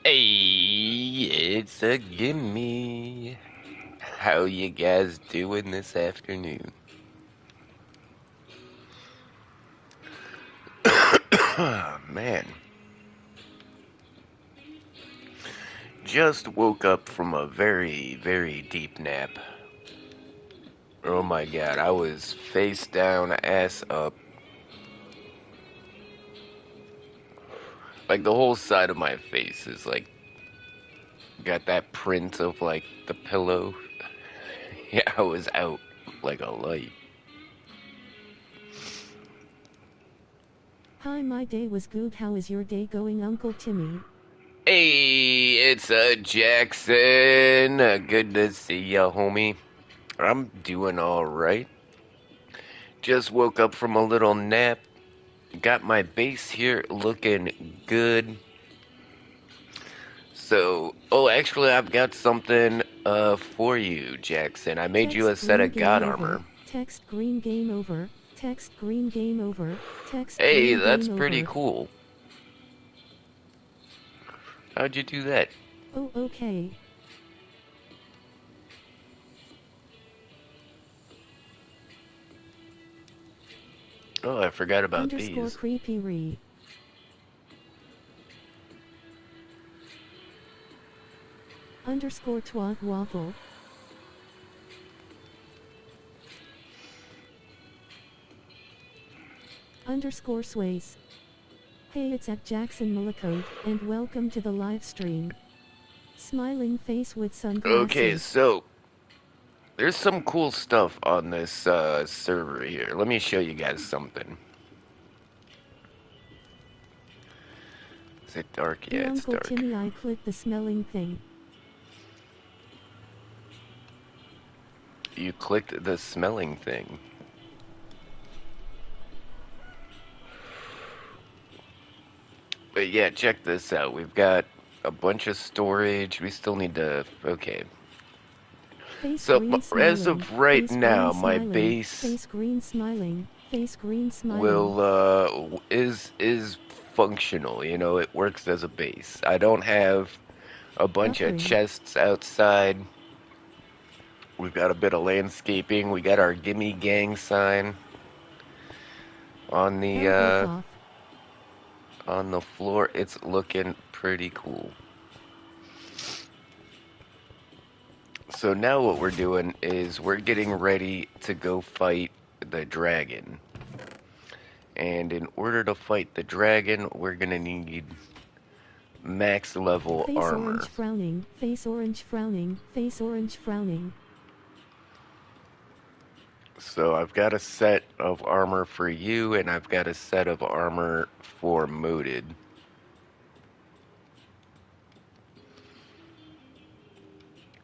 Hey, it's a gimme. How you guys doing this afternoon? Man, just woke up from a very, very deep nap. Oh my god, I was face down, ass up. Like the whole side of my face is like got that print of like the pillow. Yeah, I was out like a light. Hi, my day was good. How is your day going, Uncle Timmy? Hey, it's a Jackson. Good to see ya, homie. I'm doing alright. Just woke up from a little nap. Got my base here looking good. So, oh, actually, I've got something for you, Jackson. I made you a Text set green of game god over. armor. Text green game over. Text green game over. Text Hey, green that's game pretty over. cool. How'd you do that? Oh, okay. Oh, I forgot about Underscore these. creepy re. Underscore twat waffle. Underscore sways. Hey, it's at Jackson Millicote, and welcome to the live stream. Smiling face with Okay, sunglasses. so there's some cool stuff on this server here. Let me show you guys something. Is it dark? Ooh, Yeah, it's Uncle dark. Timmy, I clicked the smelling thing. You clicked the smelling thing. But yeah, check this out. We've got a bunch of storage. We still need to. Okay. Face So green as smiling, of right face green now, my smiling, base face green smiling, face green smiling. will is functional. You know, it works as a base. I don't have a bunch of Buffering. chests outside. We've got a bit of landscaping. We got our Gimme Gang sign Elbow cough. on the floor. It's looking pretty cool. So now what we're doing is we're getting ready to go fight the dragon. And in order to fight the dragon, we're gonna need max level Face armor. orange frowning, face orange frowning, face orange frowning. So I've got a set of armor for you, and I've got a set of armor for Moated.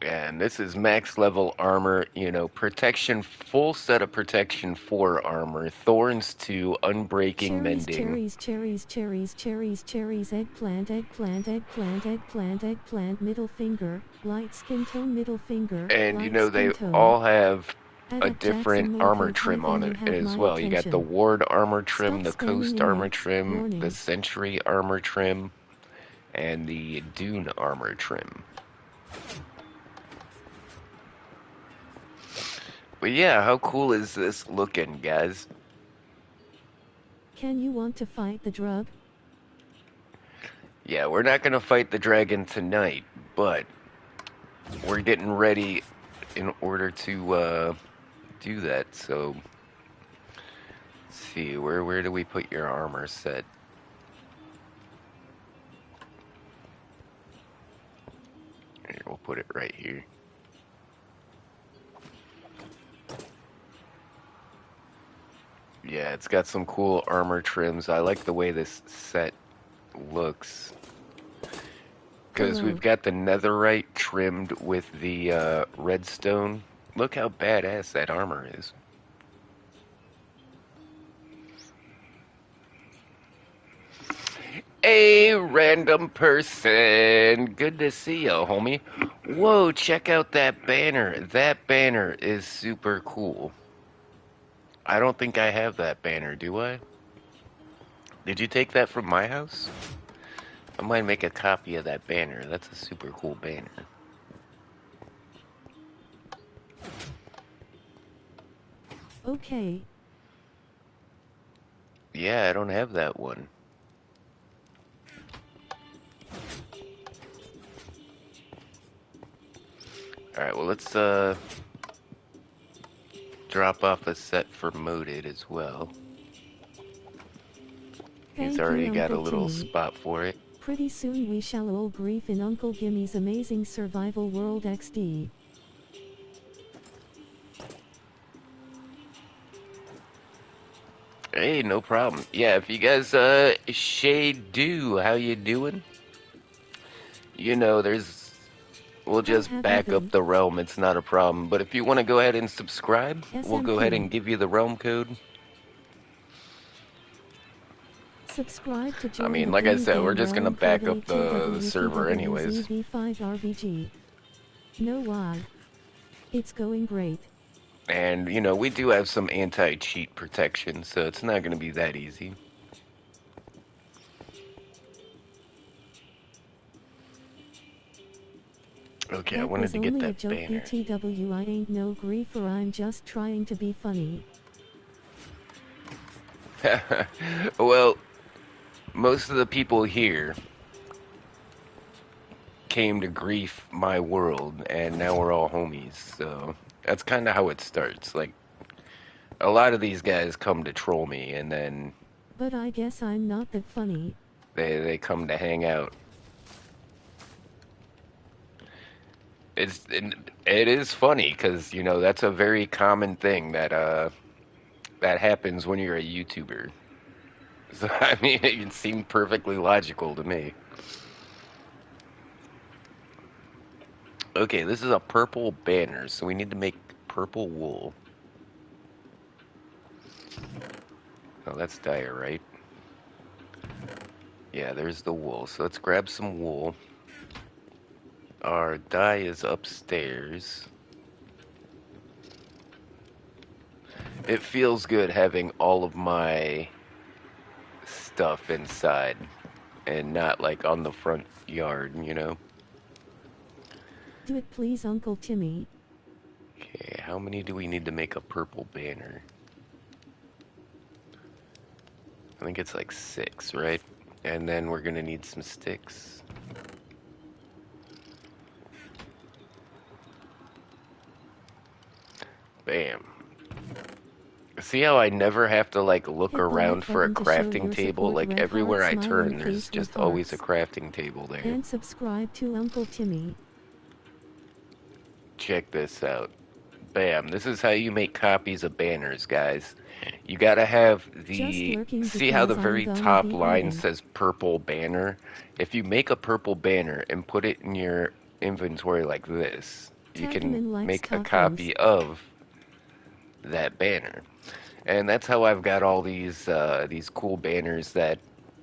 And this is max level armor, you know, protection, full set of protection 4 armor, thorns 2, unbreaking Cherries, mending. cherries, cherries, cherries, cherries, cherries, eggplant, eggplant, eggplant, eggplant, eggplant, middle finger, light skin tone, middle finger, And you light know, they skin tone. all have a At different Jackson armor Millicote, hi trim on then you it have as my well. You got the attention. Ward armor trim, Stop the spamming Coast armor inmates, trim, the warning. Sentry armor trim, and the Dune armor trim. But yeah, how cool is this looking, guys? Can you want to fight the drug? Yeah, we're not gonna fight the dragon tonight, but we're getting ready in order to do that. So, let's see, where do we put your armor set? Here, we'll put it right here. Yeah, it's got some cool armor trims. I like the way this set looks. Because we've Hello. got the netherite trimmed with the redstone. Look how badass that armor is. A random person. Good to see you, homie. Whoa, check out that banner. That banner is super cool. I don't think I have that banner, do I? Did you take that from my house? I might make a copy of that banner. That's a super cool banner. Okay. Yeah, I don't have that one. Alright, well let's drop off a set for Moated as well. He's Thank you, already got a Uncle little Timmy. spot for it. Pretty soon we shall all grief in Uncle Gimmy's amazing survival world XD. Hey, no problem. Yeah, if you guys Shade Do, how you doing? You know, we'll How just have you back up been? the realm, it's not a problem. But if you want to go ahead and subscribe, we'll go ahead SMP. and give you the realm code. Subscribe to I join mean, the like I Gummy said, we're Gang just gonna realm code back up the server anyways. A2WZV5RBG. No why. It's going great. And, you know, we do have some anti-cheat protection, so it's not gonna be that easy. Okay, I That wanted was to get only a that joke banner. BTW, I ain't no griefer, I'm just trying to be funny. Well, most of the people here came to grief my world, and now we're all homies, so that's kind of how it starts. Like, a lot of these guys come to troll me, and then But I guess I'm not that funny. they come to hang out. It is funny because you know that's a very common thing that happens when you're a YouTuber. So I mean, it seemed perfectly logical to me. Okay, this is a purple banner, so we need to make purple wool. Oh, that's dire, right? Yeah, there's the wool. So let's grab some wool. Our dye is upstairs. It feels good having all of my stuff inside and not like on the front yard, you know? Do it please, Uncle Timmy. Okay, how many do we need to make a purple banner? I think it's like 6, right? And then we're gonna need some sticks. Bam. See how I never have to like look Hit the like around for a button to show crafting your table? support, Like red heart everywhere I smiling turn, there's face with just always a hearts. crafting table there. And subscribe to Uncle Timmy. Check this out. Bam. This is how you make copies of banners, guys. You gotta have Just the... lurking See how the because I'm very gonna top be line eating. says purple banner? If you make a purple banner and put it in your inventory like this, you can Tagman likes make a tacos. copy of that banner. And that's how I've got all these cool banners that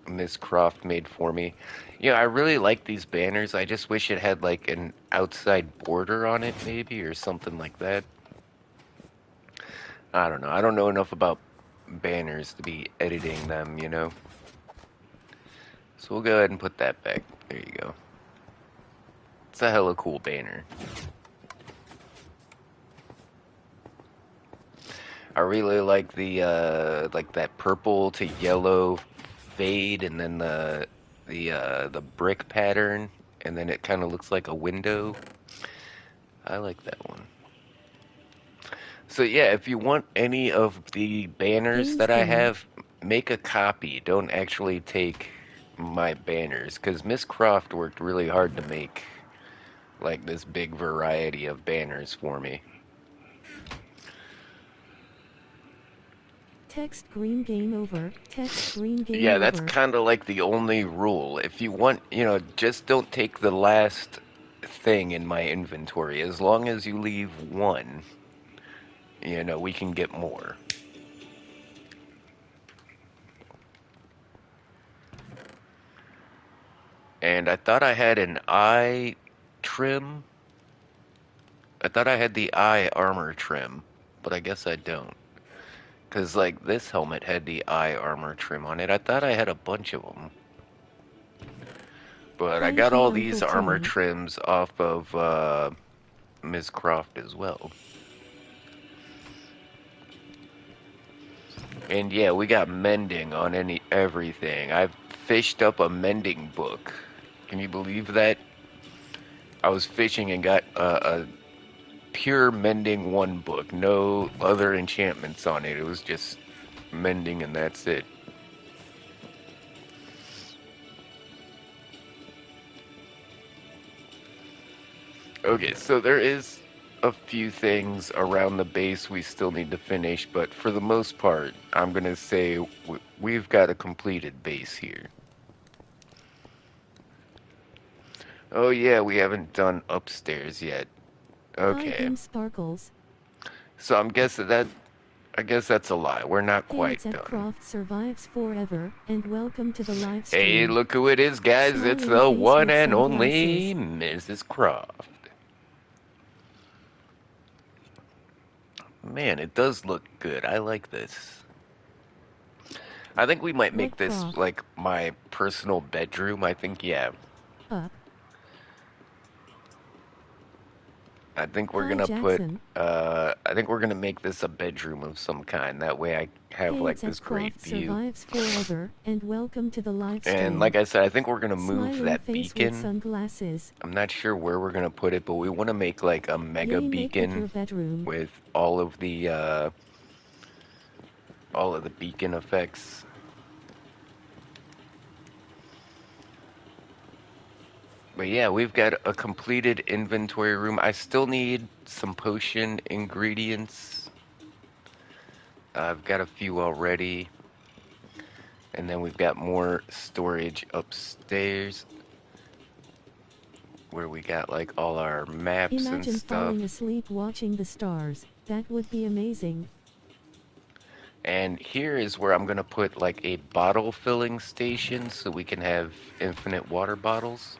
Miss Croft made for me. You know, I really like these banners. I just wish it had like an outside border on it maybe or something like that. I don't know. I don't know enough about banners to be editing them, you know. So we'll go ahead and put that back. There you go. It's a hella cool banner. I really like that purple to yellow fade and then the brick pattern and then it kind of looks like a window. I like that one. So yeah, if you want any of the banners Games that I Gimme. have, make a copy. Don't actually take my banners because Miss Croft worked really hard to make like this big variety of banners for me. Text green game over. Text green game Yeah, that's over. kind of like the only rule. If you want, you know, just don't take the last thing in my inventory. As long as you leave one, you know, we can get more. And I thought I had an eye trim. I thought I had the eye armor trim, but I guess I don't. Because, like, this helmet had the eye armor trim on it. I thought I had a bunch of them. But I Thank got you, all Uncle these armor Timmy. trims off of Ms. Croft as well. And yeah, we got mending on everything. I've fished up a mending book. Can you believe that? I was fishing and got a pure mending one book, no other enchantments on it. It was just mending and that's it. Okay, so there is a few things around the base we still need to finish, but for the most part, I'm gonna say we've got a completed base here. Oh yeah, we haven't done upstairs yet. Hi, Okay, Bim Sparkles. so I guess that's a lie. We're not Hey, quite it's at done. Croft Survives Forever, and welcome to the live Hey, stream. look who it is, guys. It's Smiling the face one with and only sunglasses. Mrs. Croft. Man, it does look good. I like this. I think we might make What this Croft? like my personal bedroom. I think, yeah. Up. I think we're Hi, gonna put, Jackson. I think we're gonna make this a bedroom of some kind. That way I have Hey, like it's this at great Croft view. Survives Forever, and welcome to the live And stream. like I said, I think we're gonna move Smiling that face with beacon. sunglasses. I'm not sure where we're gonna put it, but we want to make like a mega Yay, make it beacon your bedroom. with all of the beacon effects. But yeah, we've got a completed inventory room. I still need some potion ingredients. I've got a few already. And then we've got more storage upstairs where we got like all our maps and Imagine stuff. falling asleep watching the stars. That would be amazing. And here is where I'm going to put like a bottle filling station so we can have infinite water bottles.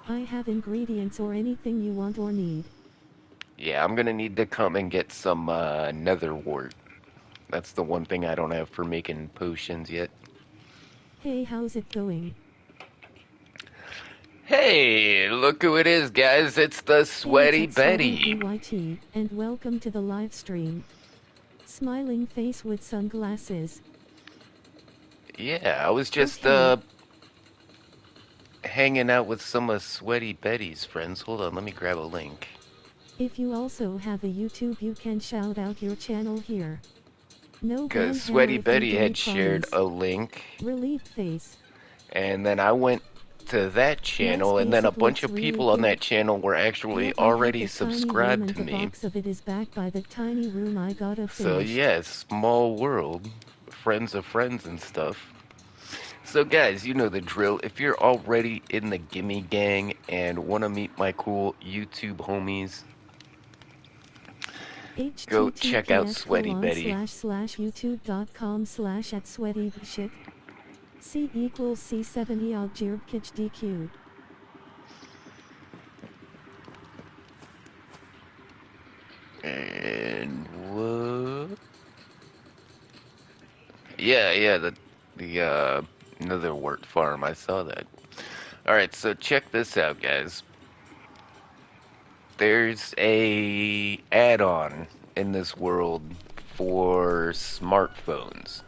I have ingredients or anything you want or need. Yeah, I'm going to need to come and get some nether wart. That's the one thing I don't have for making potions yet. Hey, how's it going? Hey, look who it is, guys. It's the Hey, it's Sweaty at Sweaty Betty. BYT, and welcome to the live stream. Smiling face with sunglasses. Yeah, I was just Okay. hanging out with some of Sweaty Betty's friends. Hold on, let me grab a link. If you also have a YouTube, you can shout out your channel here. No Because ban hammer Sweaty if you Betty don't had shared promise. a link, Relieved face. and then I went to that Nice channel, and then base, a it bunch looks of really people on good. that channel were actually Yep, I have already the tiny room subscribed and to the me. box of it is backed by the tiny room I gotta So finish. yeah, small world, friends of friends and stuff. So guys, you know the drill. If you're already in the Gimme Gang and want to meet my cool YouTube homies, go check out https Sweaty colon Betty. slash slash youtube.com slash at sweaty shit. C equals C70 Algirbkich DQ. And what? Yeah, the Netherwort farm. I saw that. All right, so check this out, guys. There's a add-on in this world for smartphones.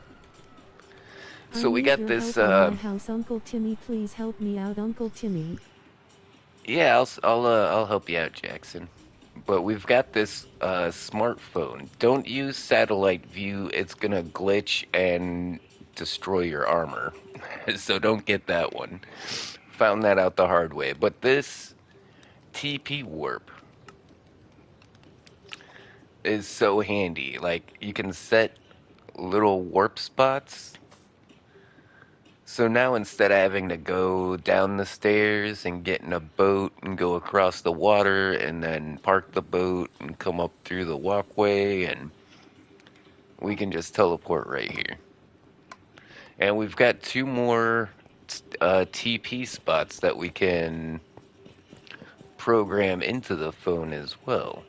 I So we need got your this. help on my house, Uncle Timmy. Please help me out, Uncle Timmy. Yeah, I'll help you out, Jackson. But we've got this smartphone. Don't use satellite view. It's gonna glitch and destroy your armor. So don't get that one. Found that out the hard way. But this TP warp is so handy. Like you can set little warp spots. So now instead of having to go down the stairs and get in a boat and go across the water and then park the boat and come up through the walkway, and we can just teleport right here. And we've got two more TP spots that we can program into the phone as well.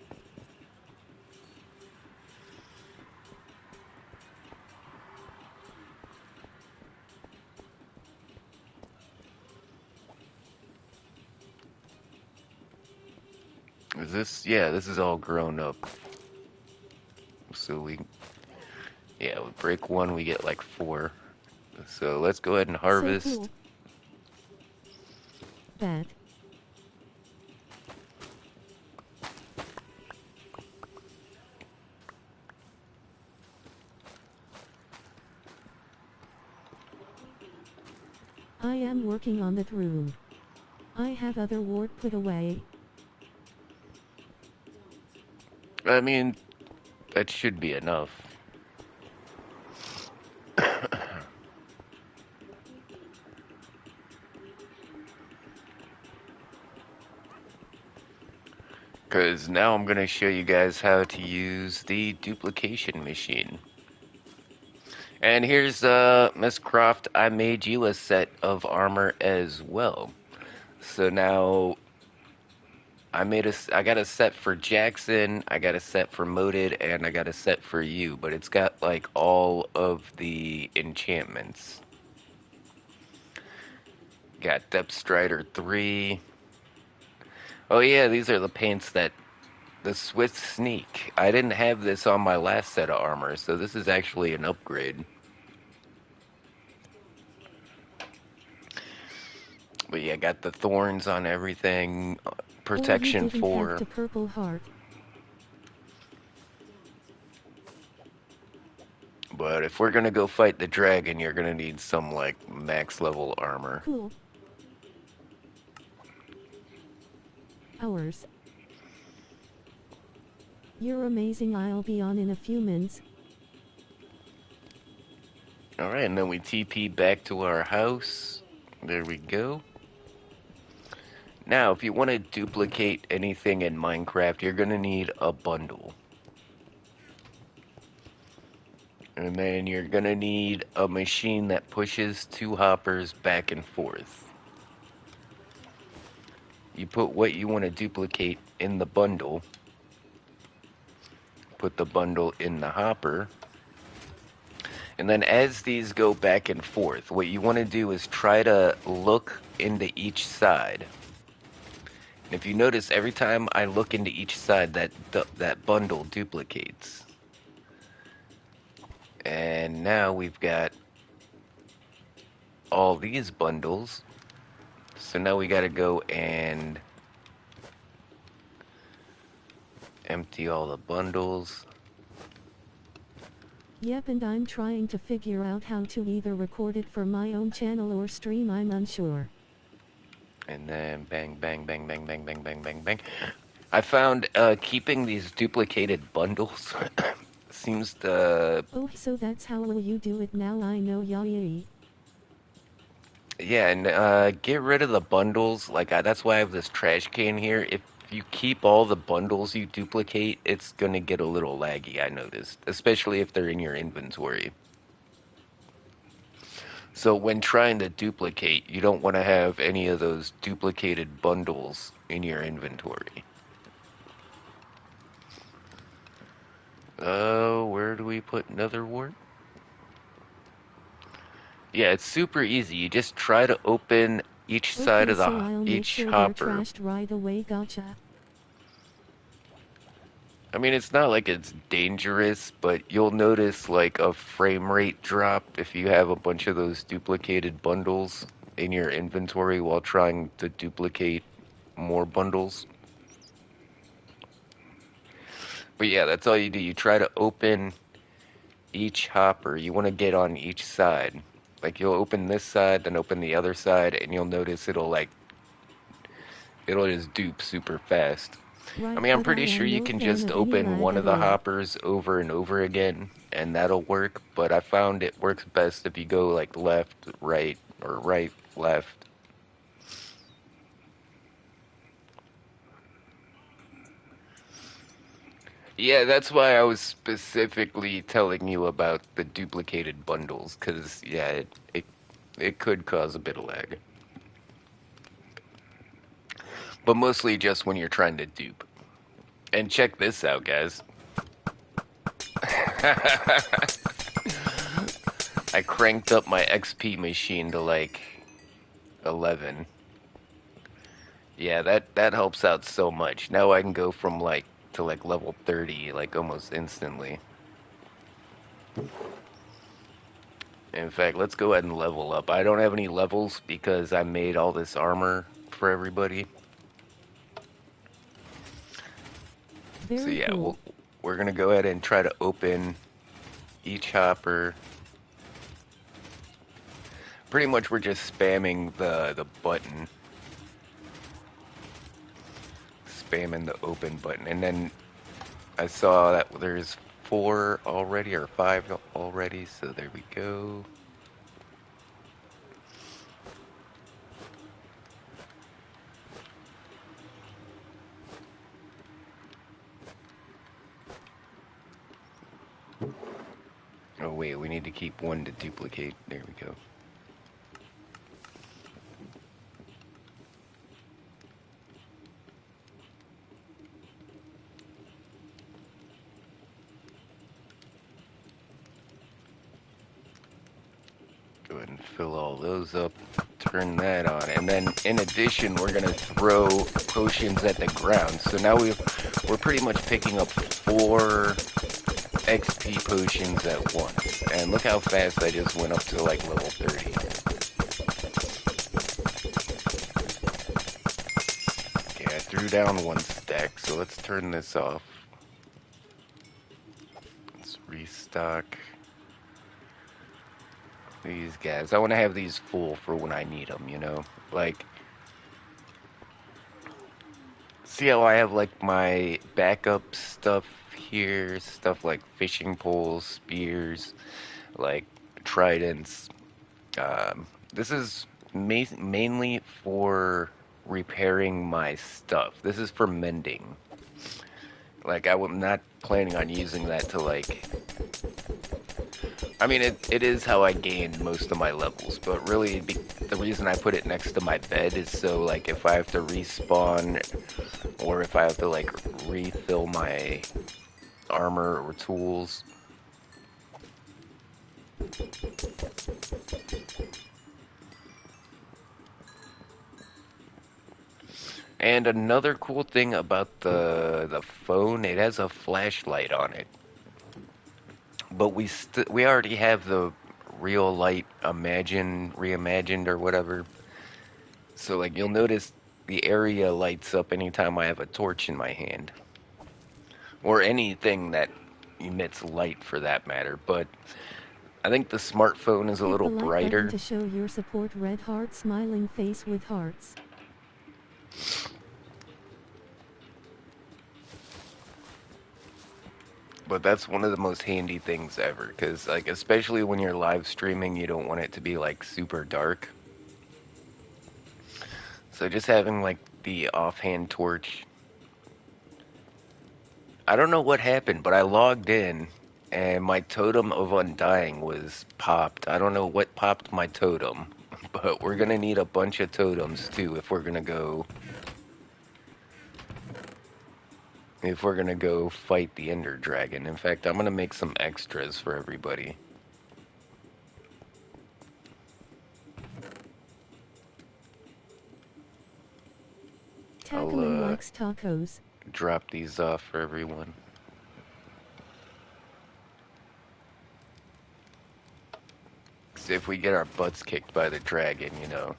Is this? Yeah, this is all grown up. So yeah, we break one, we get like 4. So let's go ahead and So harvest. cool. Bat. I am working on that room. I have other wart put away. I mean, that should be enough. Because now I'm going to show you guys how to use the duplication machine. And here's Miss Croft, I made you a set of armor as well. So now I got a set for Jackson, I got a set for Moated, and I got a set for you, but it's got like all of the enchantments. Got Depth Strider 3. Oh yeah, these are the paints that the Swift Sneak. I didn't have this on my last set of armor, so this is actually an upgrade. But yeah, got the thorns on everything. Or you Protection didn't have 4. to purple heart. But if we're gonna go fight the dragon, you're gonna need some like max level armor. Cool. Hours. You're amazing. I'll be on in a few minutes. Alright, and then we TP back to our house. There we go. Now, if you want to duplicate anything in Minecraft, you're gonna need a bundle. And then you're gonna need a machine that pushes 2 hoppers back and forth. You put what you want to duplicate in the bundle. Put the bundle in the hopper. And then as these go back and forth, what you want to do is try to look into each side. And if you notice, every time I look into each side, that bundle duplicates. And now we've got all these bundles. So now we got to go and empty all the bundles. Yep, and I'm trying to figure out how to either record it for my own channel or stream. I'm unsure. And then bang, bang, bang, bang, bang, bang, bang, bang, bang. I found keeping these duplicated bundles seems to... Oh, so that's how will you do it now? I know, yay. Yeah, and get rid of the bundles. Like, that's why I have this trash can here. If you keep all the bundles you duplicate, it's gonna get a little laggy, I noticed. Especially if they're in your inventory. So when trying to duplicate, you don't want to have any of those duplicated bundles in your inventory. Where do we put another wart? Yeah, it's super easy. You just try to open each side Okay, of so I'll make each sure they're hopper. trashed right away. Gotcha. I mean, it's not like it's dangerous, but you'll notice like a frame rate drop if you have a bunch of those duplicated bundles in your inventory while trying to duplicate more bundles. But yeah, that's all you do. You try to open each hopper. You want to get on each side. Like you'll open this side, then open the other side, and you'll notice it'll just dupe super fast. I Right, mean, I'm but I pretty sure am you no can fan just of any open lag one at of the all. hoppers over and over again, and that'll work, but I found it works best if you go like left, right, or right, left. Yeah, that's why I was specifically telling you about the duplicated bundles, because, yeah, it could cause a bit of lag. But mostly just when you're trying to dupe. And check this out, guys. I cranked up my XP machine to like 11. Yeah, that helps out so much. Now I can go from like to like level 30 like almost instantly. In fact, let's go ahead and level up. I don't have any levels because I made all this armor for everybody. So Very yeah, cool. we're gonna go ahead and try to open each hopper. Pretty much we're just spamming the button, spamming the open button, and then I saw that there's 4 already or 5 already, so there we go. Oh wait, we need to keep 1 to duplicate. There we go. Go ahead and fill all those up, turn that on, and then in addition we're gonna throw potions at the ground. So now we're pretty much picking up 4 XP potions at once. And look how fast I just went up to like level 30. Okay, I threw down 1 stack, so let's turn this off. Let's restock these guys. I want to have these full for when I need them, you know? Like, see how I have like my backup stuff here? Stuff like fishing poles, spears, like tridents. This is mainly for repairing my stuff. This is for mending. Like, I'm not planning on using that to like. I mean, it is how I gain most of my levels, but really the reason I put it next to my bed is so like if I have to respawn or if I have to like refill my armor or tools. And another cool thing about the phone, it has a flashlight on it. But we already have the real light reimagined or whatever. So like you'll notice the area lights up anytime I have a torch in my hand. Or anything that emits light for that matter. But I think the smartphone is a Hit little the like button brighter. to show your support. Red heart smiling face with hearts. But that's one of the most handy things ever, because like especially when you're live streaming, you don't want it to be like super dark. So just having like the offhand torch. I don't know what happened, but I logged in and my totem of undying was popped. I don't know what popped my totem, but we're gonna need a bunch of totems too if we're gonna go fight the Ender Dragon. In fact, I'm gonna make some extras for everybody. I'll Tackman likes tacos. drop these off for everyone. So if we get our butts kicked by the dragon, you know.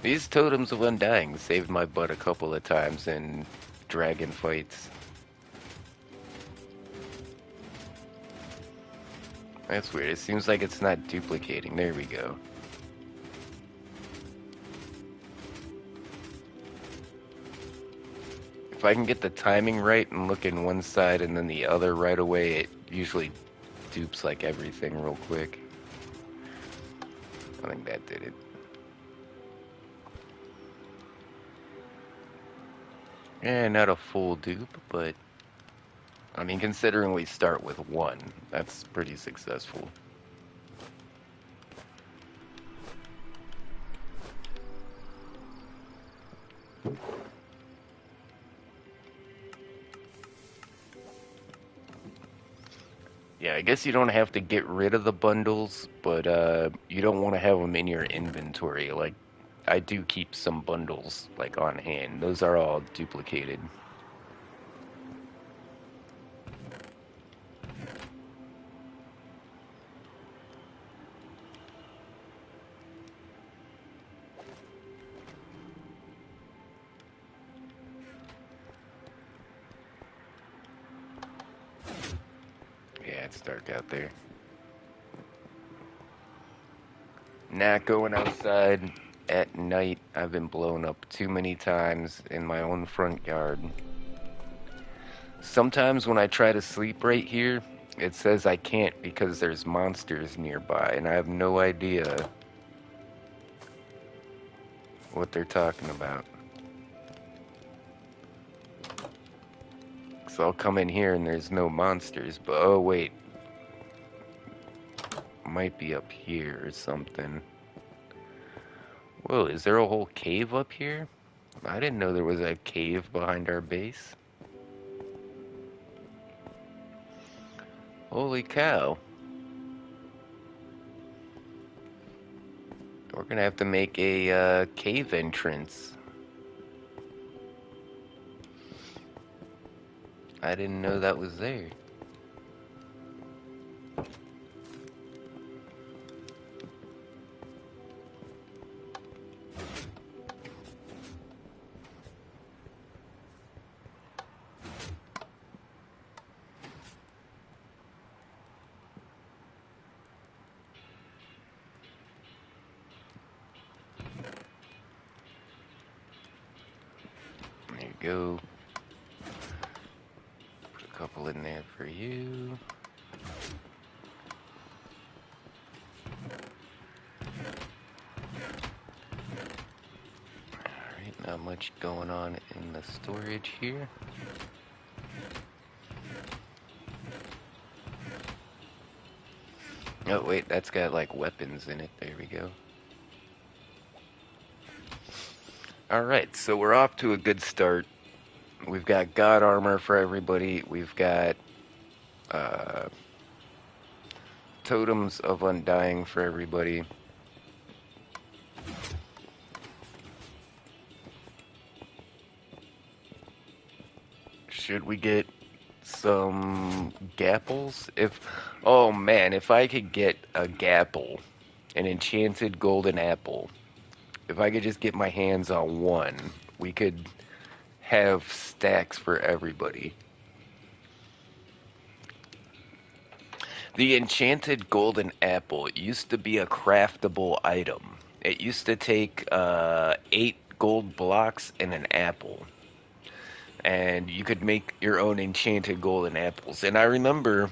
These totems of undying saved my butt a couple of times in dragon fights. That's weird. It seems like it's not duplicating. There we go. If I can get the timing right and look in one side and then the other right away, it usually dupes like everything real quick. I think that did it. And not a full dupe, but I mean, considering we start with 1, that's pretty successful. Yeah, I guess you don't have to get rid of the bundles, but you don't want to have them in your inventory. Like, I do keep some bundles like on hand. Those are all duplicated. Yeah, it's dark out there. Not going outside at night. I've been blown up too many times in my own front yard. Sometimes when I try to sleep right here, it says I can't because there's monsters nearby, and I have no idea what they're talking about. So I'll come in here and there's no monsters, but oh wait, might be up here or something. Whoa, is there a whole cave up here? I didn't know there was a cave behind our base. Holy cow. We're gonna have to make a cave entrance. I didn't know that was there. There you go. Put a couple in there for you. Alright, not much going on in the storage here. Oh wait, that's got like weapons in it. There we go. Alright, so we're off to a good start. We've got God armor for everybody. We've got uh, totems of undying for everybody. Should we get some gapples? Oh man, if I could get a gapple, an enchanted golden apple, if I could just get my hands on one, we could have stacks for everybody. The enchanted golden apple used to be a craftable item. It used to take 8 gold blocks and an apple. And you could make your own enchanted golden apples. And I remember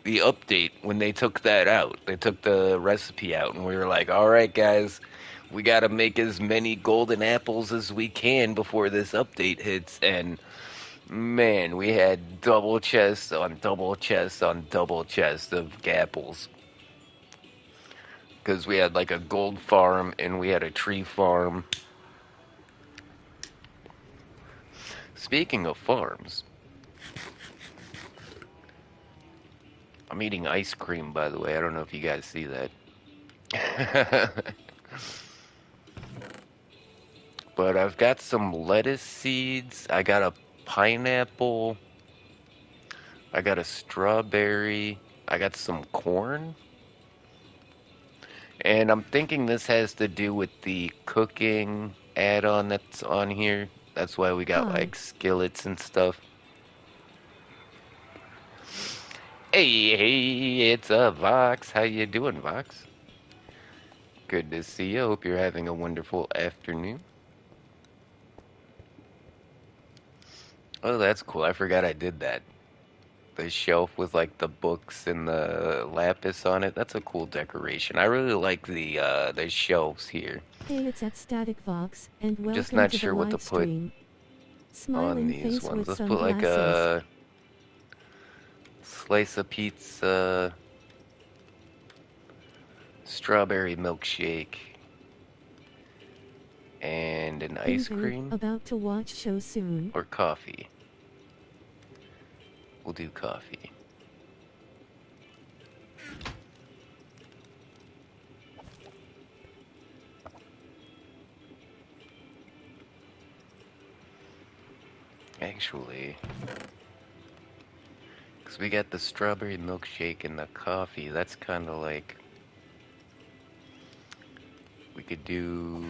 the update when they took that out. They took the recipe out, and we were like, all right, guys, we got to make as many golden apples as we can before this update hits. And man, we had double chests on double chests on double chests of gapples. Because we had like a gold farm and we had a tree farm. Speaking of farms, I'm eating ice cream, by the way. I don't know if you guys see that. But I've got some lettuce seeds. I got a pineapple. I got a strawberry. I got some corn. And I'm thinking this has to do with the cooking add-on that's on here. That's why we got Hi. like skillets and stuff. Hey, it's Vox. How you doing, Vox? Good to see you. Hope you're having a wonderful afternoon. Oh, that's cool. I forgot I did that. The shelf with like the books and the lapis on it. That's a cool decoration. I really like the shelves here. Hey, it's at Static Vox, and Just welcome not to the sure what to live put stream. on Smiling these face ones. with Let's put like sunglasses. a slice of pizza, strawberry milkshake, and an ice Anywho, cream about to watch show soon. or coffee. We'll do coffee. actually. Because we got the strawberry milkshake and the coffee. That's kind of like... We could do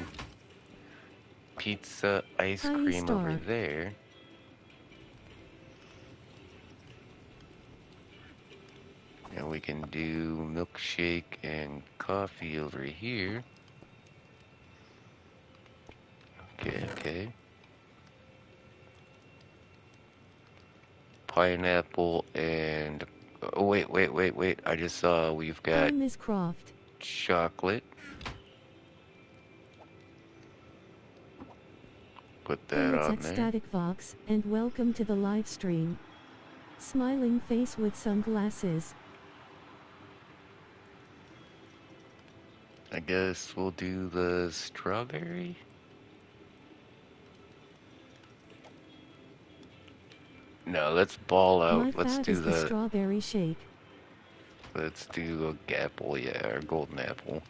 pizza, ice High cream over star. there. And we can do milkshake and coffee over here. Okay, okay. Pineapple and... Oh, wait. I just saw we've Hi, got Miss Croft. chocolate. Put Hey, that it's on there. Ecstatic Fox, and welcome to the live stream. Smiling face with sunglasses. I guess we'll do the strawberry. No, let's ball out. My fave is the strawberry shake. Let's do a apple, yeah, or golden apple.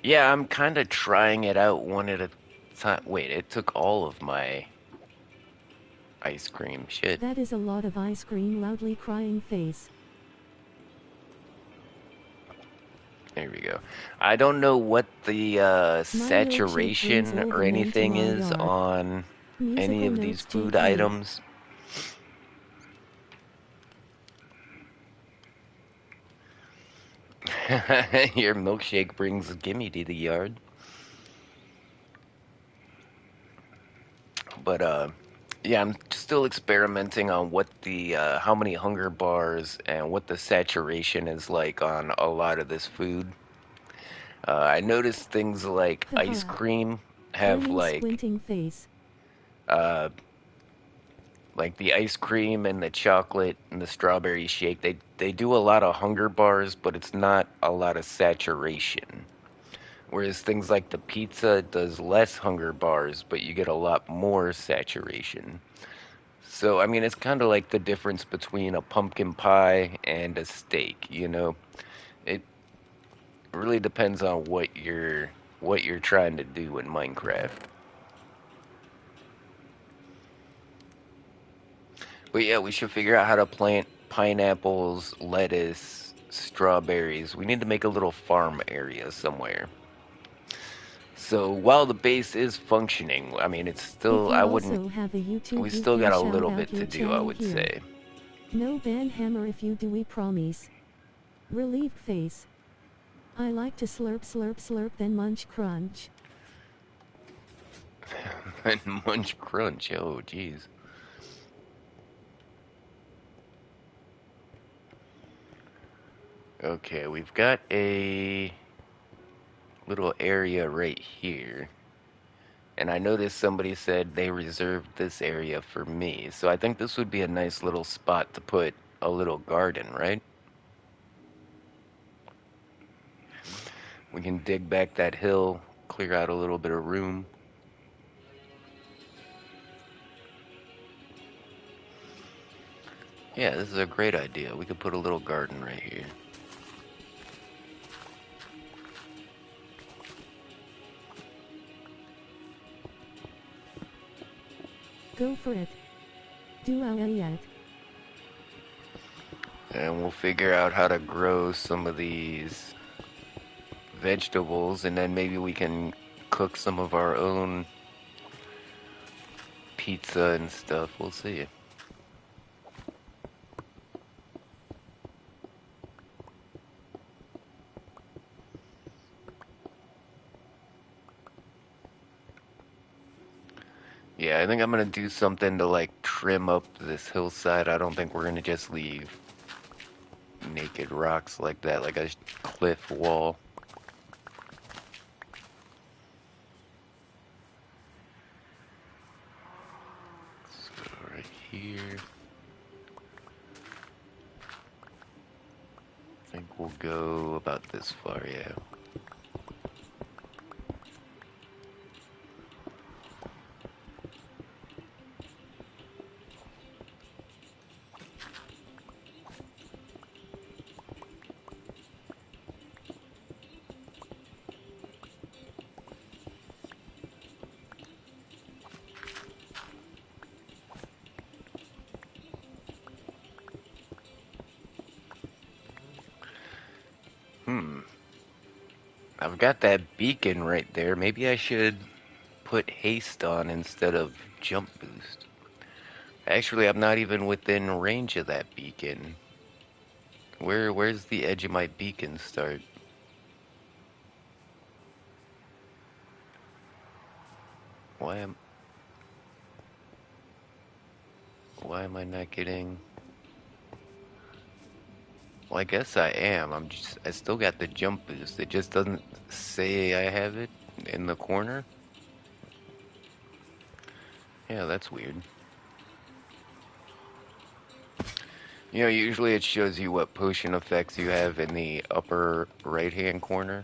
Yeah, I'm kind of trying it out one at a time. Wait, it took all of my ice cream. Shit. That is a lot of ice cream, loudly crying face. There we go. I don't know what the My milkshake brings saturation all or the men to anything my is yard. on any Musical of these notes, food JK. items. Your milkshake brings Gimme to the yard. But yeah, I'm still experimenting on what the how many hunger bars and what the saturation is like on a lot of this food. I noticed things like ice Haha. cream have Burning squinting face. uh, like the ice cream and the chocolate and the strawberry shake. They do a lot of hunger bars, but it's not a lot of saturation. Whereas things like the pizza does less hunger bars, but you get a lot more saturation. So, I mean, it's kind of like the difference between a pumpkin pie and a steak, you know? It really depends on what you're trying to do in Minecraft. But yeah, we should figure out how to plant pineapples, lettuce, strawberries. We need to make a little farm area somewhere. So while the base is functioning, I mean, it's If still, I you wouldn't, also have a YouTube we you still can got a shout little out bit to your do, I channel would here. say. No ban hammer if you do, we promise. Relieved face. I like to slurp then munch crunch. And munch crunch, oh jeez. Okay, we've got a little area right here. And I noticed somebody said they reserved this area for me. So I think this would be a nice little spot to put a little garden, right? We can dig back that hill, clear out a little bit of room. Yeah, this is a great idea. We could put a little garden right here. Go for it. Do yet. And we'll figure out how to grow some of these vegetables, and then maybe we can cook some of our own pizza and stuff. We'll see. Yeah, I think I'm gonna do something to like trim up this hillside. I don't think we're gonna just leave naked rocks like that, like a cliff wall. So right here, I think we'll go about this far, yeah. I've got that beacon right there. Maybe I should put haste on instead of jump boost. Actually, I'm not even within range of that beacon. Where's the edge of my beacon start? Why am why am I not getting? Well, I guess I am. I still got the jump boost. It just doesn't say I have it in the corner. Yeah, that's weird. You know, usually it shows you what potion effects you have in the upper right-hand corner.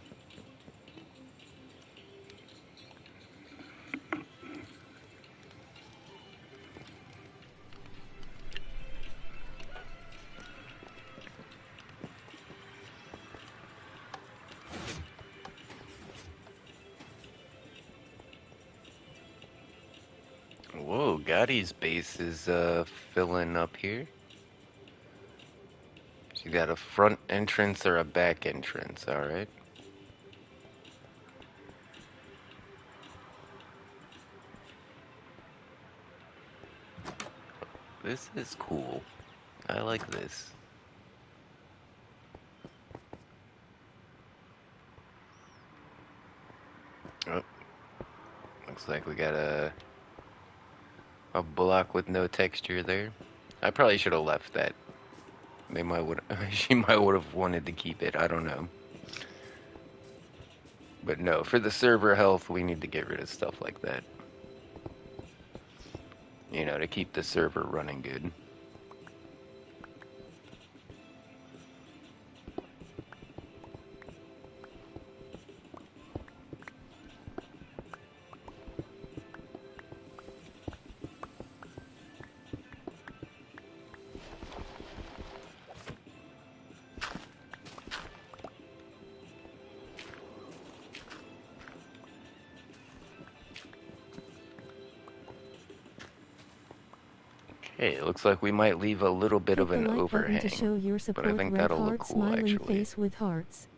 Whoa, Gotti's base is filling up here. So you got a front entrance or a back entrance, alright. This is cool. I like this. Oh, looks like we got a block with no texture there. I probably should have left that. They might would she might would have wanted to keep it. I don't know. But no, for the server health, we need to get rid of stuff like that. You know, to keep the server running good. Okay, it looks like we might leave a little bit Hit of the an like button to overhang, show your but I support. think Red that'll look heart cool smiling actually. face with hearts.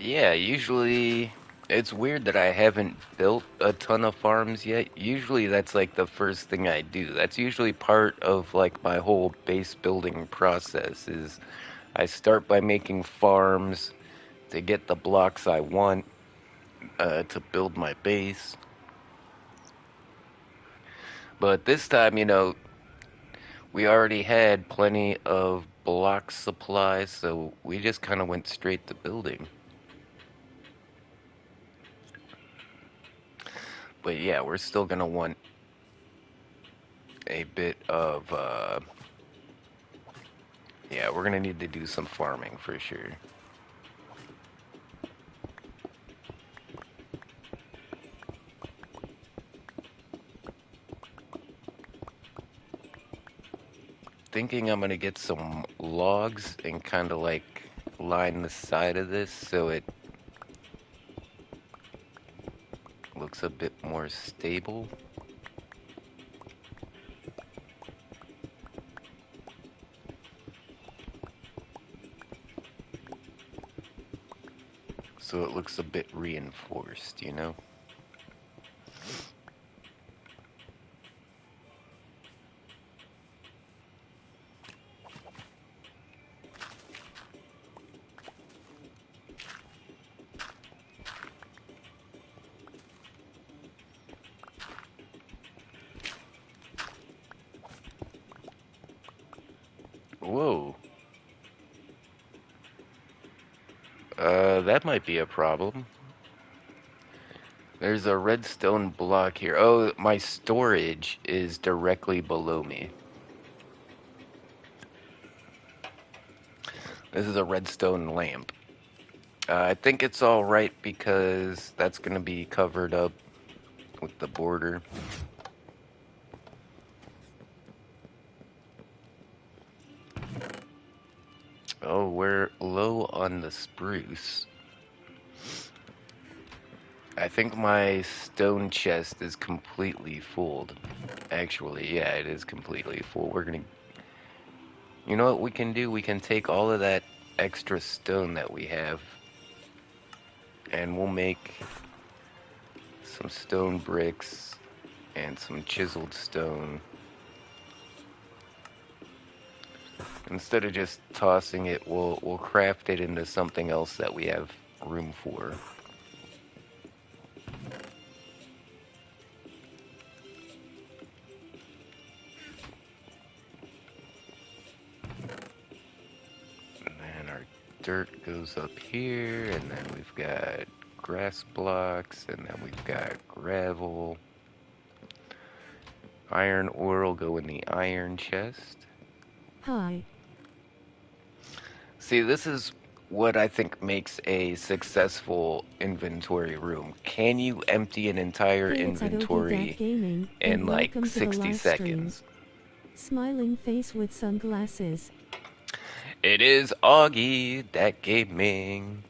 Yeah, usually it's weird that I haven't built a ton of farms yet. Usually that's like the first thing I do. That's usually part of like my whole base building process is I start by making farms to get the blocks I want to build my base. But this time, you know, we already had plenty of block supplies, so we just kind of went straight to building. But yeah, we're still gonna want a bit of yeah, we're gonna need to do some farming for sure. Thinking I'm gonna get some logs and kind of like line the side of this so it looks a bit more stable. So it looks a bit reinforced, you know? Whoa. That might be a problem. There's a redstone block here. Oh, my storage is directly below me. This is a redstone lamp. I think it's all right because that's going to be covered up with the border. Oh, we're low on the spruce. I think my stone chest is completely full. Actually, yeah, it is completely full. We're gonna... You know what we can do? We can take all of that extra stone that we have, and we'll make some stone bricks and some chiseled stone. Instead of just tossing it, we'll craft it into something else that we have room for. And then our dirt goes up here, and then we've got grass blocks, and then we've got gravel. Iron ore will go in the iron chest. Hi. See, this is what I think makes a successful inventory room. Can you empty an entire Hey, it's inventory Gaming, in and like welcome to the 60 live stream. seconds? Smiling face with sunglasses. It is Augie, that gaming.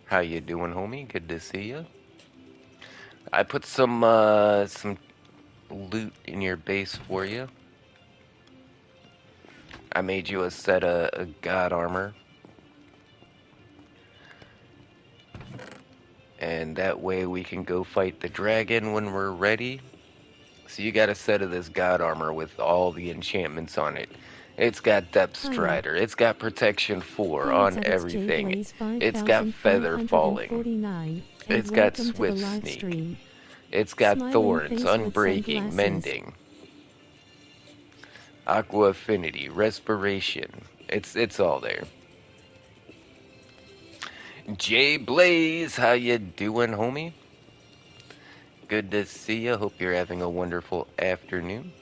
How you doing, homie? Good to see you. I put some loot in your base for you. I made you a set of god armor. And that way we can go fight the dragon when we're ready. So you got a set of this god armor with all the enchantments on it. It's got Depth Hiya. Strider. It's got Protection 4 Hey, on it's everything. JBlaze It's got Feather Falling. 5549, and It's got welcome to the Swift live Sneak. stream. It's got Smiling Thorns, face with Unbreaking, sunglasses. Mending, Aqua Affinity, Respiration. It's all there. Jay Blaze, how you doing, homie? Good to see you. Hope you're having a wonderful afternoon.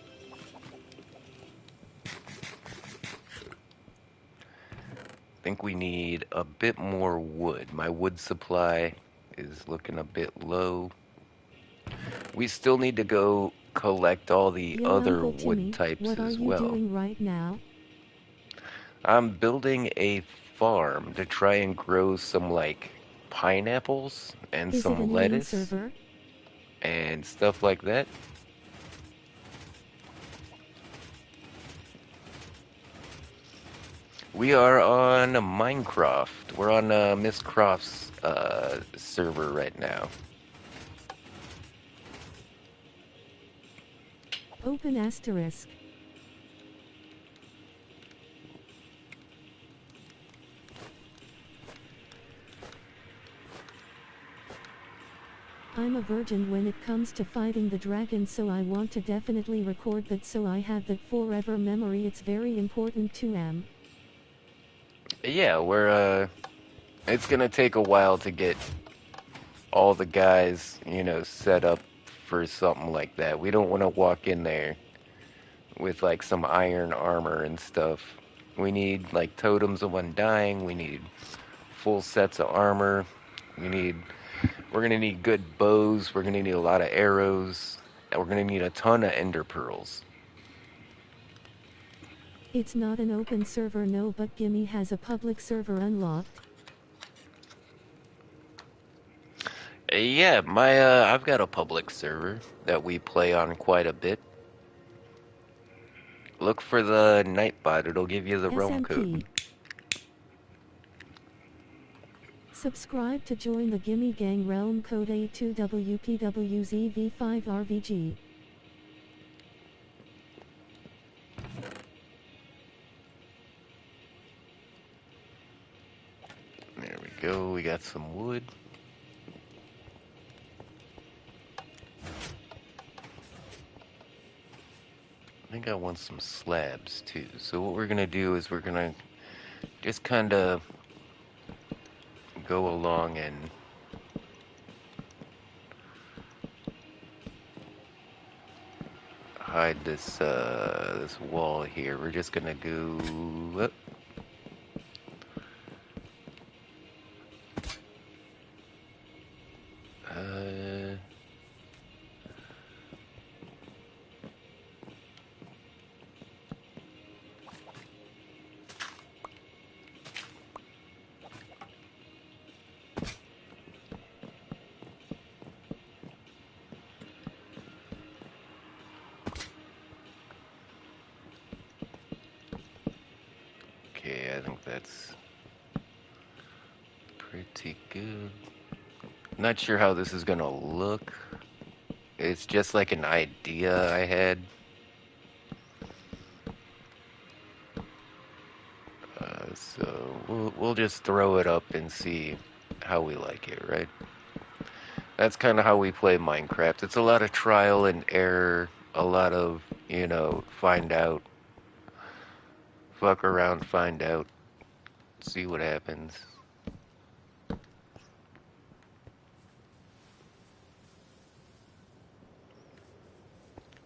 Think we need a bit more wood. My wood supply is looking a bit low. We still need to go collect all the Yo, other Uncle wood Timmy, types what are as you well. doing right now? I'm building a farm to try and grow some like pineapples and Is it a some new lettuce server? and stuff like that. We are on Minecraft. We're on Miss Croft's server right now. Open asterisk. I'm a virgin when it comes to fighting the dragon, so I want to definitely record that so I have that forever memory. It's very important to am. Yeah, we're it's gonna take a while to get all the guys, set up for something like that. We don't want to walk in there with like some iron armor and stuff. We need like totems of undying. We need full sets of armor. We're gonna need good bows. We're gonna need a lot of arrows. And we're gonna need a ton of ender pearls. It's not an open server, no, but Gimme has a public server unlocked. Yeah, I've got a public server that we play on quite a bit. Look for the Nightbot. It'll give you the realm code. SMP. Subscribe to join the Gimme Gang, realm code A2WPWZV5RVG. There we go. We got some wood. I think I want some slabs too. So what we're gonna do is we're gonna just kind of go along and hide this wall here. We're just gonna go up. Uh, okay, I think that's pretty good. Not sure how this is gonna look. It's just like an idea I had. So we'll just throw it up and see how we like it, right? That's kind of how we play Minecraft. It's a lot of trial and error, a lot of, find out, fuck around, find out, see what happens.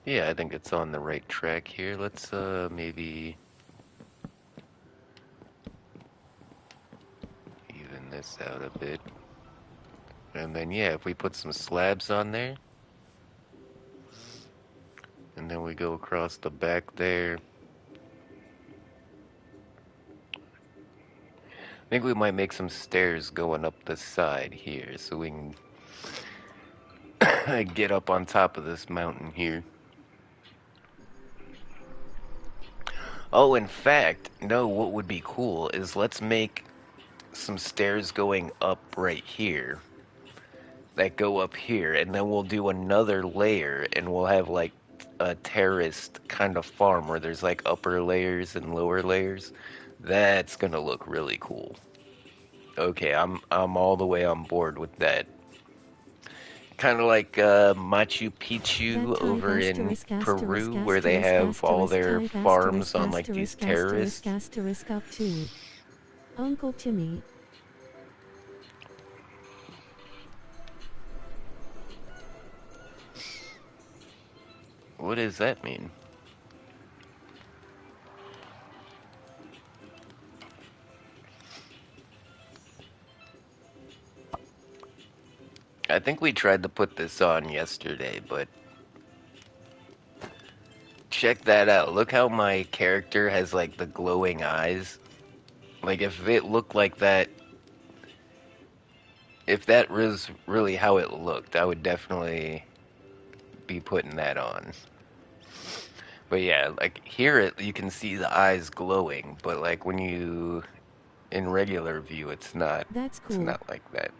Yeah, I think it's on the right track here. Let's maybe even this out a bit. And then yeah, if we put some slabs on there, and then we go across the back there. I think we might make some stairs going up the side here so we can get up on top of this mountain here. Oh, in fact, no, what would be cool is let's make some stairs going up right here that go up here, and then we'll do another layer and we'll have like a terraced kind of farm where there's like upper layers and lower layers. That's gonna look really cool. Okay, I'm all the way on board with that. Kind of like Machu Picchu That over type in asterisk Peru, asterisk where they asterisk have all asterisk their type farms asterisk on like these asterisk asterisk terraces. asterisk up to Uncle Timmy. What does that mean? I think we tried to put this on yesterday, but check that out. Look how my character has like the glowing eyes. Like if it looked like that, if that was really how it looked, I would definitely be putting that on. But yeah, like here you can see the eyes glowing, but like when you in regular view, it's not. That's It's cool. not like that.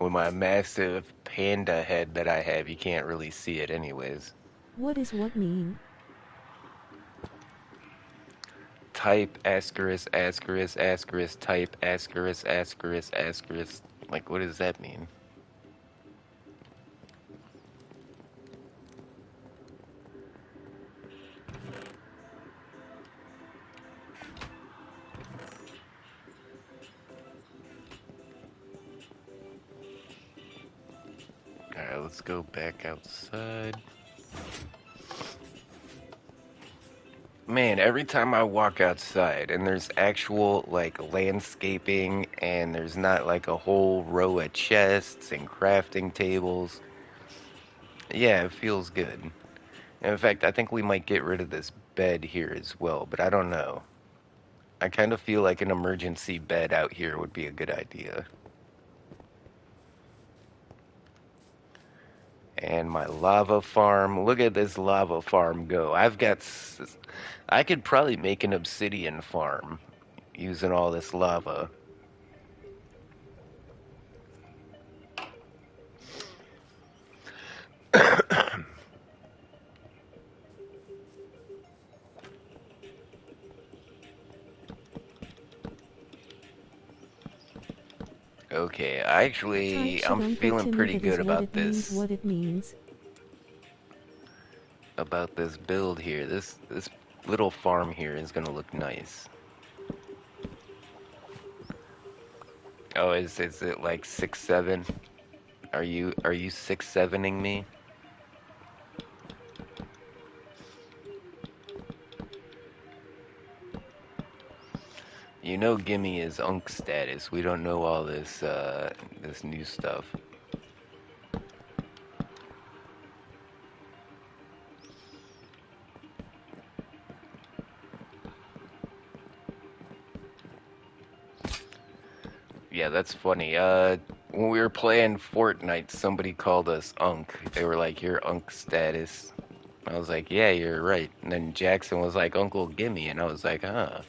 With my massive panda head that I have, you can't really see it anyways. What is what mean? Type asterisk asterisk asterisk type asterisk asterisk asterisk. Like, what does that mean? Alright, let's go back outside. Man, every time I walk outside and there's actual like landscaping and there's not like a whole row of chests and crafting tables, yeah, it feels good. In fact, I think we might get rid of this bed here as well, but I don't know. I kind of feel like an emergency bed out here would be a good idea. And my lava farm. Look at this lava farm go. I could probably make an obsidian farm using all this lava. Okay, Type should I'm Uncle feeling Timmy pretty it is good what it means what it means. about this build here. This little farm here is gonna look nice. Oh, is it like 6'7"? Are you 6-7ing me? You know Gimme is Unk status. We don't know all this new stuff. Yeah, that's funny. When we were playing Fortnite, somebody called us Unk. They were like, "You're Unk status." I was like, "Yeah, you're right." And then Jackson was like, "Uncle Gimme," and I was like, "Huh."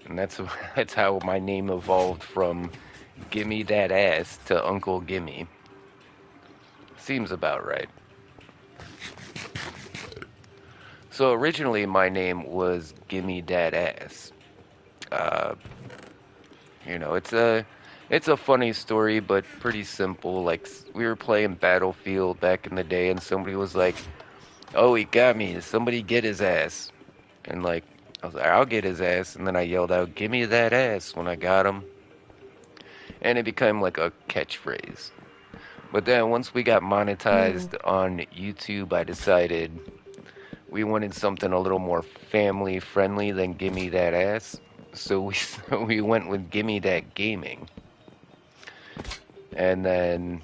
And that's that's how my name evolved from Gimme That Ass to Uncle Gimme. Seems about right. So originally my name was Gimme That Ass. Uh, it's a funny story, but pretty simple. Like we were playing Battlefield back in the day, and somebody was like, "Oh, he got me! Somebody get his ass!" And like I was like, "I'll get his ass!" And then I yelled out, "Give me that ass!" when I got him, and it became like a catchphrase. But then once we got Lol. monetized on YouTube, I decided we wanted something a little more family friendly than "Gimme That Ass." So we so we went with "Gimme That Gaming," and then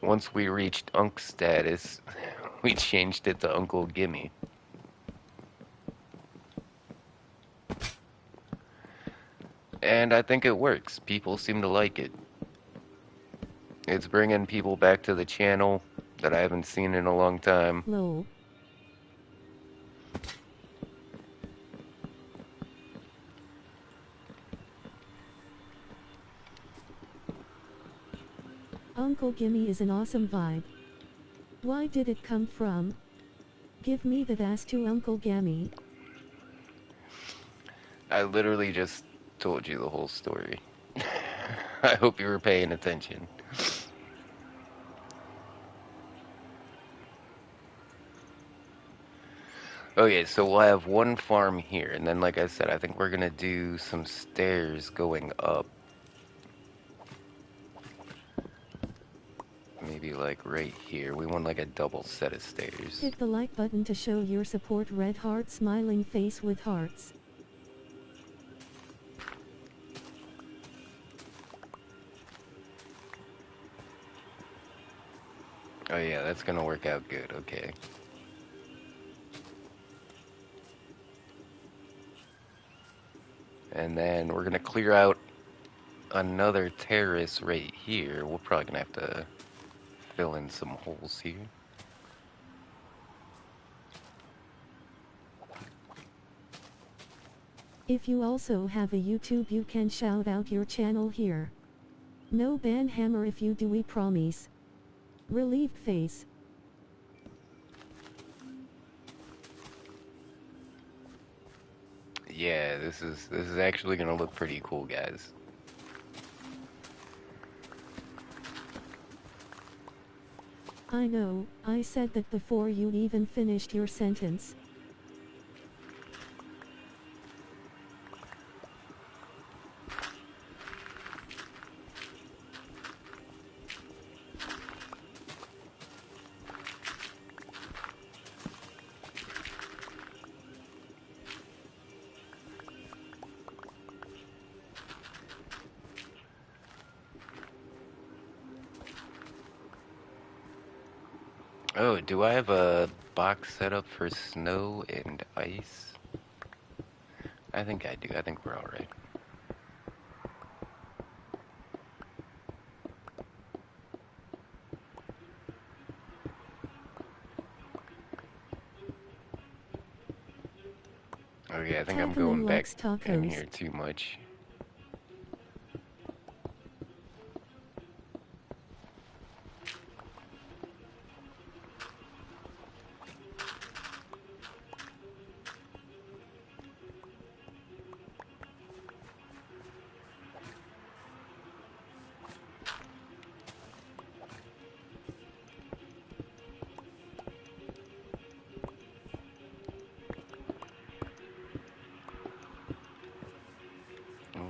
once we reached Unk status, we changed it to Uncle Gimme. And I think it works. People seem to like it. It's bringing people back to the channel that I haven't seen in a long time. Lol. Uncle Gimme is an awesome vibe. Why did it come from? Give me that ass to Uncle Gammy. I literally just told you the whole story. I hope you were paying attention. Okay, so we'll have one farm here, and then like I said, I think we're gonna do some stairs going up. Maybe like right here. We want like a double set of stairs. Hit the like button to show your support. Red heart smiling face with hearts. Oh yeah, that's gonna work out good, okay. And then we're gonna clear out another terrace right here. We're probably gonna have to fill in some holes here. If you also have a YouTube, you can shout out your channel here. No ban hammer if you do, we promise. Relieved face. Yeah, this is actually gonna look pretty cool, guys. I know, I said that before you even finished your sentence. Oh, do I have a box set up for snow and ice? I think I do. I think we're alright. Okay, I think I'm going Tackling back likes in tacos. here too much.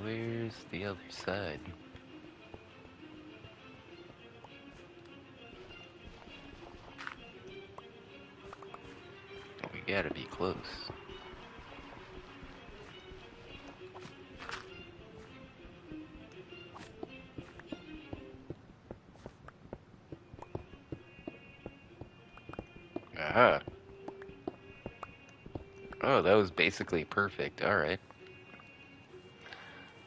Where's the other side? gotta be close. Aha. Oh, that was basically perfect. Alright.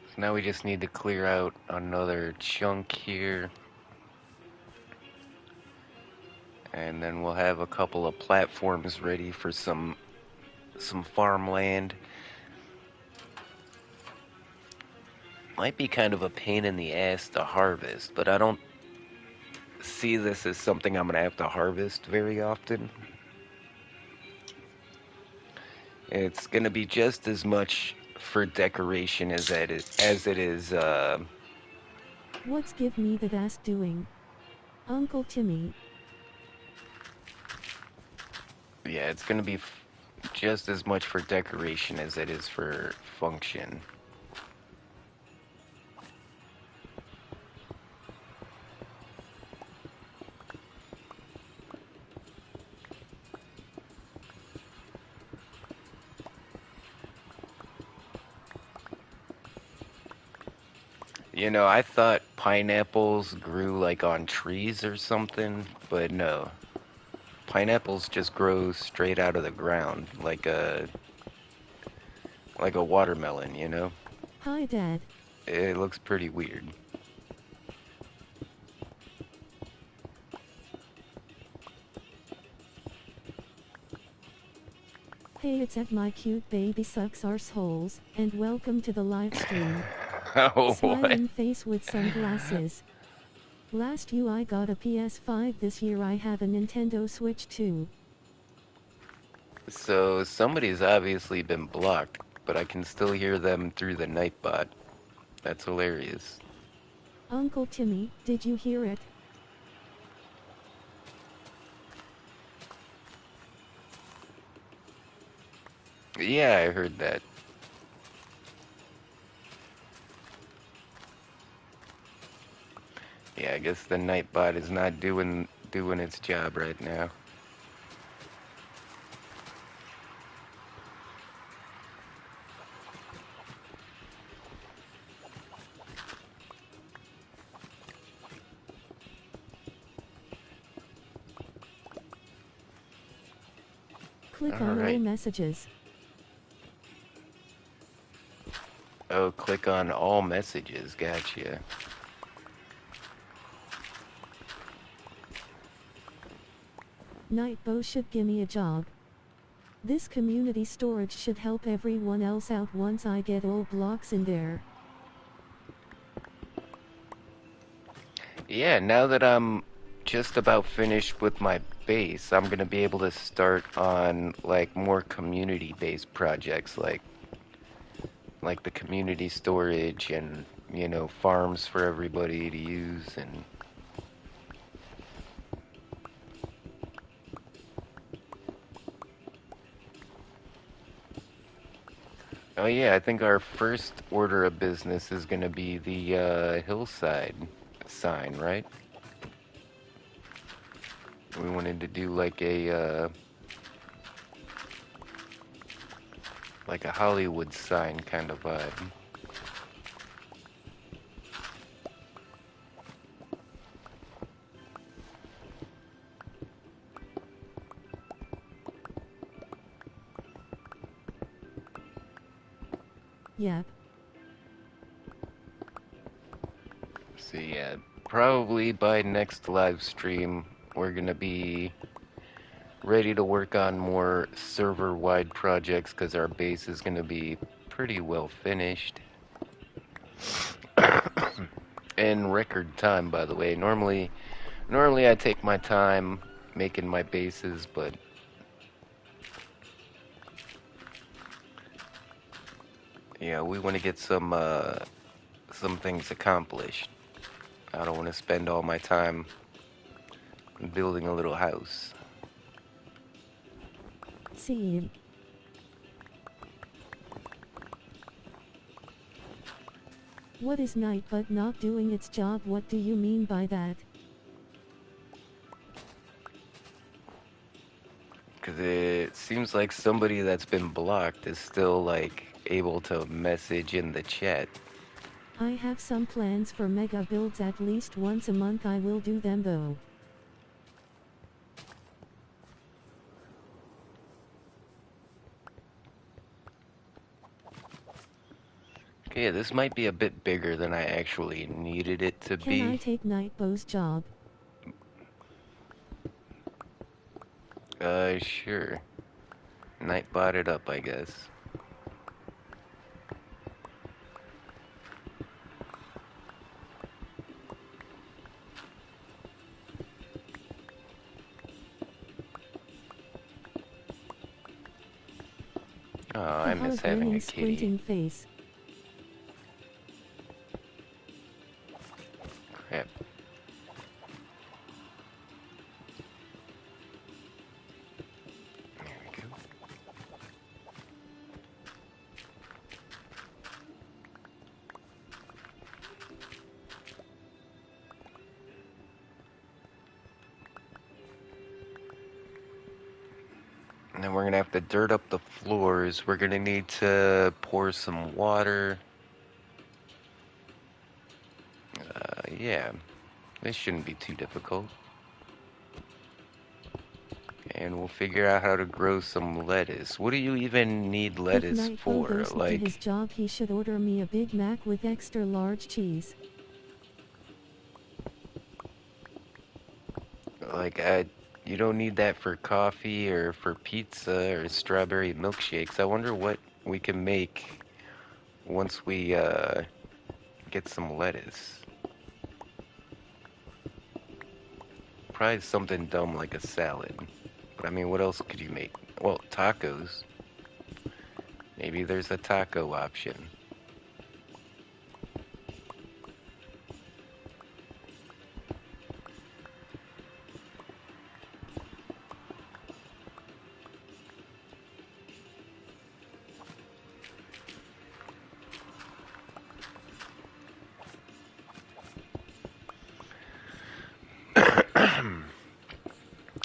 So now we just need to clear out another chunk here. And then we'll have a couple of platforms ready for some farmland. Might be kind of a pain in the ass to harvest, but I don't see this as something I'm gonna have to harvest very often. It's gonna be just as much for decoration as it is. What's give me that ass doing? Uncle Timmy. Yeah, it's gonna be just as much for decoration as it is for function. You know, I thought pineapples grew like on trees or something, but no. Pineapples just grow straight out of the ground, like a watermelon, you know? Hi, Dad. It looks pretty weird. Hey, it's at my cute baby sucks arseholes, and welcome to the live stream. Oh, what? Smiling face with sunglasses. Last year I got a PS5, this year I have a Nintendo Switch 2. So somebody's obviously been blocked, but I can still hear them through the Nightbot. That's hilarious. Uncle Timmy, did you hear it? Yeah, I heard that. Yeah, I guess the Nightbot is not doing its job right now. Click All on all right. messages. Oh, click on all messages. Gotcha. Nightbow should gimme a job. This community storage should help everyone else out once I get all blocks in there. Yeah, now that I'm just about finished with my base, I'm gonna be able to start on like more community-based projects like the community storage and, you know, farms for everybody to use and oh yeah, I think our first order of business is gonna be the hillside sign, right? We wanted to do like a Hollywood sign kind of vibe. Yep. So yeah, probably by next live stream we're gonna be ready to work on more server-wide projects because our base is gonna be pretty well finished. In record time, by the way. Normally I take my time making my bases, but yeah, we want to get some things accomplished. I don't want to spend all my time building a little house. See. What is Nightbot not doing its job? What do you mean by that? Because it seems like somebody that's been blocked is still, like, able to message in the chat. I have some plans for mega builds at least once a month. I will do them though. Okay, this might be a bit bigger than I actually needed it to Can I be. take Nightbow's job? Sure. Nightbot it up, I guess. Oh, I Haha, miss having grinning a kitty. squinting face. Crap. There we go. And then we're gonna have to dirt up the floors. We're gonna need to pour some water. Yeah, this shouldn't be too difficult. And we'll figure out how to grow some lettuce. What do you even need If lettuce Nightbow for? goes to his job, he should order me a Big Mac with extra large cheese. Like, you don't need that for coffee or for pizza or strawberry milkshakes. I wonder what we can make once we, get some lettuce. Probably something dumb like a salad. But I mean, what else could you make? Well, tacos. Maybe there's a taco option.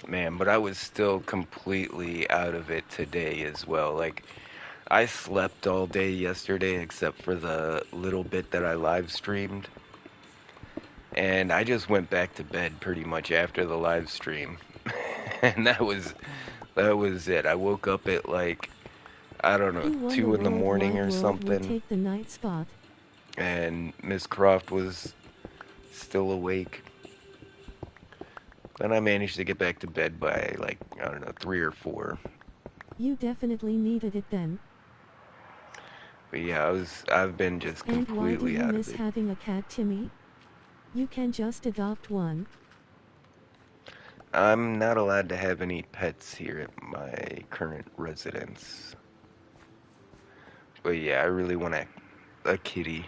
Man, but I was still completely out of it today as well. Like, I slept all day yesterday except for the little bit that I live streamed. And I just went back to bed pretty much after the live stream. And that was it. I woke up at like, I don't know, Who won the 2 in the World morning Wide or World would something. take the night spot? And Miss Croft was still awake. Then I managed to get back to bed by like, I don't know, 3 or 4. You definitely needed it then. But yeah, I've been just And why do completely you out of miss it. having a cat, Timmy? You can just adopt one. I'm not allowed to have any pets here at my current residence. But yeah, I really want a kitty.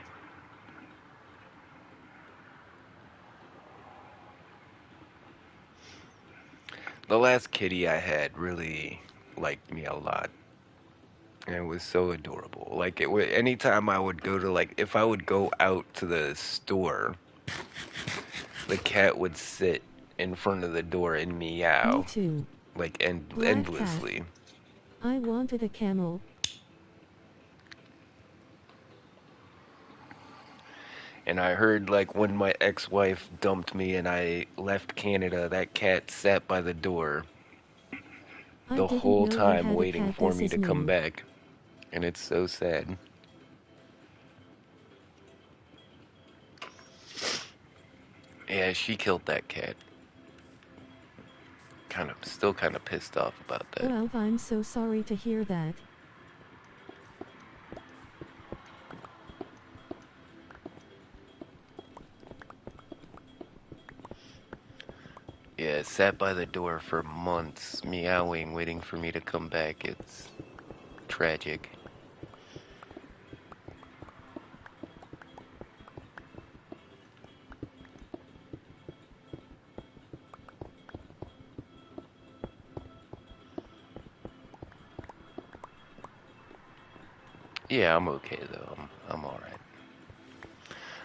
The last kitty I had really liked me a lot. And it was so adorable. Like it would, anytime I would go to like, if I would go out to the store, the cat would sit in front of the door and Me meow too. like Black cat. endlessly. I wanted a camel. And I heard like when my ex-wife dumped me and I left Canada, that cat sat by the door I the didn't whole know you time had a waiting cat. for This me is to come new. back. And it's so sad. Yeah, she killed that cat. Still kind of pissed off about that. Well, I'm so sorry to hear that. Yeah, sat by the door for months, meowing, waiting for me to come back. It's tragic. Yeah, I'm okay though. I'm all right.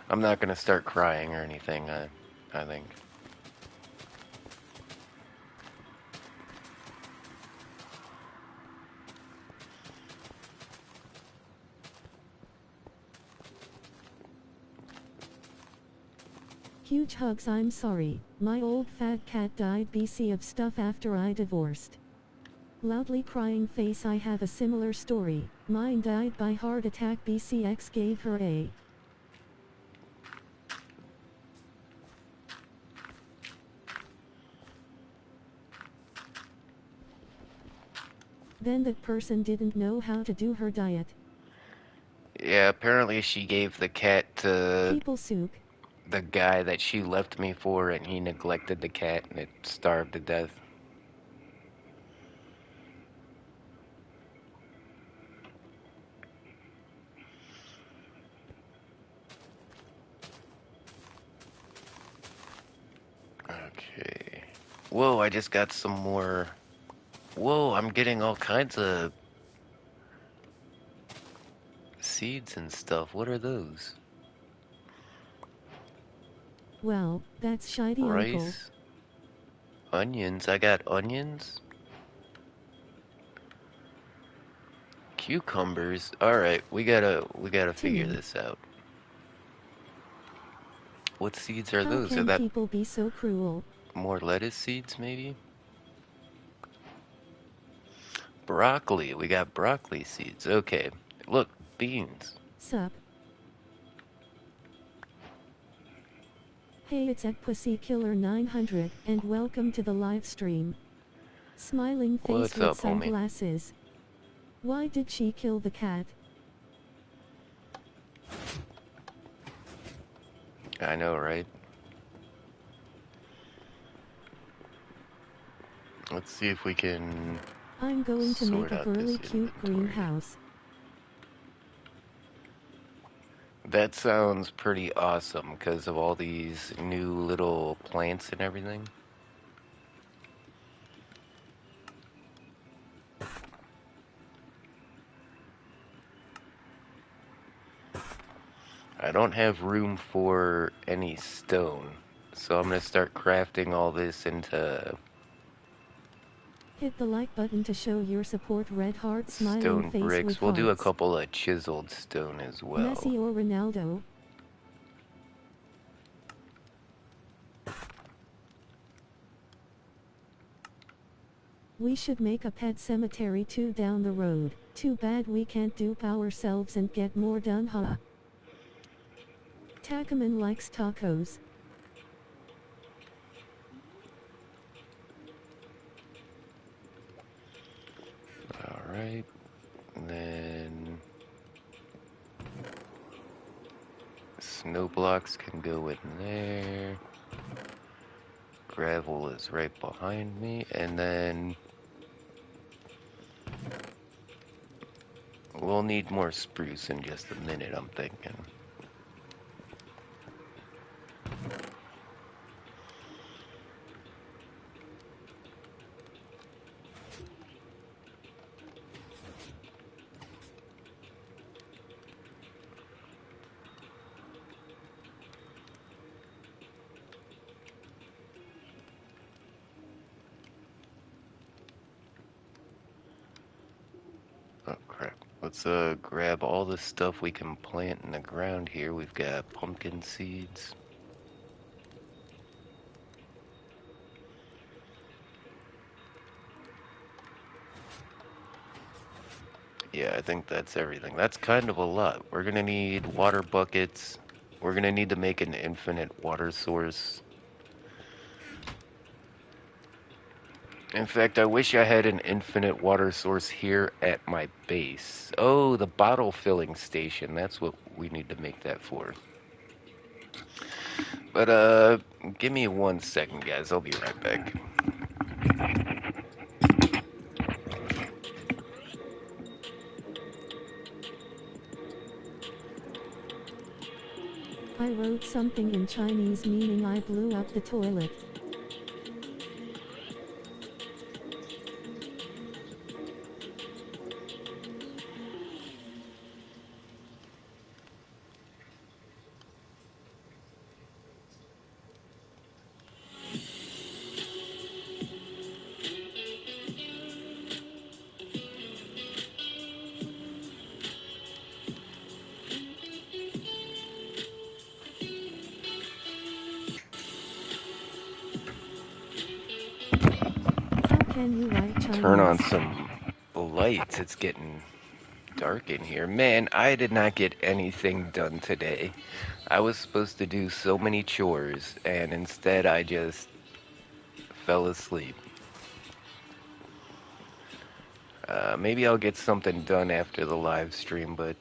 I'm not gonna start crying or anything. I think. Huge hugs. I'm sorry. My old fat cat died BC of stuff after I divorced. Loudly crying face. I have a similar story. Mine died by heart attack. BCX gave her a. Then that person didn't know how to do her diet. Yeah, apparently she gave the cat to People souk. the guy that she left me for, and he neglected the cat, and it starved to death. Okay. Whoa, I just got some more. Whoa, I'm getting all kinds of seeds and stuff. What are those? Well, that's shitey uncle. Rice? Onions? I got onions? Cucumbers? Alright, we gotta figure Timmy. this out. What seeds are How those? Are can that people be so cruel? more lettuce seeds, maybe? Broccoli. We got broccoli seeds. Okay. Look, beans. Sup? Hey, it's Pussy Killer 900, and welcome to the live stream. Smiling face What's with up, homie? sunglasses. Why did she kill the cat? I know, right? Let's see if we can I'm going to make sort a out girly this cute inventory. greenhouse. That sounds pretty awesome because of all these new little plants and everything. I don't have room for any stone, so I'm gonna start crafting all this into Hit the like button to show your support. Red heart smiling stone face with bricks. We'll do a hearts. couple of chiseled stone as well. Messi or Ronaldo? We should make a pet cemetery too down the road. Too bad we can't dupe ourselves and get more done, huh? Takaman likes tacos. Alright, then snow blocks can go in there. Gravel is right behind me, and then we'll need more spruce in just a minute, I'm thinking. Oh crap. Let's grab all the stuff we can plant in the ground here. We've got pumpkin seeds. Yeah, I think that's everything. That's kind of a lot. We're gonna need water buckets. We're gonna need to make an infinite water source. In fact, I wish I had an infinite water source here at my base. Oh, the bottle filling station. That's what we need to make that for. But, give me 1 second, guys. I'll be right back. I wrote something in Chinese meaning I blew up the toilet. Can you write Turn on Chinese? some lights. It's getting dark in here. Man, I did not get anything done today. I was supposed to do so many chores, and instead I just fell asleep. Maybe I'll get something done after the live stream, but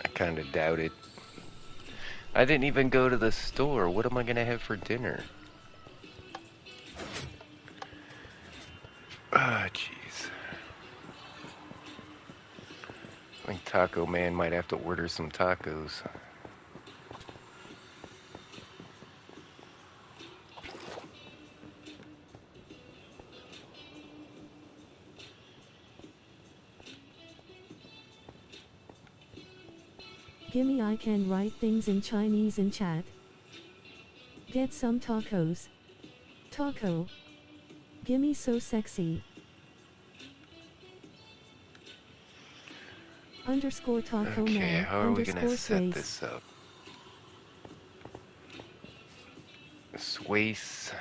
I kind of doubt it. I didn't even go to the store. What am I gonna have for dinner? Ah, jeez. I think Taco Man might have to order some tacos. Gimme I can write things in Chinese in chat. Get some tacos. Taco. Gimme so sexy. Underscore taco Okay, man. how are we gonna Underscore set swace. this up? Swace.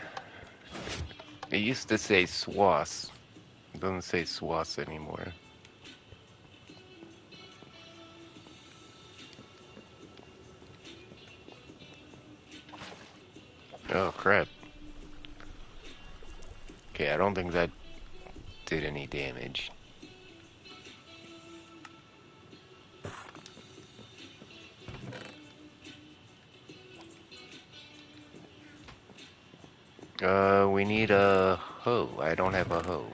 It used to say swass. It doesn't say swass anymore. Oh, crap. Okay, I don't think that did any damage. We need a hoe. I don't have a hoe.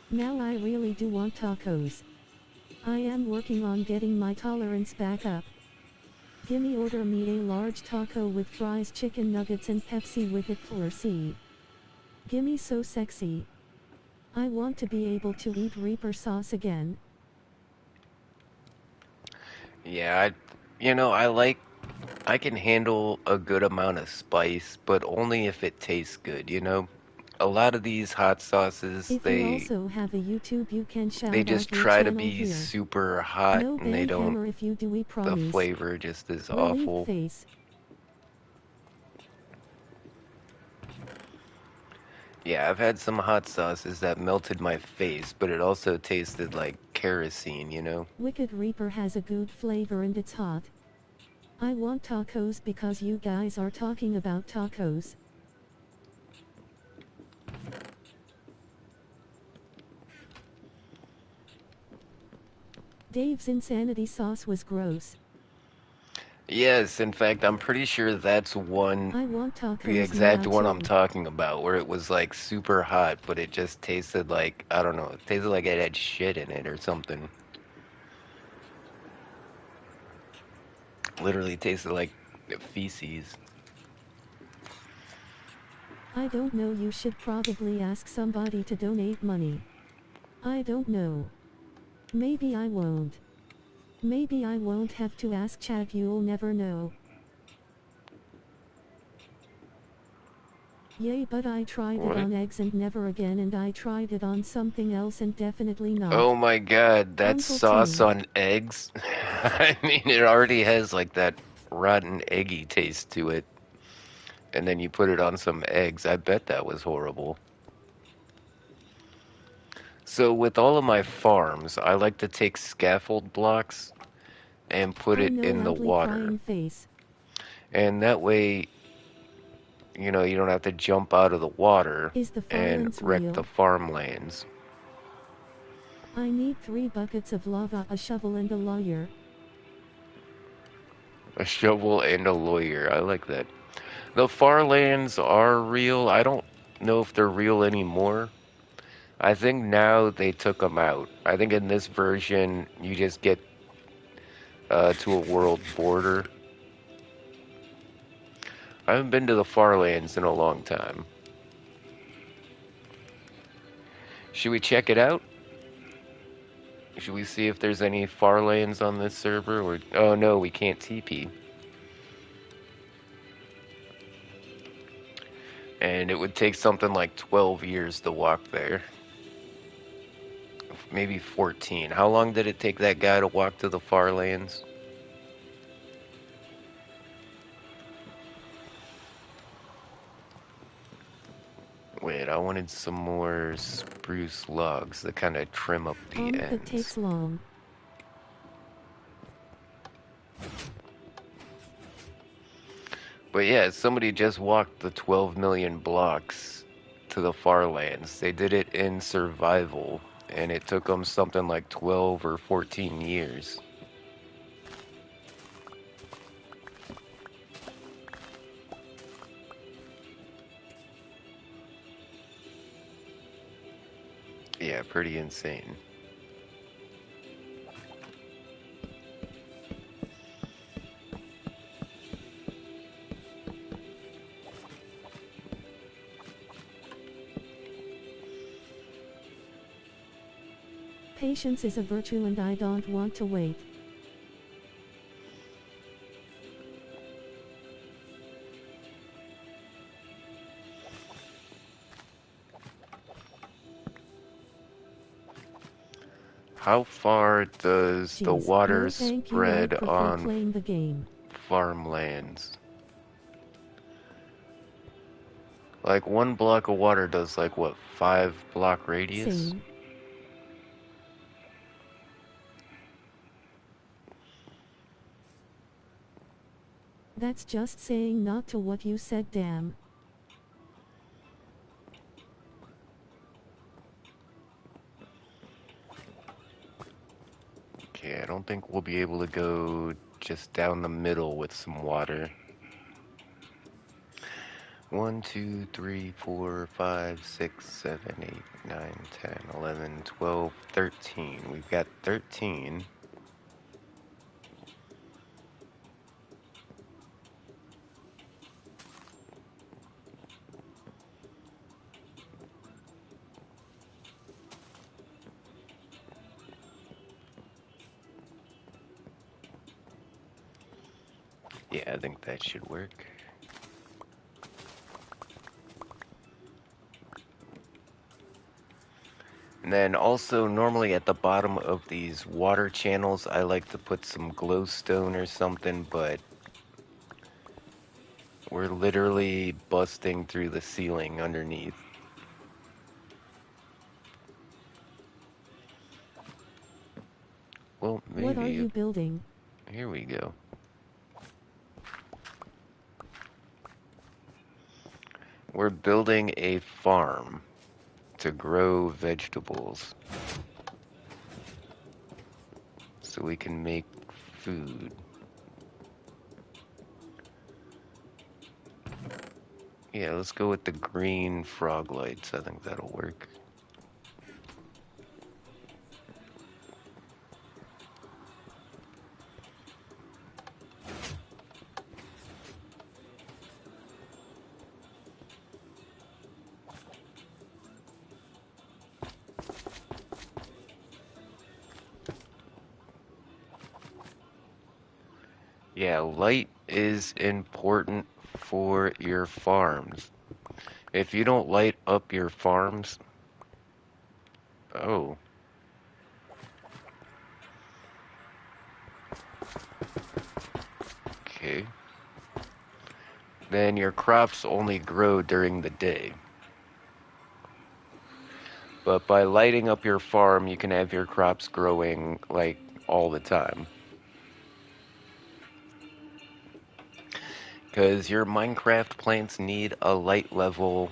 Now I really do want tacos. I am working on getting my tolerance back up. Gimme order me a large taco with fries, chicken nuggets and Pepsi with it please. Gimme so sexy. I want to be able to eat Reaper sauce again. Yeah, I can handle a good amount of spice, but only if it tastes good, you know? A lot of these hot sauces, If you also have a YouTube you can they shout just out your try to channel be here. super hot No and they band don't, hammer if you do, we the promise. flavor just is Relieved awful. face. Yeah, I've had some hot sauces that melted my face, but it also tasted like kerosene, you know? Wicked Reaper has a good flavor and it's hot. I want tacos because you guys are talking about tacos. Dave's insanity sauce was gross. Yes, in fact, I'm pretty sure that's I want the tacos exact now one I'm too. talking about, where it was like super hot, but it just tasted like, I don't know, it tasted like it had shit in it or something. Literally tasted like feces. I don't know, you should probably ask somebody to donate money. I don't know. Maybe I won't. Maybe I won't have to ask chat, you'll never know. Yay, but I tried it What? on eggs and never again, and I tried it on something else and definitely not. Oh my god, that Uncle sauce Tim. on eggs? I mean, it already has like that rotten eggy taste to it. And then you put it on some eggs. I bet that was horrible. So with all of my farms, I like to take scaffold blocks and put I it know, in the loudly water. crying face. And that way, you know, you don't have to jump out of the water Is the and violence wreck the real? farmlands. I need 3 buckets of lava, a shovel and a lawyer. A shovel and a lawyer. I like that. The farlands are real. I don't know if they're real anymore. I think now they took them out. I think in this version, you just get to a world border. I haven't been to the Farlands in a long time. Should we check it out? Should we see if there's any Farlands on this server? Or oh no, we can't TP. And it would take something like 12 years to walk there. Maybe 14. How long did it take that guy to walk to the Farlands? Wait, I wanted some more spruce logs that kind of trim up the That ends. takes long. But yeah, somebody just walked the 12 million blocks to the far lands. They did it in survival, and it took them something like 12 or 14 years. Yeah, pretty insane. Patience is a virtue and I don't want to wait. How far does the Jeez, water no thank you, I spread prefer on playing the game. farmlands? Like 1 block of water does like what, 5 block radius? Same. That's just saying not to what you said, damn. Okay, I don't think we'll be able to go just down the middle with some water. 1, 2, 3, 4, 5, 6, 7, 8, 9, 10, 11, 12, 13. We've got 13. Yeah, I think that should work. And then also, normally at the bottom of these water channels, I like to put some glowstone or something, but we're literally busting through the ceiling underneath. Well, What are maybe. you building? Here we go. We're building a farm to grow vegetables so we can make food. Yeah, let's go with the green frog lights. I think that'll work. Yeah, light is important for your farms. If you don't light up your farms, oh, okay, then your crops only grow during the day. But by lighting up your farm, you can have your crops growing like all the time. Because your Minecraft plants need a light level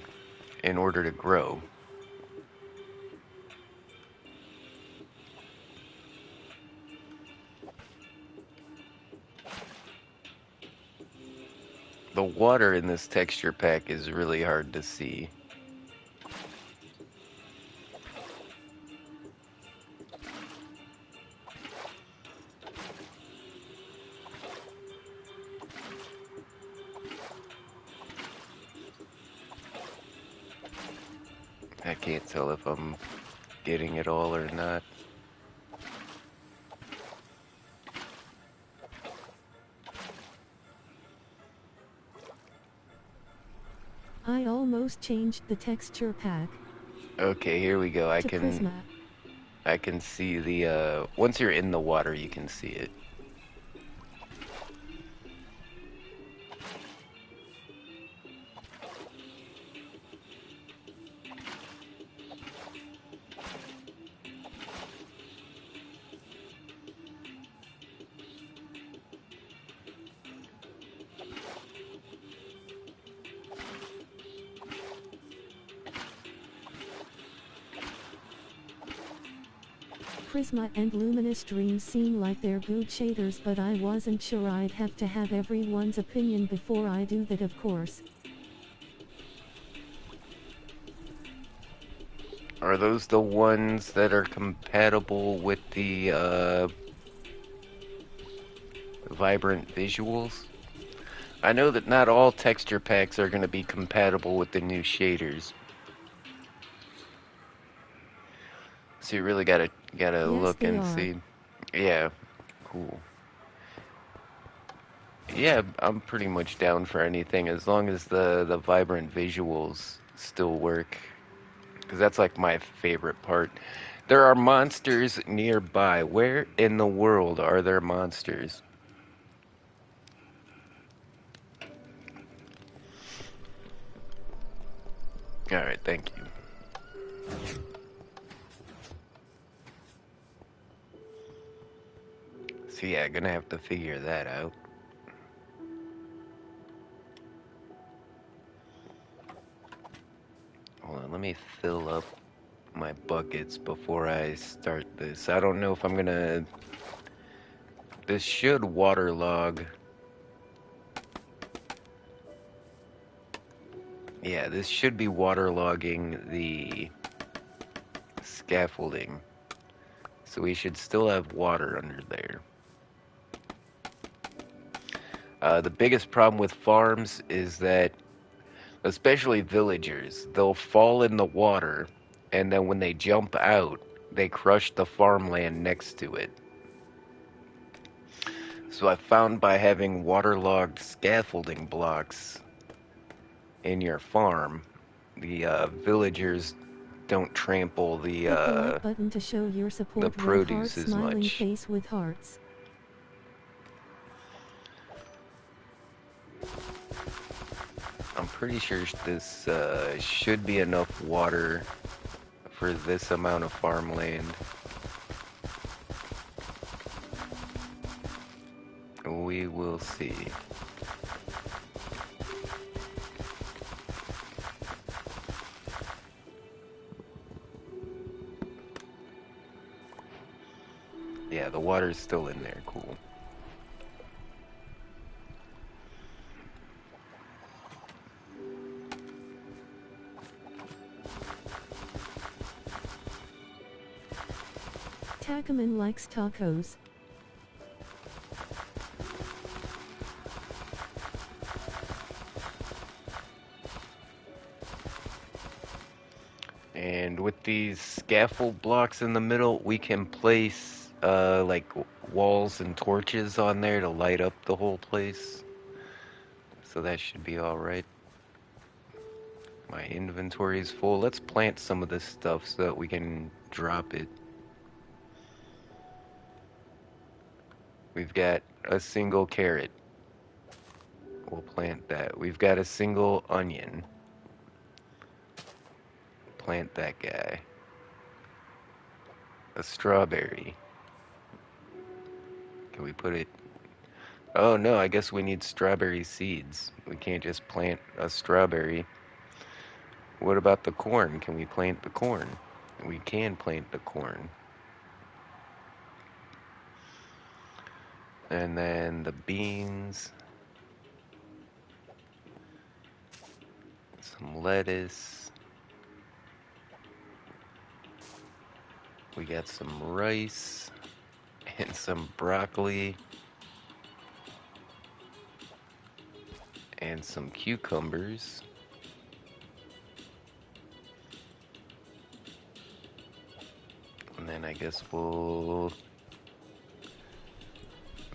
in order to grow. The water in this texture pack is really hard to see. I can't tell if I'm getting it all or not. I almost changed the texture pack Okay, here we go. to Prisma. I can see the once you're in the water, you can see it. Prisma and Luminous Dream seem like they're good shaders, but I wasn't sure. I'd have to have everyone's opinion before I do that, of course. Are those the ones that are compatible with the vibrant visuals? I know that not all texture packs are going to be compatible with the new shaders. So you really gotta Yes, look they and are. see. Yeah, cool. Yeah, I'm pretty much down for anything as long as the vibrant visuals still work. Because that's like my favorite part. There are monsters nearby. Where in the world are there monsters? Alright, thank you. So yeah, gonna have to figure that out. Hold on, let me fill up my buckets before I start this. I don't know if I'm gonna... This should waterlog. Yeah, this should be waterlogging the scaffolding. So we should still have water under there. The biggest problem with farms is that, especially villagers, they'll fall in the water, and then when they jump out, they crush the farmland next to it. So I found by having waterlogged scaffolding blocks in your farm, the villagers don't trample Hit the like button to show your the support. Red heart produce as smiling much. face with hearts. I'm pretty sure this should be enough water for this amount of farmland. We will see. Yeah, the water's still in there. Cool. Takaman likes tacos. And with these scaffold blocks in the middle, we can place like walls and torches on there to light up the whole place. So that should be all right. My inventory is full. Let's plant some of this stuff so that we can drop it. We've got a single carrot. We'll plant that. We've got a single onion. Plant that guy. A strawberry. Can we put it... Oh no, I guess we need strawberry seeds. We can't just plant a strawberry. What about the corn? Can we plant the corn? We can plant the corn. And then the beans. Some lettuce. We got some rice. And some broccoli. And some cucumbers. And then I guess we'll...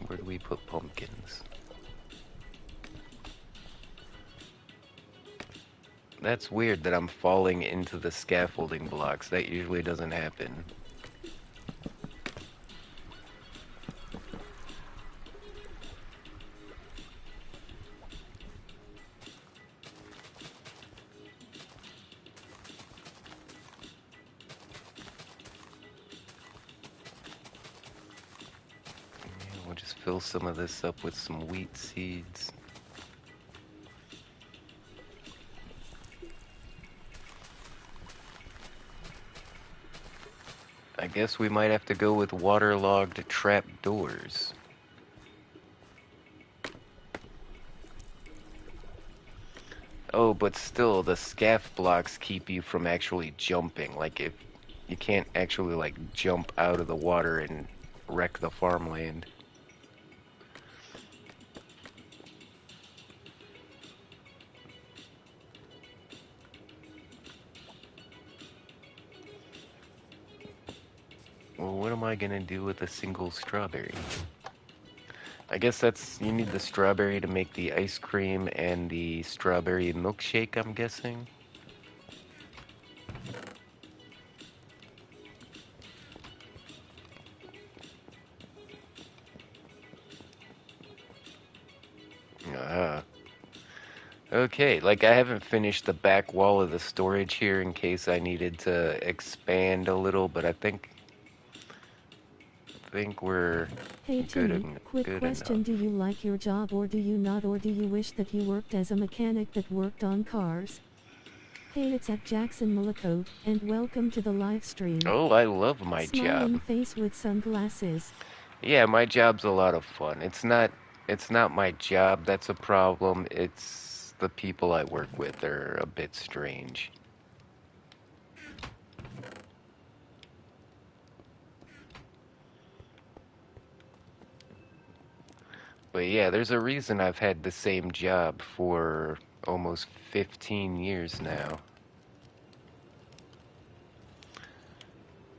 Where do we put pumpkins? That's weird that I'm falling into the scaffolding blocks. That usually doesn't happen. Yeah, we'll just fill some of this up with some wheat seeds. I guess we might have to go with waterlogged trap doors. Oh, but still, the scaff blocks keep you from actually jumping. Like, if you can't actually, like, jump out of the water and wreck the farmland. Well, what am I gonna do with a single strawberry? I guess you need the strawberry to make the ice cream and the strawberry milkshake, I'm guessing. Ah. Okay, like I haven't finished the back wall of the storage here in case I needed to expand a little, but I think we're Hey good Timmy, quick good question, enough. do you like your job or do you not, or do you wish that you worked as a mechanic that worked on cars? Hey, it's at Jackson Millicoat, and welcome to the live stream. Oh, I love my job. Smiling face with sunglasses. Yeah, my job's a lot of fun. It's not my job that's a problem. It's the people I work with are a bit strange. But yeah, there's a reason I've had the same job for almost 15 years now.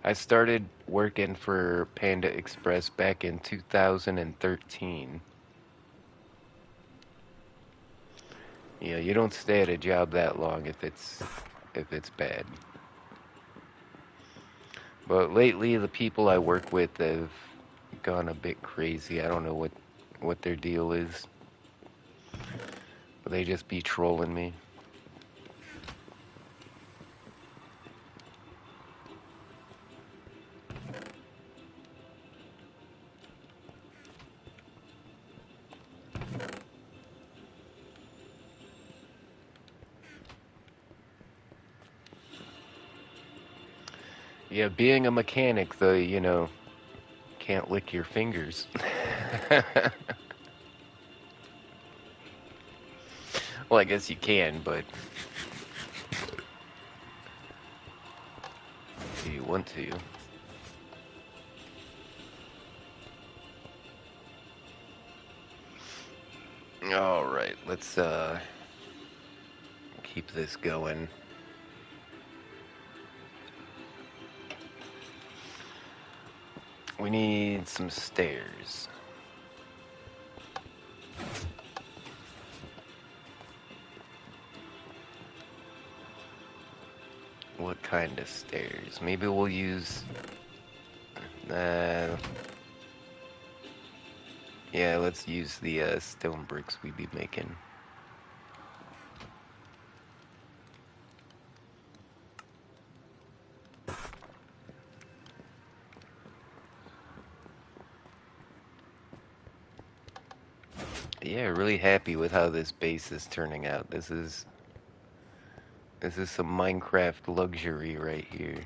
I started working for Panda Express back in 2013. Yeah, you don't stay at a job that long if it's bad. But lately the people I work with have gone a bit crazy. I don't know what their deal is. But they just be trolling me. Yeah, being a mechanic, can't lick your fingers. Well, I guess you can, but if you want to. All right, let's keep this going. We need some stairs. What kind of stairs? Maybe we'll use uh yeah, let's use the stone bricks we be making. Yeah, really happy with how this base is turning out. This is some Minecraft luxury right here.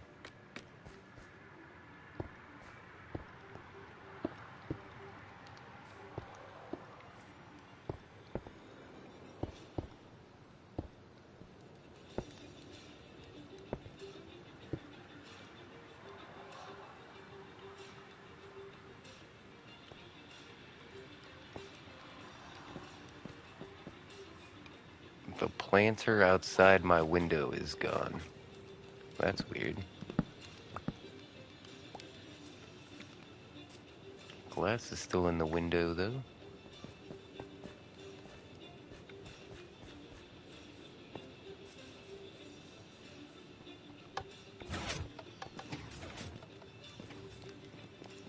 The planter outside my window is gone. That's weird. Glass is still in the window though.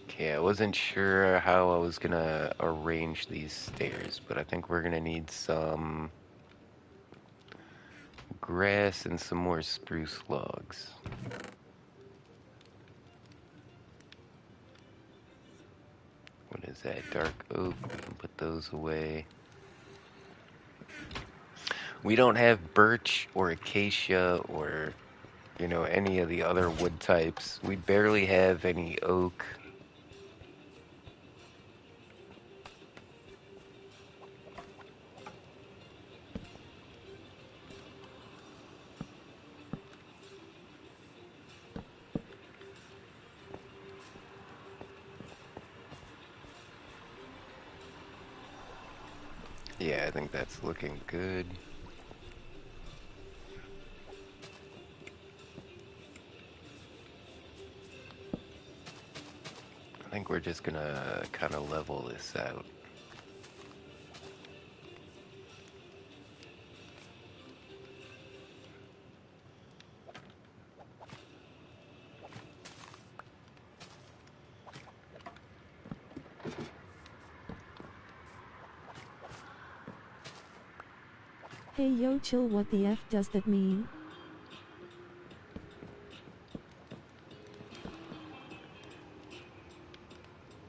Okay, I wasn't sure how I was gonna arrange these stairs, but I think we're gonna need some grass and some more spruce logs. What is that? Dark oak. We can put those away. We don't have birch or acacia or you know, any of the other wood types. We barely have any oak. Yeah, I think that's looking good. I think we're just gonna kind of level this out. Hey yo chill, what the F does that mean?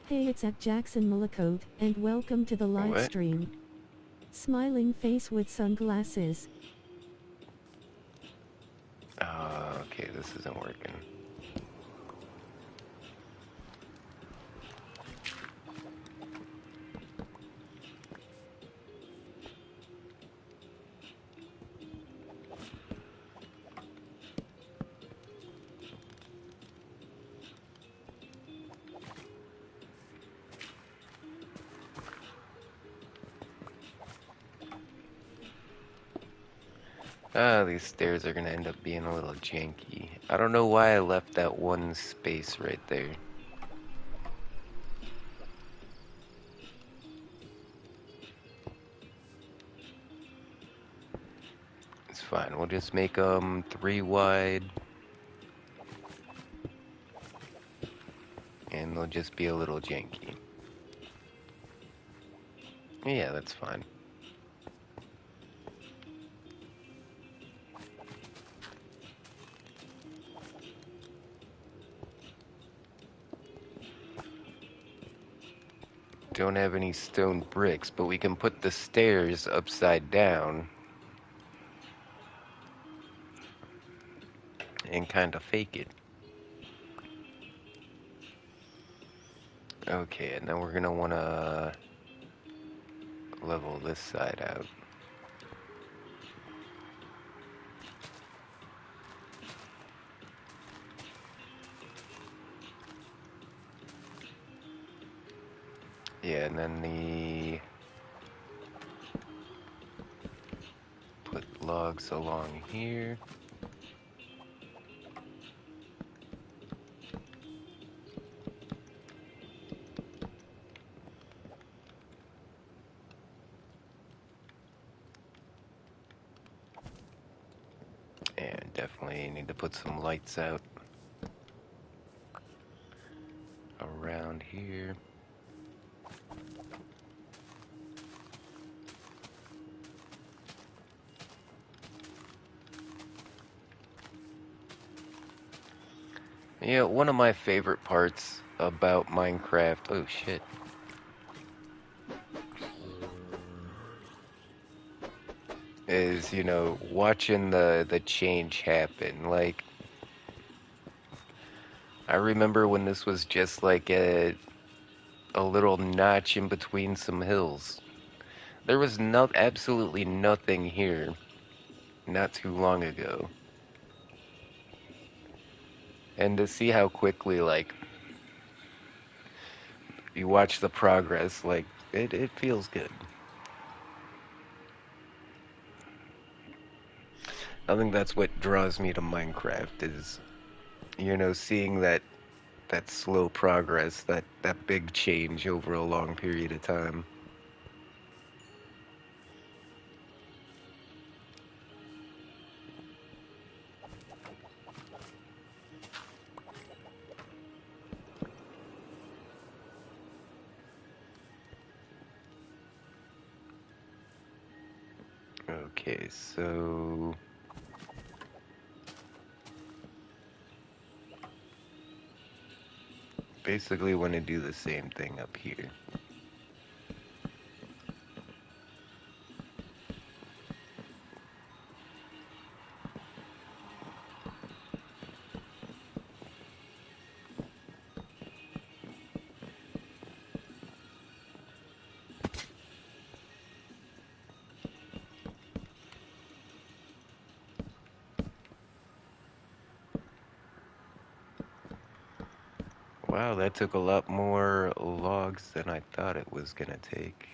Hey, it's at Jackson Millicote, and welcome to the live What? stream. Smiling face with sunglasses. Okay, this isn't working. These stairs are gonna end up being a little janky. I don't know why I left that one space right there. It's fine. We'll just make them 3 wide. And they'll just be a little janky. Yeah, that's fine. Don't have any stone bricks, but we can put the stairs upside down and kind of fake it. Okay, and then we're gonna wanna level this side out. Yeah, and then put logs along here. And definitely need to put some lights out around here. Yeah, one of my favorite parts about Minecraft. Oh shit. Is, you know, watching the change happen. Like, I remember when this was just like a little notch in between some hills. There was absolutely nothing here not too long ago. And to see how quickly, like, you watch the progress, like, it feels good. I think that's what draws me to Minecraft is, you know, seeing that slow progress, that big change over a long period of time. Okay, so basically want to do the same thing up here. Wow, that took a lot more logs than I thought it was gonna take.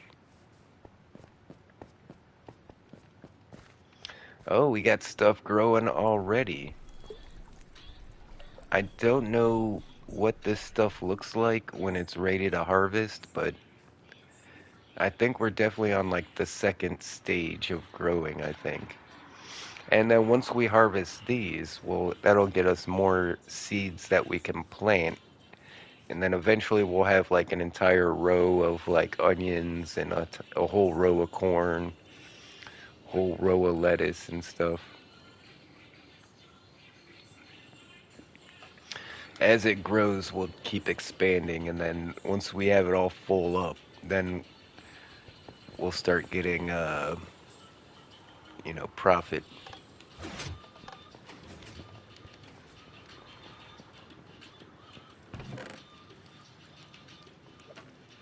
Oh, we got stuff growing already. I don't know what this stuff looks like when it's ready to harvest, but I think we're definitely on like the second stage of growing, I think. And then once we harvest these, well, that'll get us more seeds that we can plant. And then eventually we'll have like an entire row of like onions and a whole row of corn, whole row of lettuce and stuff. As it grows, we'll keep expanding, and then once we have it all full up, then we'll start getting, profit.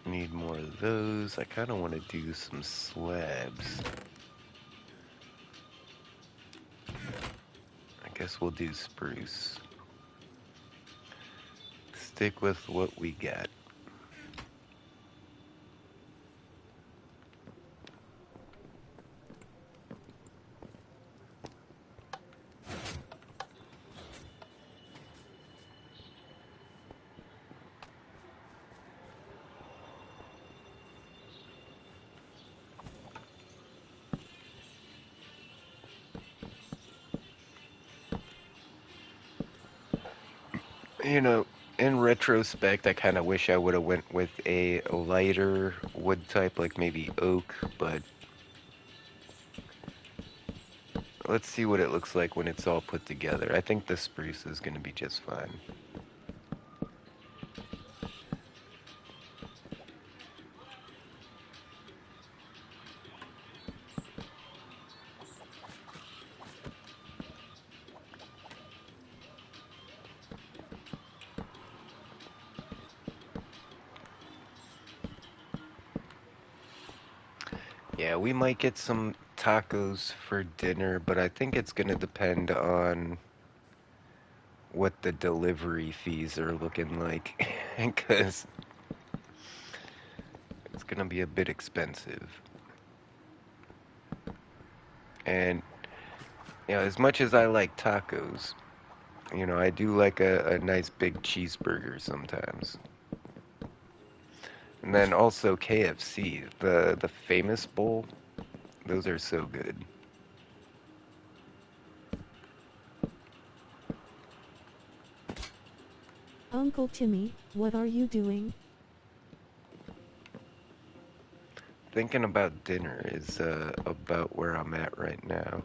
Need more of those. I kind of want to do some slabs. I guess we'll do spruce. Stick with what we got. You know, in retrospect, I kind of wish I would have went with a lighter wood type, like maybe oak, but let's see what it looks like when it's all put together. I think the spruce is going to be just fine. Yeah, we might get some tacos for dinner, but I think it's going to depend on what the delivery fees are looking like, because it's going to be a bit expensive. And, as much as I like tacos, I do like a nice big cheeseburger sometimes. And then also KFC, the famous bowl, those are so good. Uncle Timmy, what are you doing? Thinking about dinner is about where I'm at right now.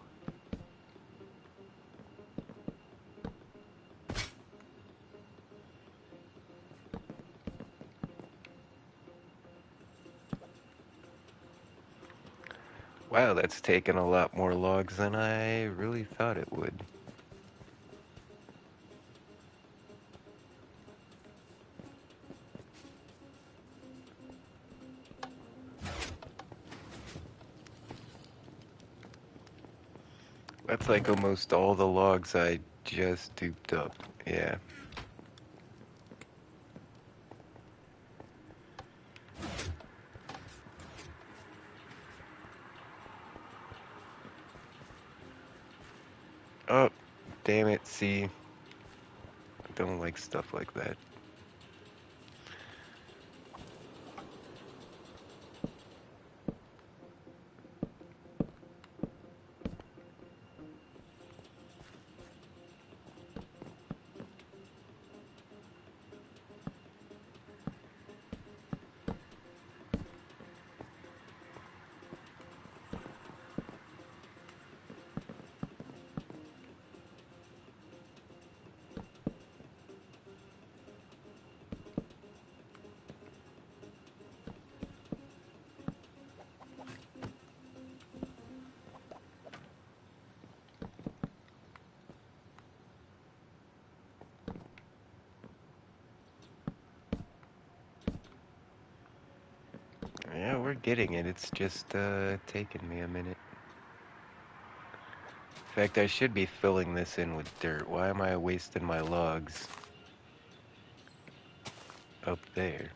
Wow, that's taken a lot more logs than I really thought it would. That's like almost all the logs I just duped up. Yeah. Oh, damn it. See, I don't like stuff like that. Yeah, we're getting it. It's just taking me a minute. In fact, I should be filling this in with dirt. Why am I wasting my logs? up there.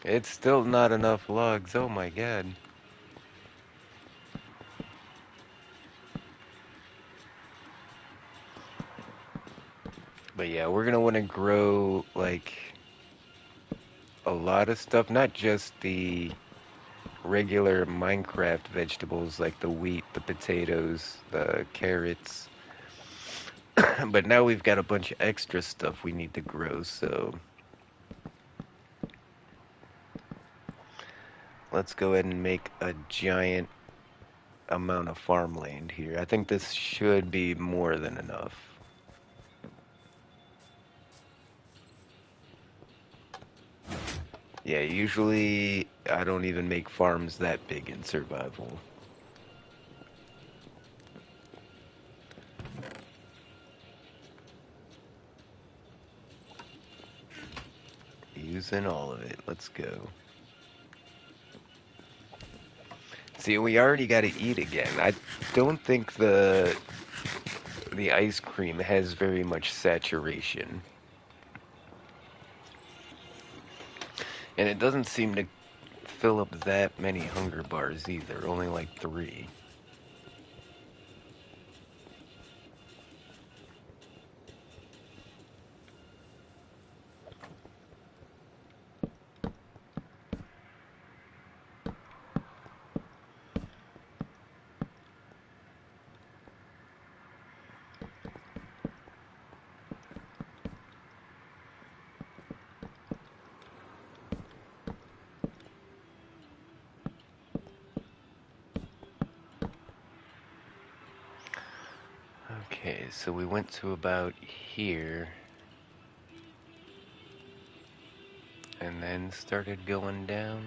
It's still not enough logs. Oh my god. But yeah, we're gonna want to grow like a lot of stuff, not just the regular Minecraft vegetables like the wheat, the potatoes, the carrots. But now we've got a bunch of extra stuff we need to grow, so let's go ahead and make a giant amount of farmland here. I think this should be more than enough. Yeah, usually I don't even make farms that big in survival. Using all of it. Let's go. See, we already got to eat again. I don't think the ice cream has very much saturation. And it doesn't seem to fill up that many hunger bars either, only like 3. Okay, so we went to about here and then started going down.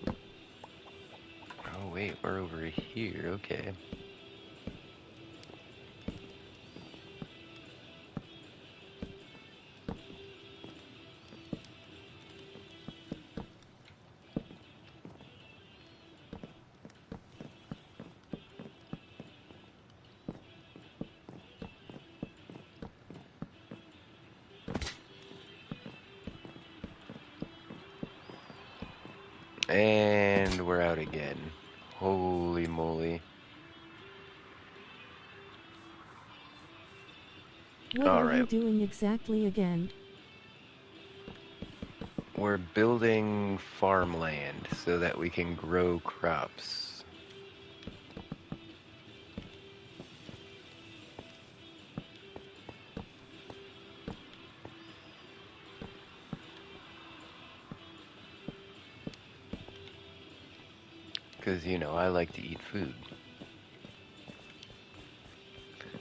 Oh wait, we're over here, okay. And we're out again. Holy moly. What are you Alright, doing exactly again? we're building farmland so that we can grow crops. Because, you know, I like to eat food.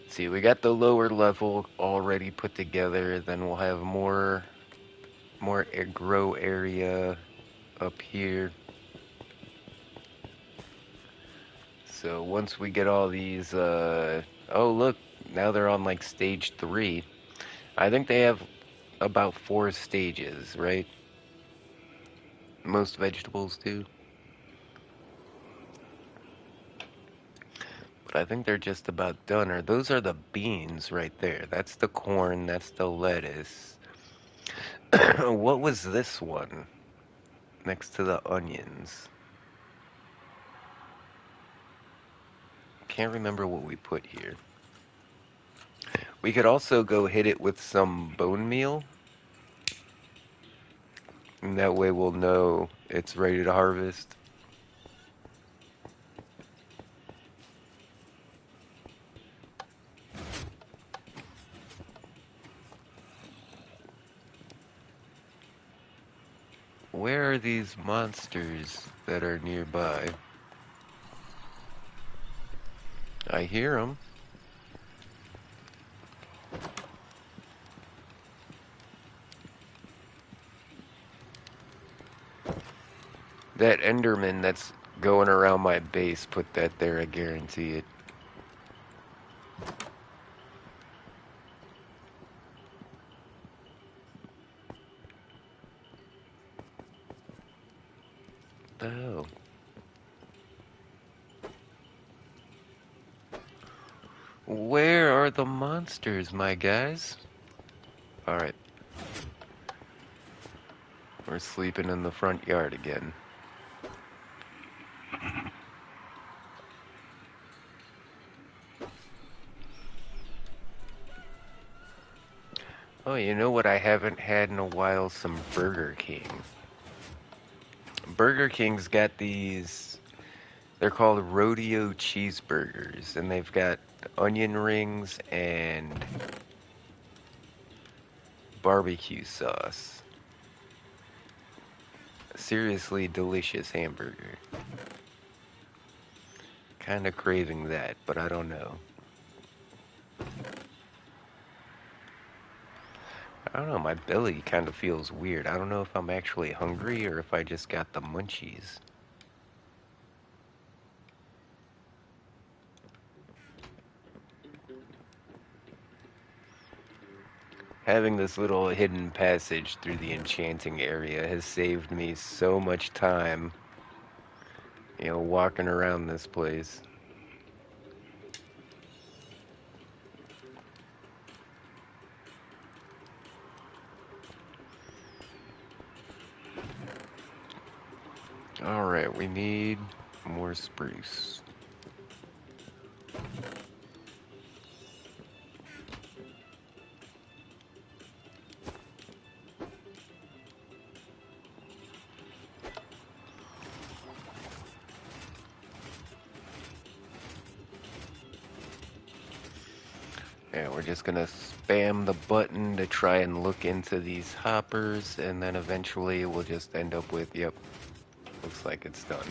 See, we got the lower level already put together, then we'll have more grow area up here. So once we get all these, oh look, now they're on like stage 3. I think they have about 4 stages, right? Most vegetables do. But I think they're just about done. Or those are the beans right there. That's the corn, that's the lettuce. What was this one next to the onions? Can't remember what we put here. We could also go hit it with some bone meal. And that way we'll know it's ready to harvest. Where are these monsters that are nearby? I hear them. That Enderman that's going around my base put that there, I guarantee it. The hell? Where are the monsters, my guys? Alright. We're sleeping in the front yard again. Oh, you know what I haven't had in a while? Some Burger King. Burger King's got these, they're called rodeo cheeseburgers, and they've got onion rings and barbecue sauce. Seriously delicious hamburger. Kinda craving that, but I don't know. I don't know, my belly kind of feels weird. I don't know if I'm actually hungry or if I just got the munchies. Having this little hidden passage through the enchanting area has saved me so much time, you know, walking around this place. Alright, we need more spruce. Yeah, we're just gonna spam the button to try and look into these hoppers, and then eventually we'll just end up with, yep, looks like it's done.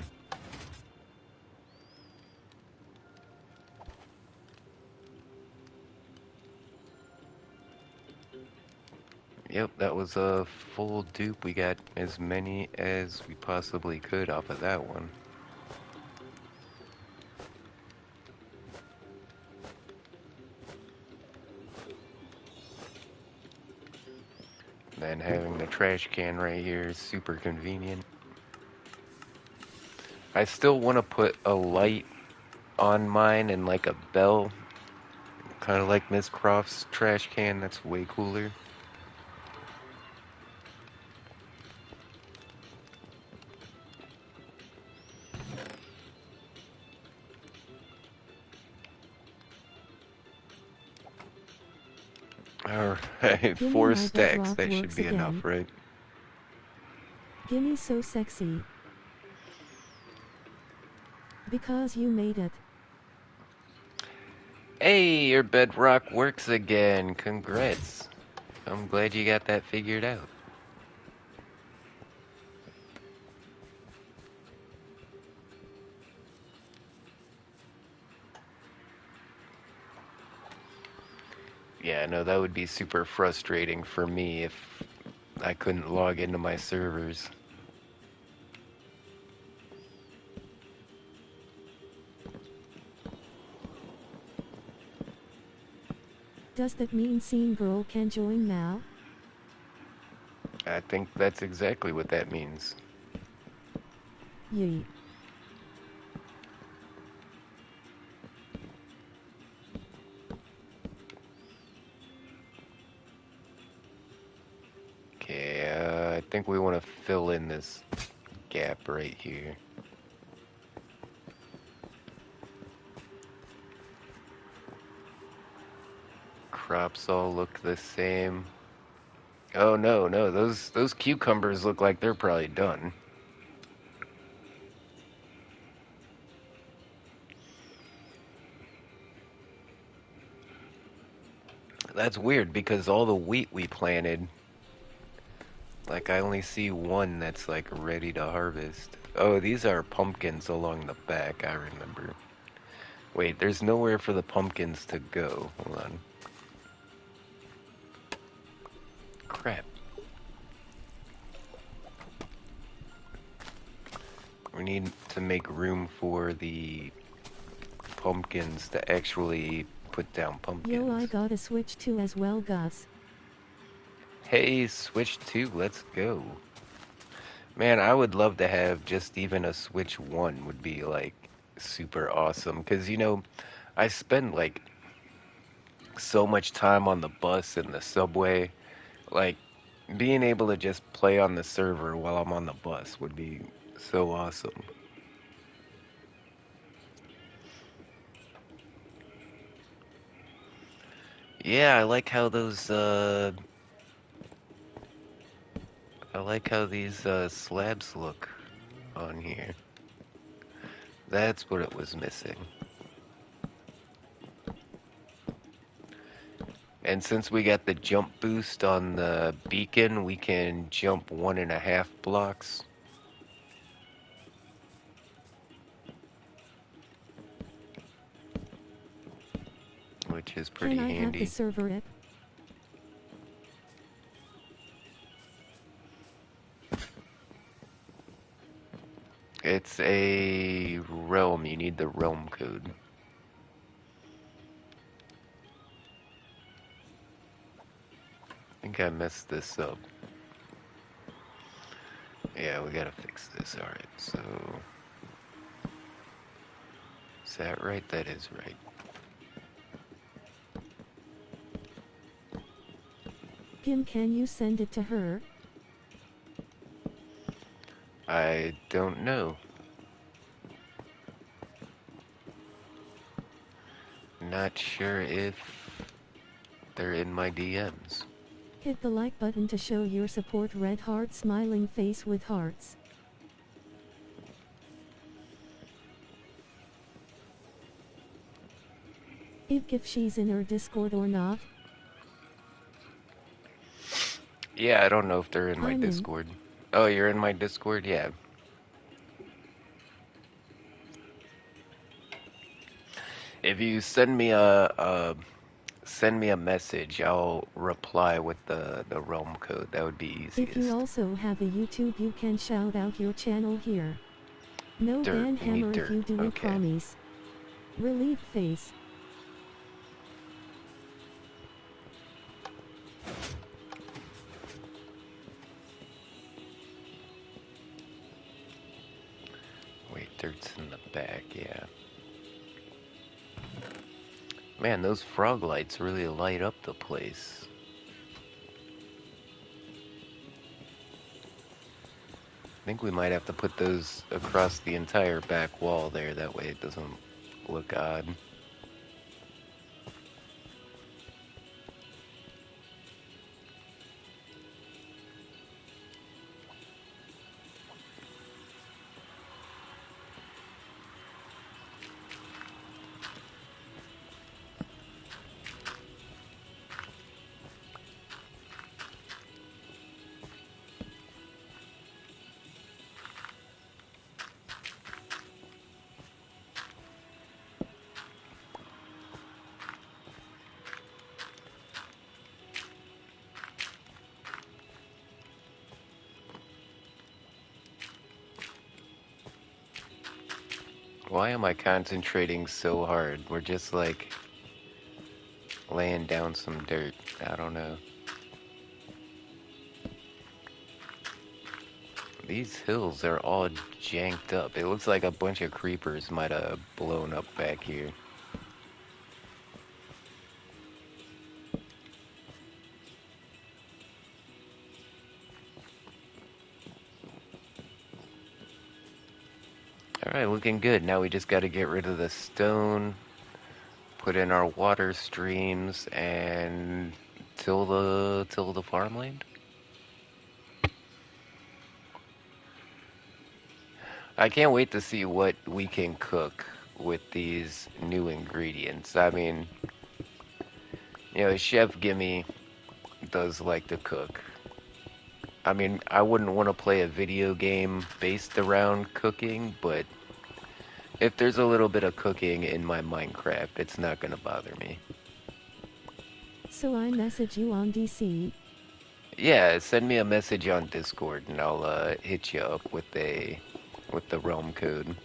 Yep, that was a full dupe. We got as many as we possibly could off of that one. Then having the trash can right here is super convenient. I still want to put a light on mine and like a bell, kind of like Miss Croft's trash can. That's way cooler. Alright, Gimme 4 my stacks. bedrock That should works be enough, again. right? Gimme so sexy. Because you made it. Hey, your bedrock works again. Congrats. I'm glad you got that figured out. Yeah, no, that would be super frustrating for me if I couldn't log into my servers. Does that mean Scene Girl can join now? I think that's exactly what that means. Yeet. Okay, I think we want to fill in this gap right here. Crops all look the same. Oh no, no, those cucumbers look like they're probably done. That's weird because all the wheat we planted, like I only see one that's like ready to harvest. Oh, these are pumpkins along the back, I remember. Wait, there's nowhere for the pumpkins to go. Hold on. Crap. We need to make room for the pumpkins to actually put down pumpkins. Yo, I got a Switch 2 as well, Gus. Hey, Switch 2, let's go. Man, I would love to have just even a Switch 1 would be like super awesome. Because, I spend like so much time on the bus and the subway. Like, being able to just play on the server while I'm on the bus would be so awesome. Yeah, I like how these slabs look on here. That's what it was missing. And since we got the jump boost on the beacon, we can jump 1.5 blocks. Which is pretty Can I have the handy. server app? It's a realm. You need the realm code. I think I messed this up. Yeah, we gotta fix this. Alright, so... Is that right? That is right. Kim, can you send it to her? I don't know. Not sure if they're in my DMs. Hit the like button to show your support. Red heart, smiling face with hearts. If she's in her Discord or not. Yeah, I don't know if they're in my I'm in. Discord. Oh, you're in my Discord? Yeah. If you send me a message, I'll reply with the realm code. That would be If you easiest. also have a YouTube, you can shout out your channel here. No Dirt. ban We need hammer if dirt. you do, we Okay. promise. Relieved face. Wait, dirt's in the back, yeah. Man, those frog lights really light up the place. I think we might have to put those across the entire back wall there. That way it doesn't look odd. Why am I concentrating so hard? We're just like laying down some dirt. I don't know. These hills are all janked up. It looks like a bunch of creepers might have blown up back here. Alright, looking good. Now we just gotta get rid of the stone, put in our water streams, and till the farmland. I can't wait to see what we can cook with these new ingredients. I mean, Chef Gimme does like to cook. I mean, I wouldn't want to play a video game based around cooking, but if there's a little bit of cooking in my Minecraft, it's not gonna bother me. So I message you on DC. Yeah, send me a message on Discord and I'll hit you up with with the realm code.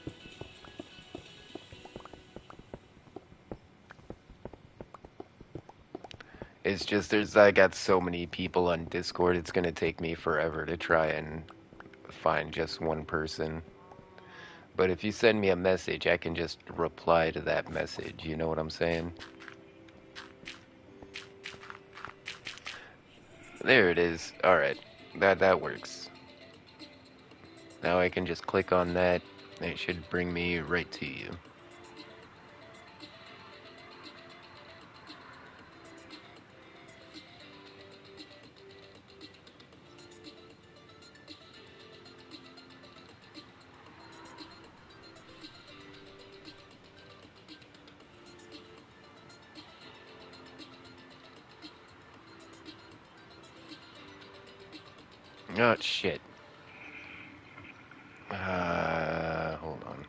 It's just I got so many people on Discord, it's gonna take me forever to try and find just one person. But if you send me a message, I can just reply to that message, you know what I'm saying? There it is. Alright. That works. Now I can just click on that, and it should bring me right to you. Oh, shit. Hold on.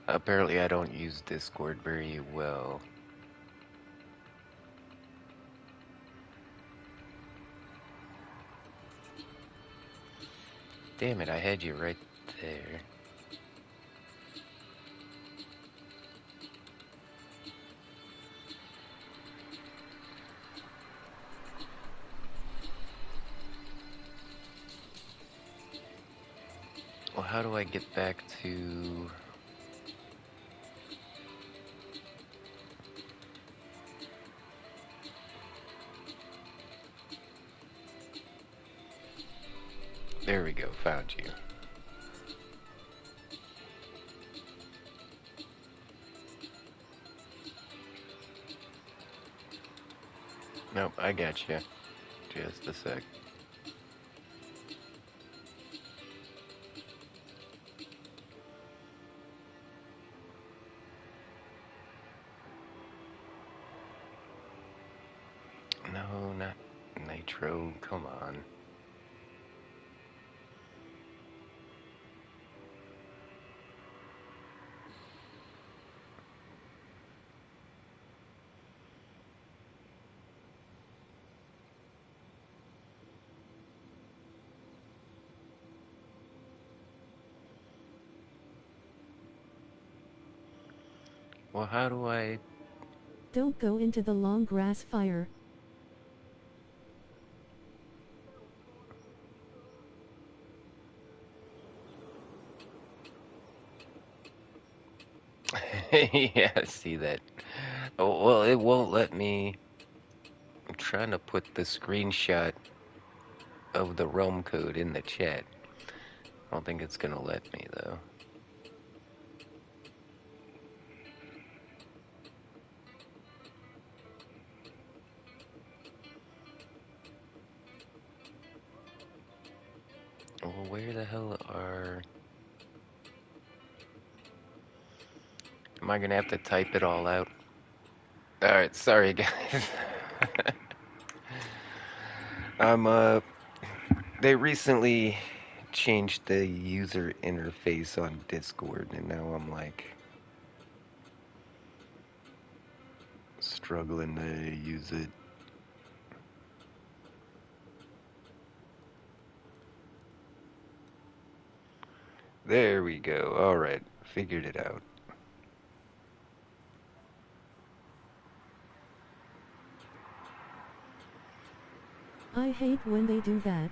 Apparently I don't use Discord very well. Damn it, I had you right there. Well, how do I get back to... There we go, found you. Nope, I got you. Just a sec. No, not Nitro, come on. Well, how do I... Don't go into the long grass fire. Yeah, I see that. Oh, well, it won't let me... I'm trying to put the screenshot of the realm code in the chat. I don't think it's gonna let me, though. Well, where the hell are... Am I gonna have to type it all out? Alright, sorry guys. I'm they recently changed the user interface on Discord and now I'm like struggling to use it. There we go. Alright, figured it out. I hate when they do that.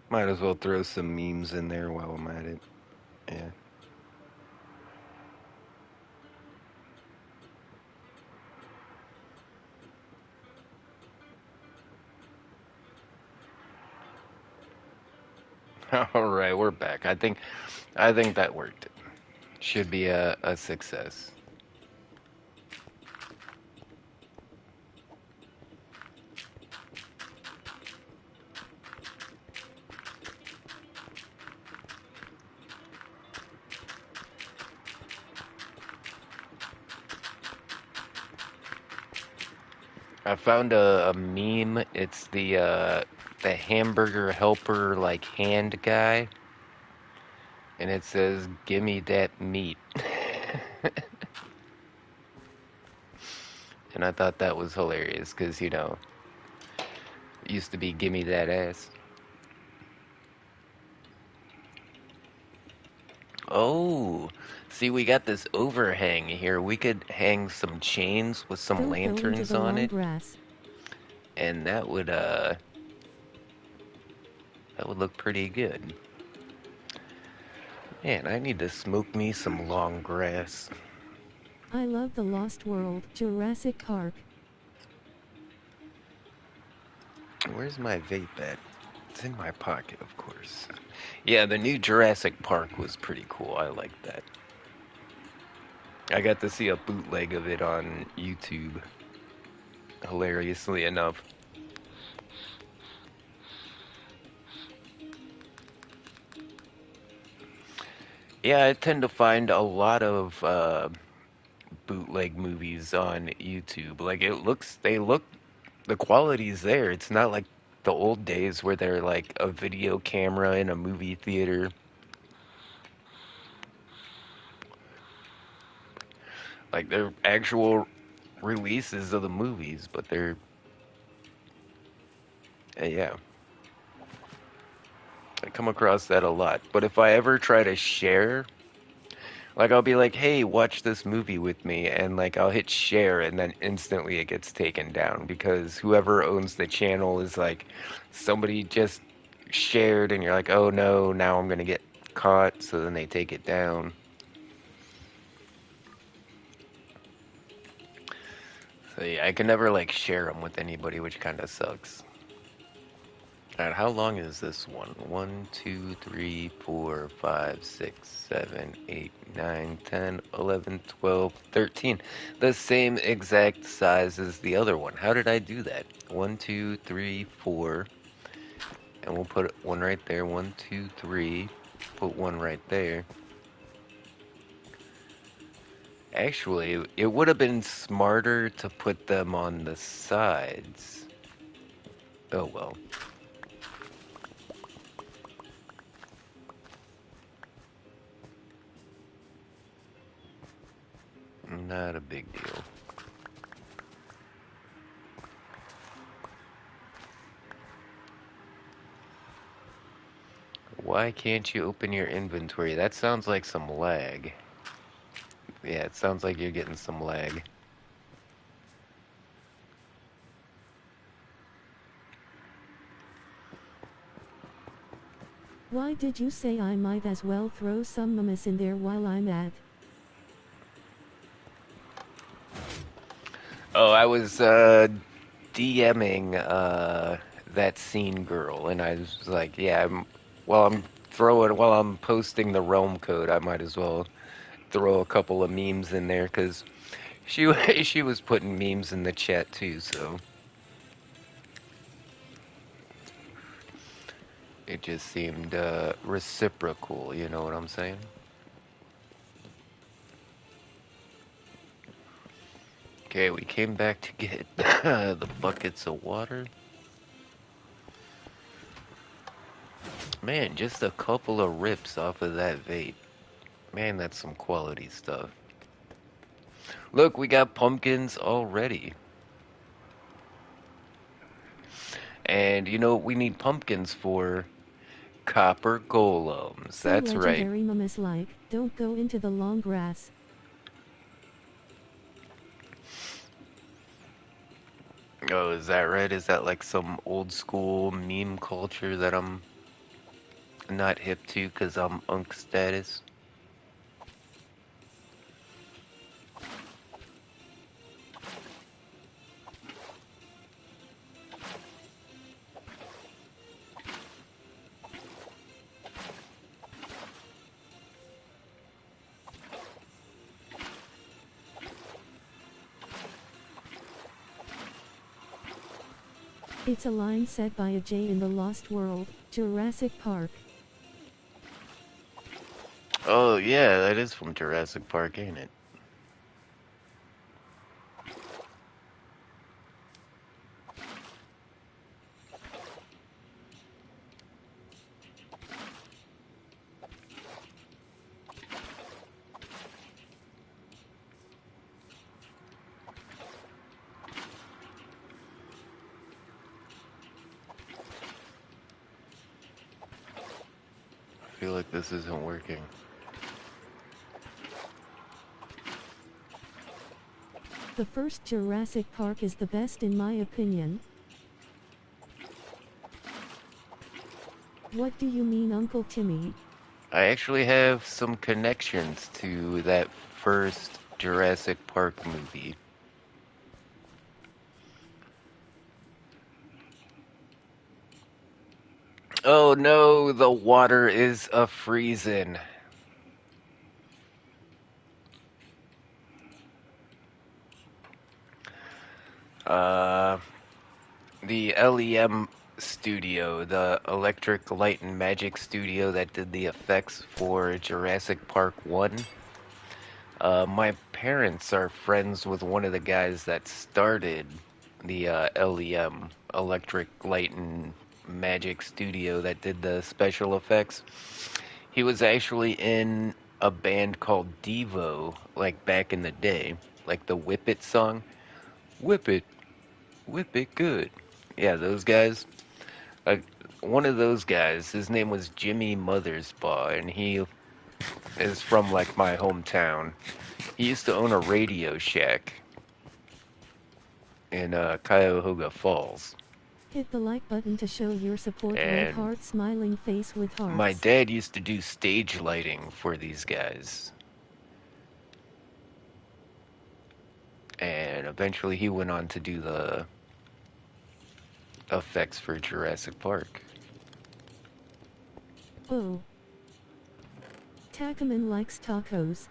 Might as well throw some memes in there while I'm at it. Yeah. Alright, we're back. I think that worked. Should be a success. I found a meme. It's the hamburger helper like hand guy, and it says, "Gimme that meat." And I thought that was hilarious because it used to be "Gimme that ass." Oh, see, we got this overhang here. We could hang some chains with some Don't go into lanterns the on long it, grass. and that would look pretty good. Man, I need to smoke me some long grass. I love the Lost World, Jurassic Park. Where's my vape at? It's in my pocket, of course. Yeah, the new Jurassic Park was pretty cool. I like that. I got to see a bootleg of it on YouTube, hilariously enough. Yeah, I tend to find a lot of bootleg movies on YouTube. Like the quality's there. It's not like the old days where they're like a video camera in a movie theater. Like they're actual releases of the movies, but yeah, I come across that a lot. But if I ever try to share, like I'll be like, "Hey, watch this movie with me," and like I'll hit share, and then instantly it gets taken down because whoever owns the channel is like, somebody just shared, and you're like, "Oh no, now I'm gonna get caught," so then they take it down. So yeah, I can never like share them with anybody, which kind of sucks. Alright, how long is this one? 1, 2, 3, 4, 5, 6, 7, 8, 9, 10, 11, 12, 13. The same exact size as the other one. How did I do that? 1, 2, 3, 4. And we'll put one right there. 1, 2, 3. Put one right there. Actually, it would have been smarter to put them on the sides. Oh well, not a big deal. Why can't you open your inventory? That sounds like some lag. Yeah, it sounds like you're getting some lag. Why did you say I might as well throw some mummies in there while I'm at? Oh, I was DMing that scene girl, and I was like, yeah, while I'm posting the realm code, I might as well throw a couple of memes in there because she was putting memes in the chat too, so it just seemed reciprocal. You know what I'm saying? Okay, we came back to get the buckets of water. Man, just a couple of rips off of that vape. Man, that's some quality stuff. Look, we got pumpkins already. And you know what we need pumpkins for? Copper golems. So That's right. legendary mummies like, don't go into the long grass. Oh, is that right? Is that like some old school meme culture that I'm not hip to because I'm unk status? It's a line set by a J in the Lost World, Jurassic Park. Oh, yeah, that is from Jurassic Park, ain't it? feel like this isn't working. The first Jurassic Park is the best in my opinion. What do you mean, Uncle Timmy? I actually have some connections to that first Jurassic Park movie. Oh no, the water is a freezing. Uh, the LEM studio, the Electric Light and Magic studio that did the effects for Jurassic Park 1. My parents are friends with one of the guys that started the LEM, Electric Light and Magic studio that did the special effects. He was actually in a band called Devo, like back in the day, like the Whip It song. Whip it, whip it good. Yeah, those guys. Uh, one of those guys, his name was Jimmy Mothersbaugh, and he is from like my hometown. He used to own a Radio Shack in Cuyahoga Falls. Hit the like button to show your support. Red And heart, smiling face with my hearts. dad used to do stage lighting for these guys. And eventually he went on to do the effects for Jurassic Park. Oh. Takaman likes tacos.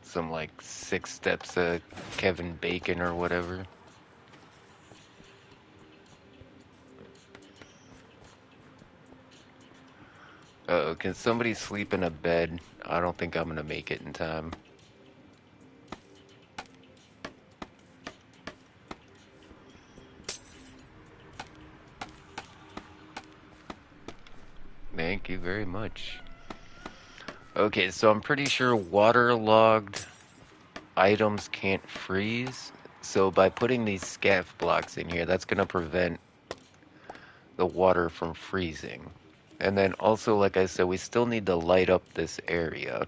Some like 6 steps of Kevin Bacon or whatever. Uh-oh, can somebody sleep in a bed? I don't think I'm gonna make it in time. Thank you very much. Okay, so I'm pretty sure waterlogged items can't freeze. So by putting these scaff blocks in here, that's gonna prevent the water from freezing. And then also, like I said, we still need to light up this area.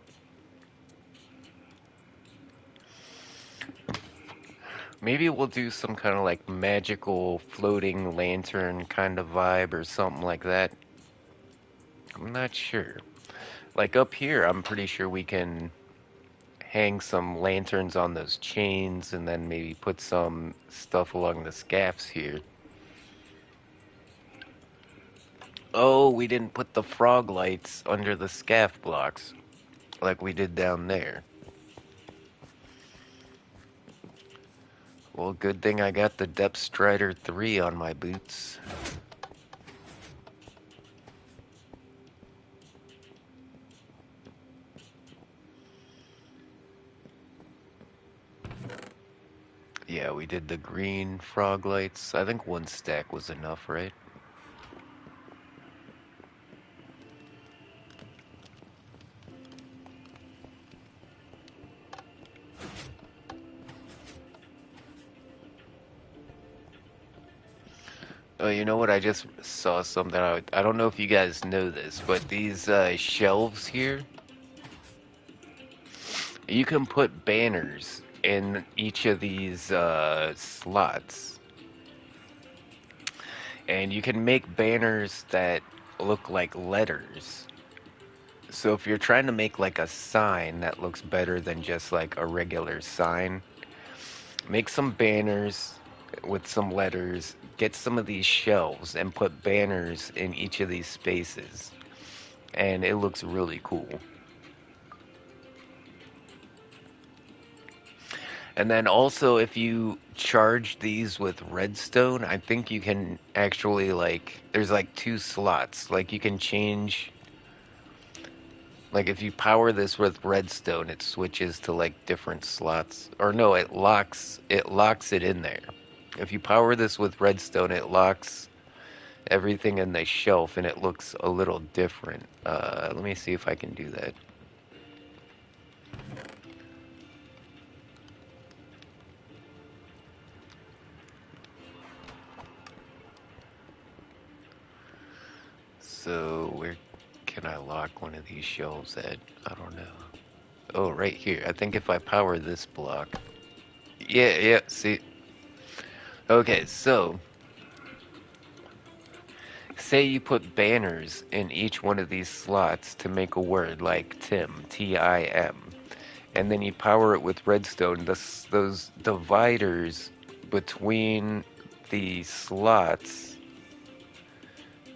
Maybe we'll do some kind of like magical floating lantern kind of vibe or something like that. I'm not sure. Like up here, I'm pretty sure we can hang some lanterns on those chains and then maybe put some stuff along the scaffs here. Oh, we didn't put the frog lights under the scaff blocks like we did down there. Well, good thing I got the Depth Strider 3 on my boots. Yeah, we did the green frog lights. I think 1 stack was enough, right? Oh, you know what? I just saw something. I don't know if you guys know this, but these shelves here, you can put banners in each of these slots. And you can make banners that look like letters. So if you're trying to make like a sign that looks better than just like a regular sign, make some banners with some letters, get some of these shelves and put banners in each of these spaces. And it looks really cool. And then also if you charge these with redstone, I think you can actually like, there's like 2 slots. Like you can change, like if you power this with redstone, it switches to like different slots. Or no, it locks it in there. If you power this with redstone, it locks everything in the shelf and it looks a little different. Let me see if I can do that. So where can I lock one of these shelves at? I don't know. Oh, right here. I think if I power this block. Yeah, yeah, see. Okay, so say you put banners in each one of these slots to make a word like Tim, T-I-M, and then you power it with redstone. Those dividers between the slots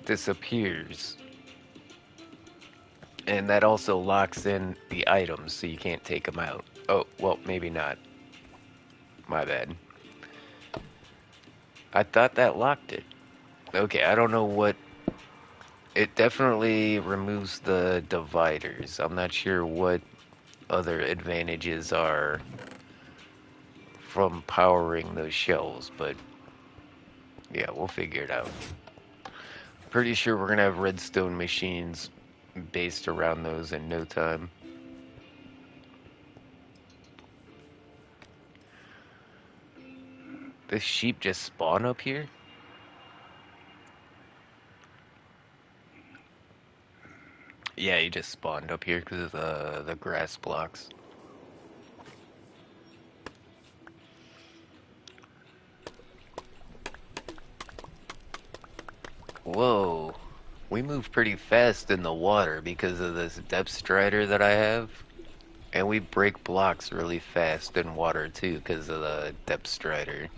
disappears, and that also locks in the items so you can't take them out. Oh, well, maybe not. My bad. I thought that locked it. Okay, I don't know what. It definitely removes the dividers. I'm not sure what other advantages are from powering those shells, but yeah, we'll figure it out. Pretty sure we're gonna have redstone machines based around those in no time. This sheep just spawn up here? Yeah, he just spawned up here because of the grass blocks. Whoa. We move pretty fast in the water because of this depth strider that I have. And we break blocks really fast in water too because of the depth strider.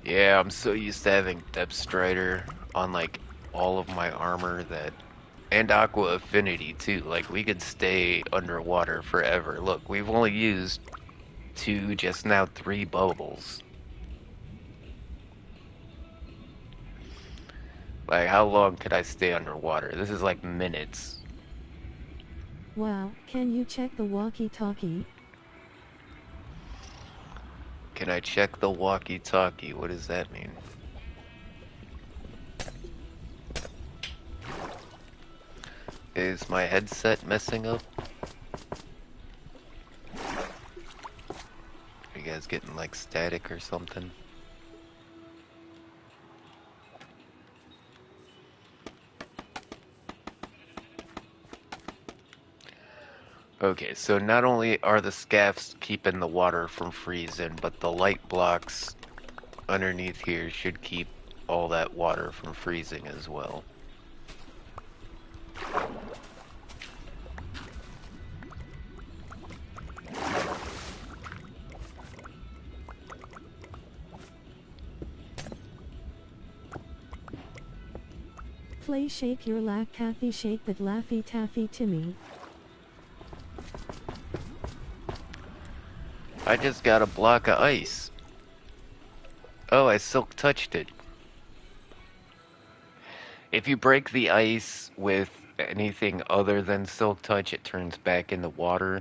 Yeah, I'm so used to having depth strider on like all of my armor that and aqua affinity too. Like we could stay underwater forever. Look, we've only used two, just now three bubbles. Like how long could I stay underwater? This is like minutes. Wow, can you check the walkie-talkie? Can I check the walkie-talkie? What does that mean? Is my headset messing up? Are you guys getting like static or something? Okay, so not only are the scaffs keeping the water from freezing, but the light blocks underneath here should keep all that water from freezing as well. Play shake your lack Kathy shake that laffy taffy Timmy. I just got a block of ice. Oh, I silk touched it. If you break the ice with anything other than silk touch, it turns back into water.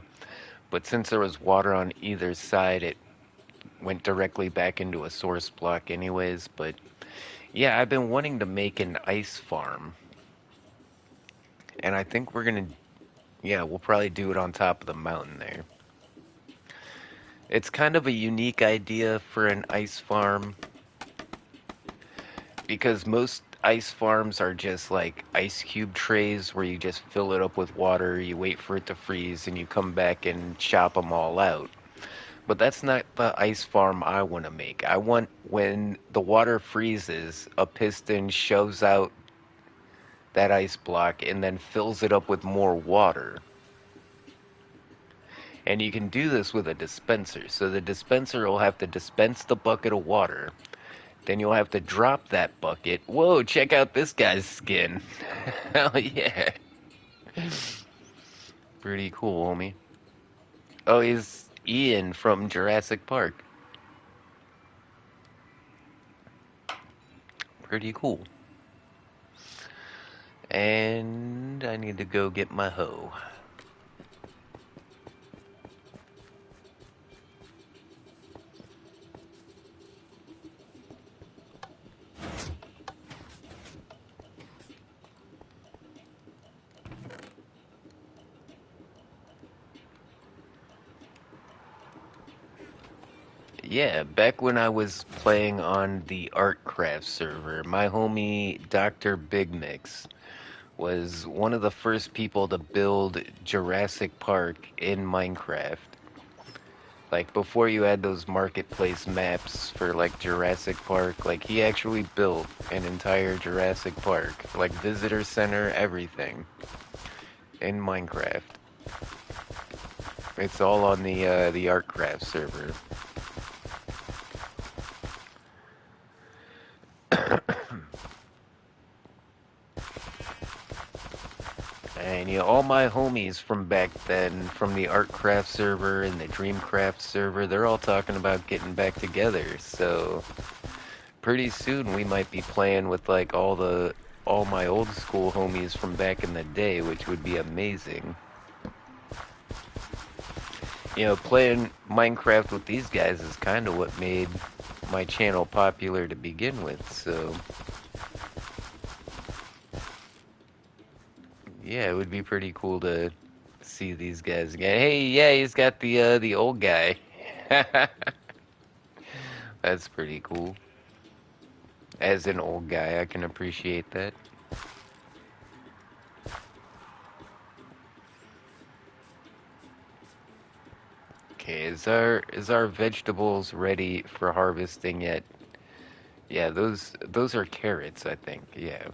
But since there was water on either side, it went directly back into a source block anyways. But yeah, I've been wanting to make an ice farm. And I think we're gonna, yeah, we'll probably do it on top of the mountain there. It's kind of a unique idea for an ice farm because most ice farms are just like ice cube trays where you just fill it up with water, you wait for it to freeze, and you come back and chop them all out. But that's not the ice farm I want to make. I want when the water freezes, a piston shoves out that ice block and then fills it up with more water. And you can do this with a dispenser. So the dispenser will have to dispense the bucket of water. Then you'll have to drop that bucket. Whoa, check out this guy's skin. Hell yeah. Pretty cool, homie. Oh, he's Ian from Jurassic Park. Pretty cool. And I need to go get my hoe. Yeah, back when I was playing on the Artcraft server, my homie Dr. Big Mix was one of the first people to build Jurassic Park in Minecraft. Like before you had those marketplace maps for like Jurassic Park, like he actually built an entire Jurassic Park, like visitor center, everything in Minecraft. It's all on the Artcraft server. And all my homies from back then, from the Artcraft server and the Dreamcraft server, they're all talking about getting back together. So pretty soon we might be playing with like all my old school homies from back in the day, which would be amazing. Playing Minecraft with these guys is kind of what made my channel popular to begin with. So yeah, it would be pretty cool to see these guys again. Hey, yeah, he's got the old guy. That's pretty cool. As an old guy, I can appreciate that. Okay, is our vegetables ready for harvesting yet? Yeah, those are carrots, I think. Yeah.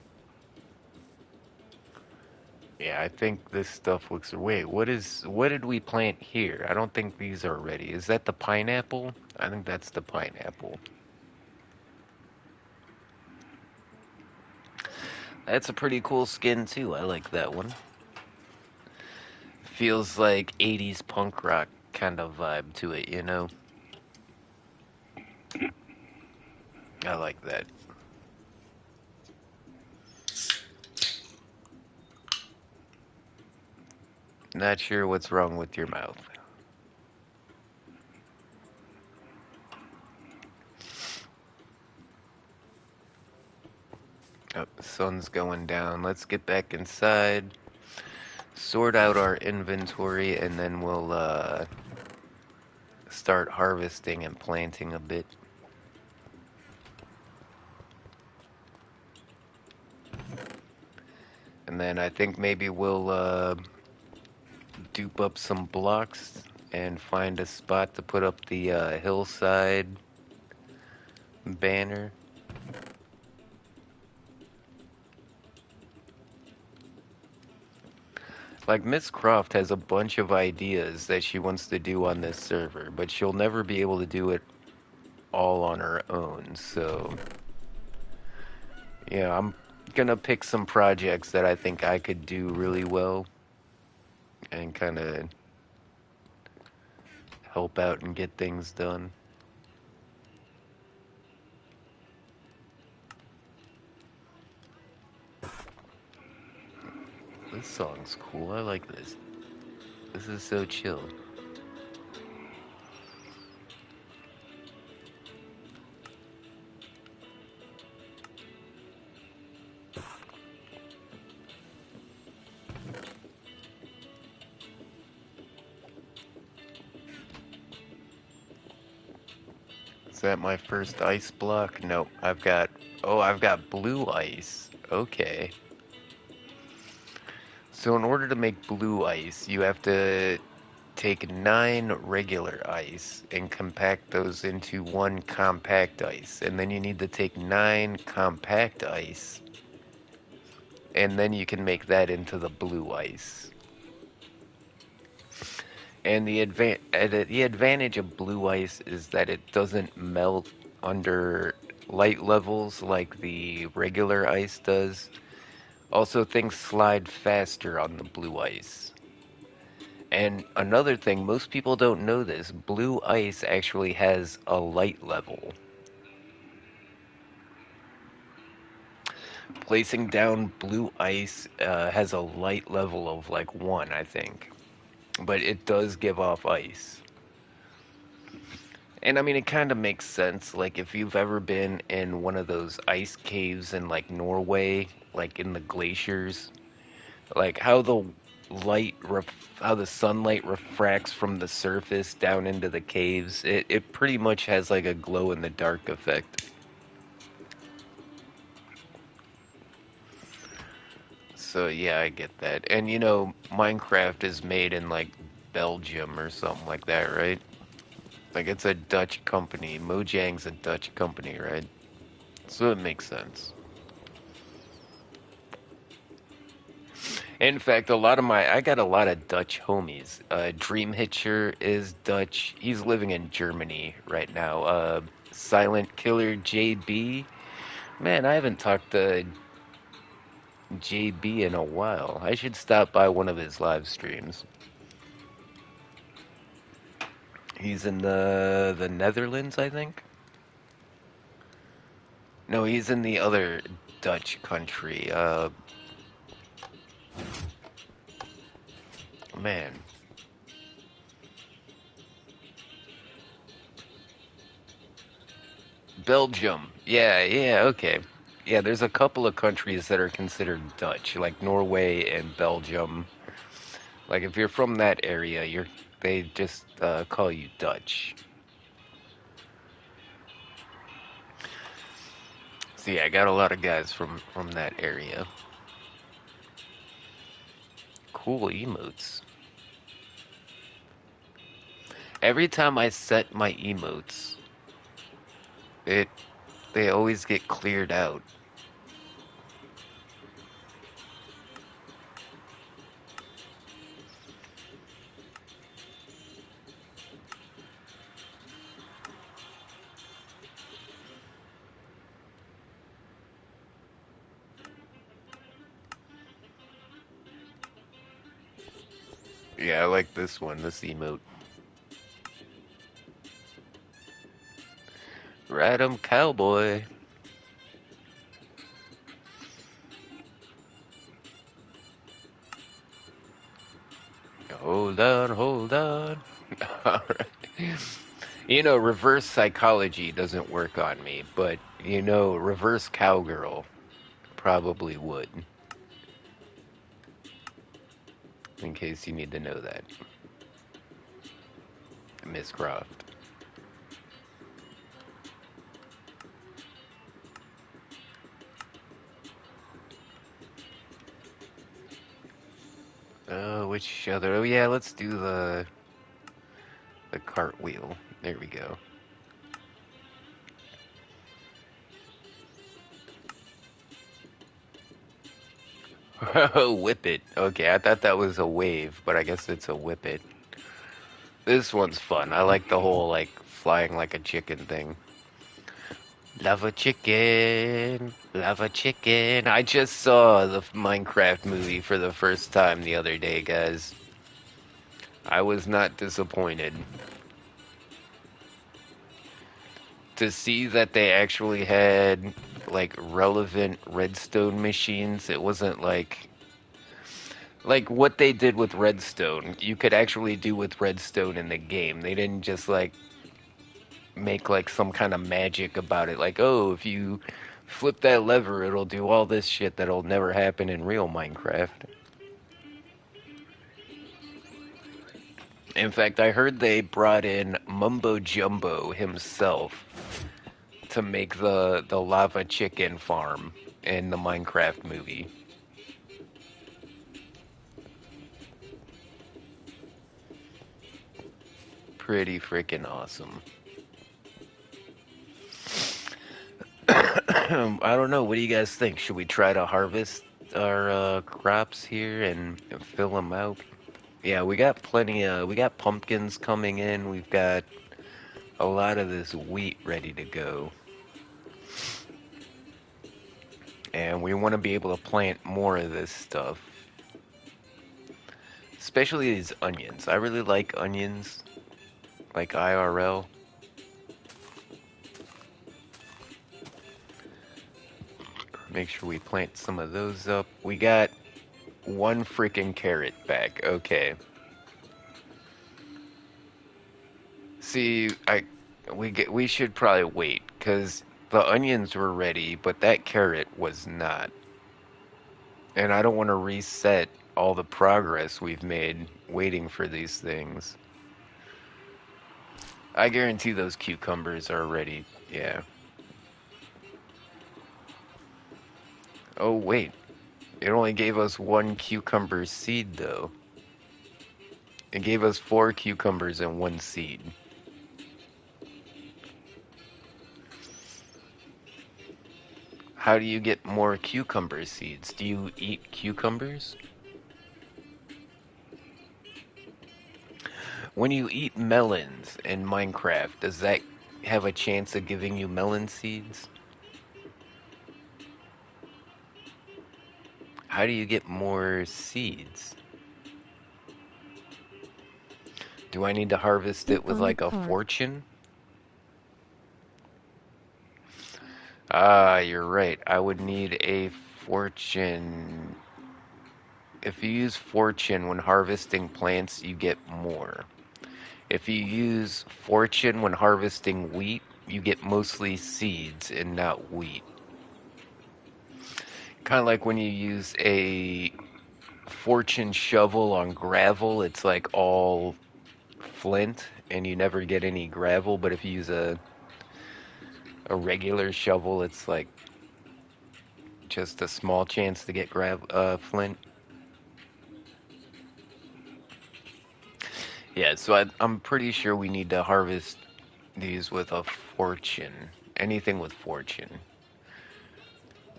Yeah, I think this stuff looks. Wait, what did we plant here? I don't think these are ready. Is that the pineapple? I think that's the pineapple. That's a pretty cool skin too. I like that one. Feels like 80s punk rock kind of vibe to it, you know? I like that. Not sure what's wrong with your mouth. Oh, the sun's going down. Let's get back inside, sort out our inventory, and then we'll start harvesting and planting a bit. And then I think maybe we'll dupe up some blocks and find a spot to put up the hillside banner. Like, Miss Croft has a bunch of ideas that she wants to do on this server, but she'll never be able to do it all on her own, so yeah, I'm gonna pick some projects that I think I could do really well and kind of help out and get things done. This song's cool. I like this. This is so chill. Is that my first ice block? Nope. I've got blue ice. Okay. So in order to make blue ice, you have to take 9 regular ice and compact those into one compact ice. And then you need to take 9 compact ice, and then you can make that into the blue ice. And the advantage of blue ice is that it doesn't melt under light levels like the regular ice does. Also, things slide faster on the blue ice. And another thing, most people don't know this, blue ice actually has a light level. Placing down blue ice has a light level of like 1, I think. But it does give off ice. And I mean, it kind of makes sense. Like, if you've ever been in one of those ice caves in like Norway, like in the glaciers, like how the sunlight refracts from the surface down into the caves. It pretty much has like a glow in the dark effect. So yeah, I get that. And you know, Minecraft is made in like Belgium or something like that, right? Like it's a Dutch company. Mojang's a Dutch company, right? So it makes sense. In fact, I got a lot of Dutch homies. Dream Hitcher is Dutch. He's living in Germany right now. Silent Killer JB. Man, I haven't talked to JB in a while. I should stop by one of his live streams. He's in the Netherlands, I think. No, he's in the other Dutch country. Man, Belgium. Yeah, yeah, okay. Yeah, there's a couple of countries that are considered Dutch, like Norway and Belgium. Like if you're from that area, they just call you Dutch. So yeah, I got a lot of guys from that area. Cool emotes. Every time I set my emotes, it they always get cleared out. Yeah, I like this one, this emote. Ride 'em cowboy. Hold on, hold on. Alright. You know, reverse psychology doesn't work on me, but you know, reverse cowgirl probably would. In case you need to know that, Miss Croft. Which other? Oh yeah, let's do the cartwheel. There we go. Whip it. Okay, I thought that was a wave, but I guess it's a whip it. This one's fun. I like the whole like flying like a chicken thing. Love a chicken, love a chicken. I just saw the Minecraft movie for the first time the other day, guys. I was not disappointed to see that they actually had like relevant redstone machines. It wasn't like what they did with redstone. You could actually do with redstone in the game. They didn't just like make like some kind of magic about it. Like, oh, if you flip that lever, it'll do all this shit that'll never happen in real Minecraft. In fact, I heard they brought in Mumbo Jumbo himself to make the lava chicken farm in the Minecraft movie. Pretty freaking awesome. I don't know. What do you guys think? Should we try to harvest our crops here and fill them out? Yeah, we got pumpkins coming in. We've got a lot of this wheat ready to go. And we want to be able to plant more of this stuff. Especially these onions. I really like onions, like IRL. Make sure we plant some of those up. We got one freaking carrot back. Okay. See, we should probably wait because the onions were ready, but that carrot was not. And I don't want to reset all the progress we've made waiting for these things. I guarantee those cucumbers are ready. Yeah. Oh, wait. It only gave us one cucumber seed, though. It gave us 4 cucumbers and 1 seed. How do you get more cucumber seeds? Do you eat cucumbers? When you eat melons in Minecraft, does that have a chance of giving you melon seeds? How do you get more seeds? Do I need to harvest it Click with on the like a card. fortune? Ah, you're right. I would need a fortune. If you use fortune when harvesting plants, you get more. If you use fortune when harvesting wheat, you get mostly seeds and not wheat. Kind of like when you use a fortune shovel on gravel, it's like all flint and you never get any gravel, but if you use a regular shovel, it's like just a small chance to get flint. Yeah, so I'm pretty sure we need to harvest these with a fortune. Anything with fortune.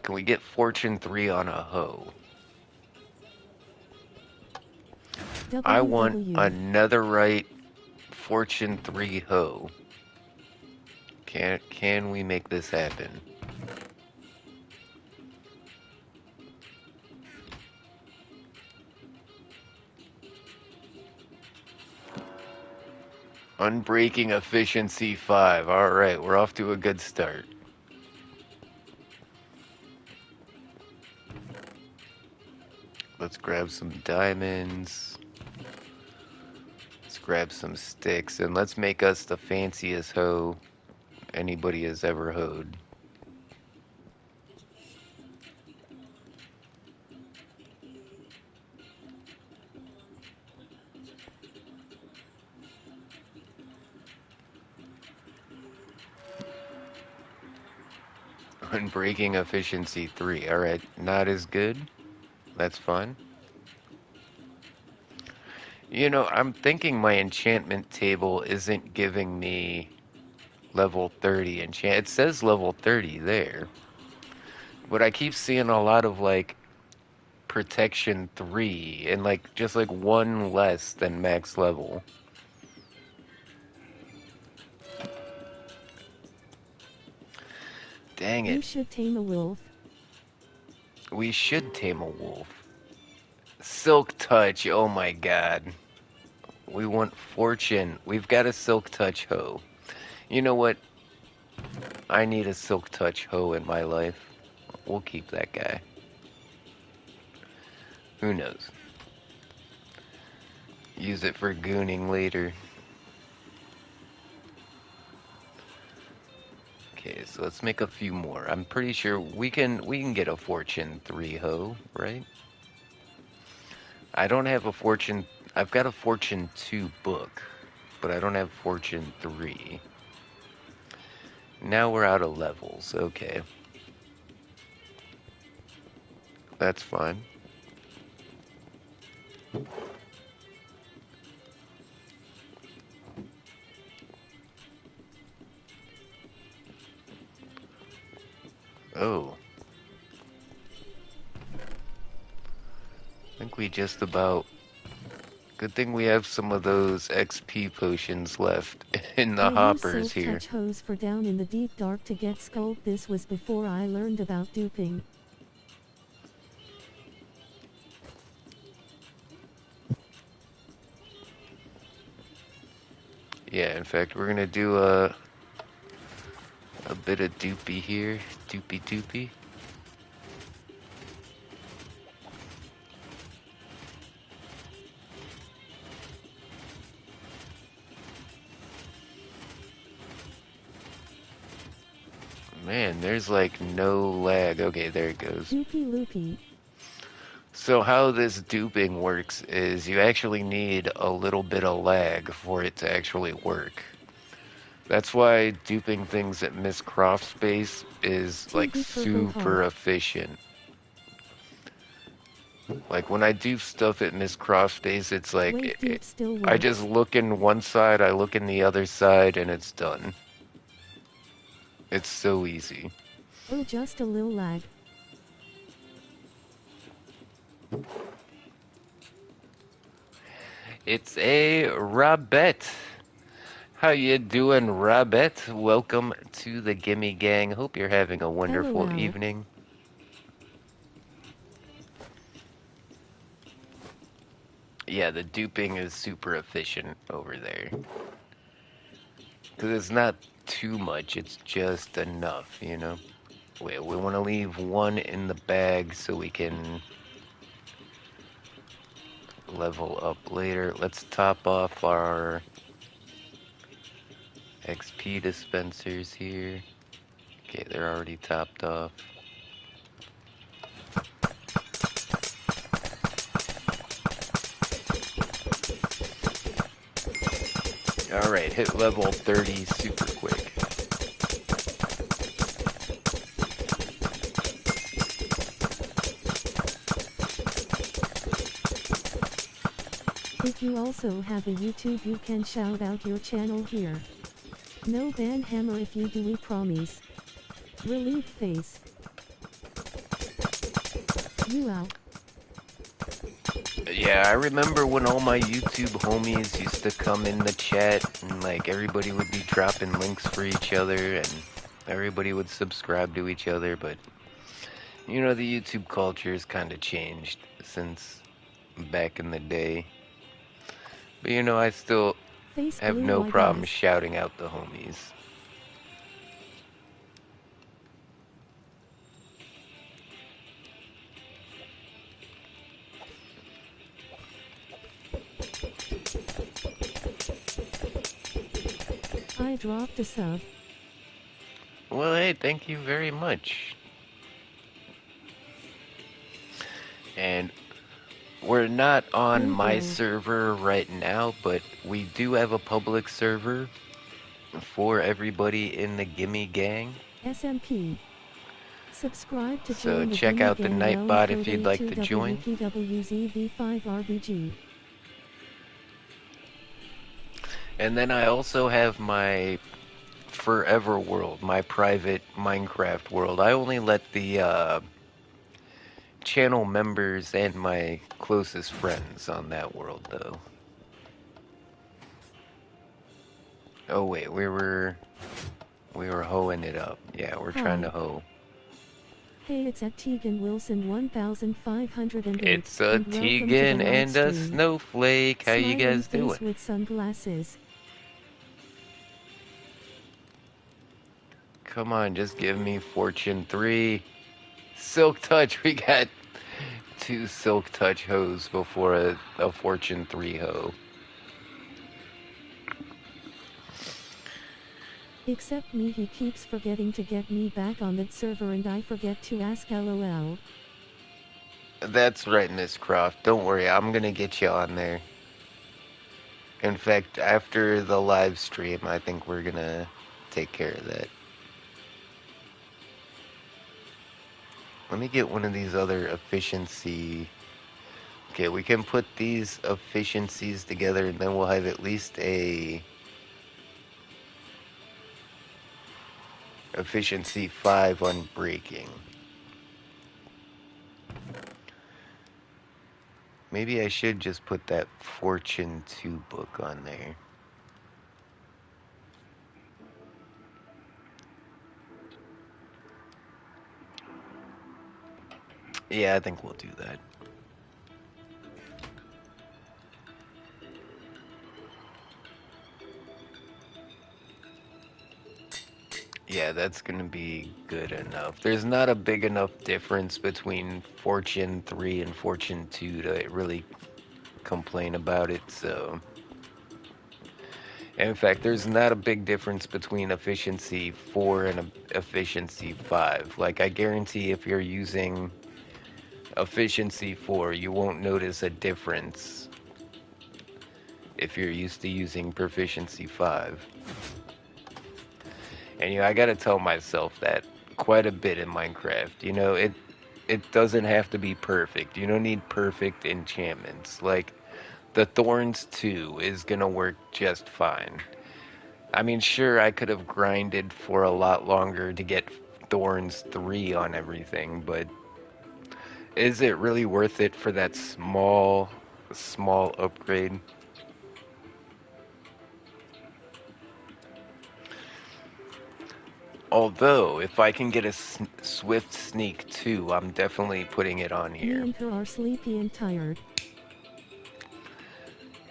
Can we get fortune 3 on a hoe? I want a WW. netherite fortune 3 hoe. Can we make this happen? Unbreaking efficiency 5. All right, we're off to a good start. Let's grab some diamonds. Let's grab some sticks and let's make us the fanciest hoe anybody has ever hoed. Unbreaking efficiency 3. All right, not as good. That's fine. You know, I'm thinking my enchantment table isn't giving me level 30 enchant. It says level 30 there. But I keep seeing a lot of like protection 3 and like just like one less than max level. Dang it. You should tame a wolf. We should tame a wolf. Silk touch. Oh my god. We want fortune. We've got a silk touch hoe. You know what? I need a silk touch hoe in my life. We'll keep that guy. Who knows? Use it for gooning later. Okay, so let's make a few more. I'm pretty sure we can get a fortune 3 hoe, right? I don't have a fortune. I've got a fortune 2 book, but I don't have fortune 3. Now we're out of levels. Okay. That's fine. Oh. I think we just about... Good thing we have some of those XP potions left in the I use hoppers silk here. touch hose for down in the deep dark to get sculpt. This was before I learned about duping. Yeah, in fact, we're gonna do a bit of doopy here. Doopy doopy. Man, there's like no lag. Okay, there it goes. Doopy loopy. So how this duping works is you actually need a little bit of lag for it to actually work. That's why duping things at Miss Croft Space is like TV Purple super Heart. efficient. Like when I do stuff at Miss Croft Space, it's like Wait, dupe still I just works. look in one side, I look in the other side, and it's done. It's so easy. Oh, just a little lag. It's a Robette. How you doing, Robette? Welcome to the Gimme Gang. Hope you're having a wonderful LOL. evening. Yeah, the duping is super efficient over there. Because it's not too much, it's just enough, you know? We want to leave one in the bag so we can level up later. Let's top off our XP dispensers here. Okay, they're already topped off. Alright, hit level 30 super quick. If you also have a YouTube, you can shout out your channel here. No ban hammer if you do, we promise. Relief face. You out. Yeah, I remember when all my YouTube homies used to come in the chat and like everybody would be dropping links for each other and everybody would subscribe to each other, but you know, the YouTube culture has kind of changed since back in the day. But you know, I still Face have blue no white problem eyes. shouting out the homies. I dropped a sub. Well, hey, thank you very much. And we're not on Hey my bro. server right now, but we do have a public server for everybody in the Gimme Gang. SMP. Subscribe to So join the check Gimme out the Gang realm Nightbot if code you'd like to join. A2WPWZV5RBG. And then I also have my Forever World, my private Minecraft world. I only let the channel members and my closest friends on that world, though. Oh wait, we were hoeing it up. Yeah, we're trying to Hi. hoe. Hey, it's at Tegan Wilson 1508 It's a and welcome to the Tegan live and a stream. Snowflake. How you Smiling guys face doing? with sunglasses. Come on, just give me Fortune 3. Silk Touch, we got 2 Silk Touch hoes before a Fortune 3 hoe. Except me, he keeps forgetting to get me back on that server and I forget to ask LOL. That's right, Miss Croft. Don't worry, I'm gonna get you on there. In fact, after the live stream, I think we're gonna take care of that. Let me get one of these other efficiency... Okay, we can put these efficiencies together and then we'll have at least a... Efficiency 5 on breaking. Maybe I should just put that Fortune 2 book on there. Yeah, I think we'll do that. Yeah, that's gonna be good enough. There's not a big enough difference between Fortune 3 and Fortune 2 to really complain about it, so... In fact, there's not a big difference between efficiency 4 and efficiency 5. Like, I guarantee if you're using Efficiency 4, you won't notice a difference if you're used to using proficiency 5. And I gotta tell myself that quite a bit in Minecraft. It doesn't have to be perfect. You don't need perfect enchantments. Like the Thorns 2 is gonna work just fine. I mean, sure, I could have grinded for a lot longer to get Thorns 3 on everything, but is it really worth it for that small upgrade? Although, if I can get a Swift Sneak too, I'm definitely putting it on Me here. and her are sleepy and tired.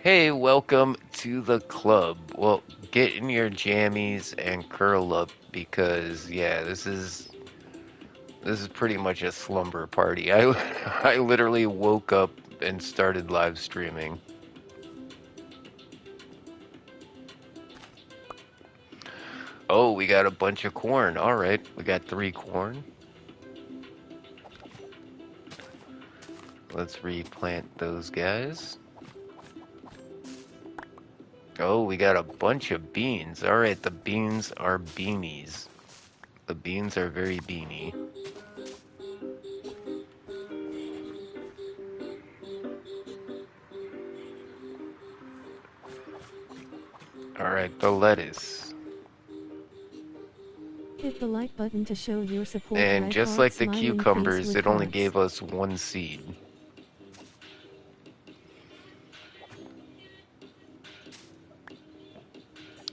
Hey, welcome to the club. Well, get in your jammies and curl up because, yeah, this is pretty much a slumber party. I literally woke up and started live streaming. Oh, we got a bunch of corn. All right, we got 3 corn. Let's replant those guys. Oh, we got a bunch of beans. All right, the beans are beanies. The beans are very beanie. All right, the lettuce. Hit the like button to show your support. And Red just heart like the smiling face cucumbers, with it only hearts. gave us 1 seed.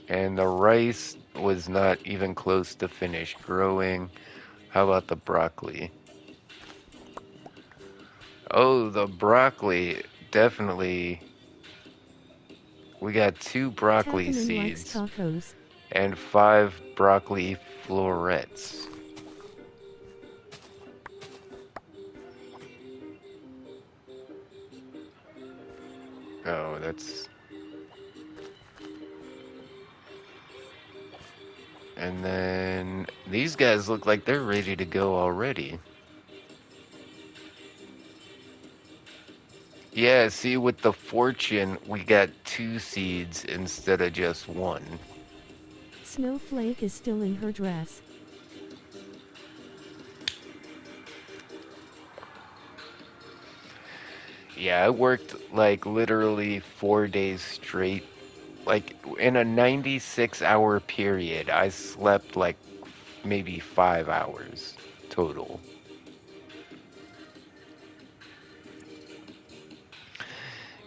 And the rice was not even close to finished growing. How about the broccoli? Oh, the broccoli. Definitely. We got 2 broccoli Tappin' likes seeds tacos. and 5 broccoli florets. Oh, that's... And then these guys look like they're ready to go already. Yeah, see, with the fortune, we got 2 seeds instead of just 1. Snowflake is still in her dress. Yeah, I worked like literally 4 days straight. Like in a 96-hour period, I slept like maybe 5 hours total.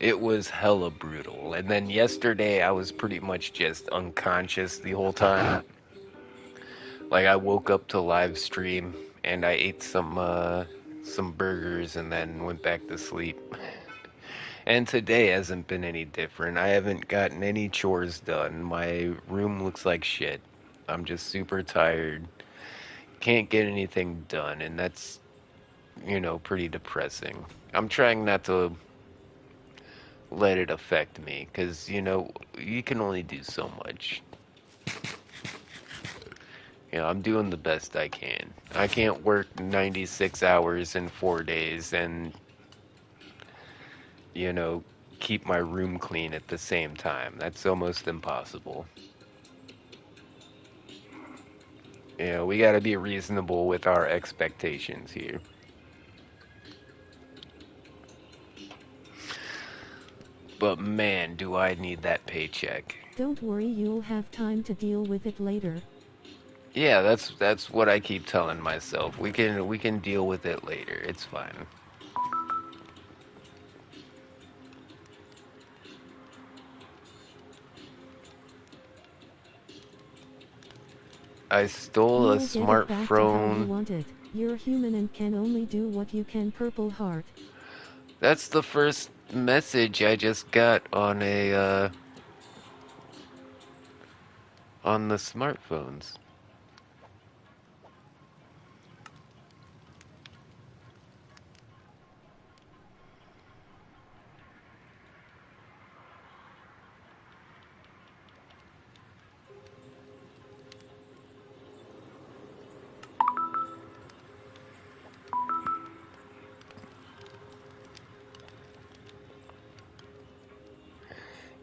It was hella brutal. And then yesterday, I was pretty much just unconscious the whole time. Like I woke up to live stream and I ate some burgers and then went back to sleep. And today hasn't been any different. I haven't gotten any chores done. My room looks like shit. I'm just super tired. Can't get anything done, and that's, pretty depressing. I'm trying not to let it affect me, because, you can only do so much. I'm doing the best I can. I can't work 96 hours in 4 days and, you know, keep my room clean at the same time. That's almost impossible. We got to be reasonable with our expectations here. But man, do I need that paycheck. Don't worry, you'll have time to deal with it later. Yeah, that's what I keep telling myself. We can deal with it later. It's fine. I stole a You'll get it back to how you smartphone. want it. You're human and can only do what you can. Purple heart. That's the first message I just got on the smartphones.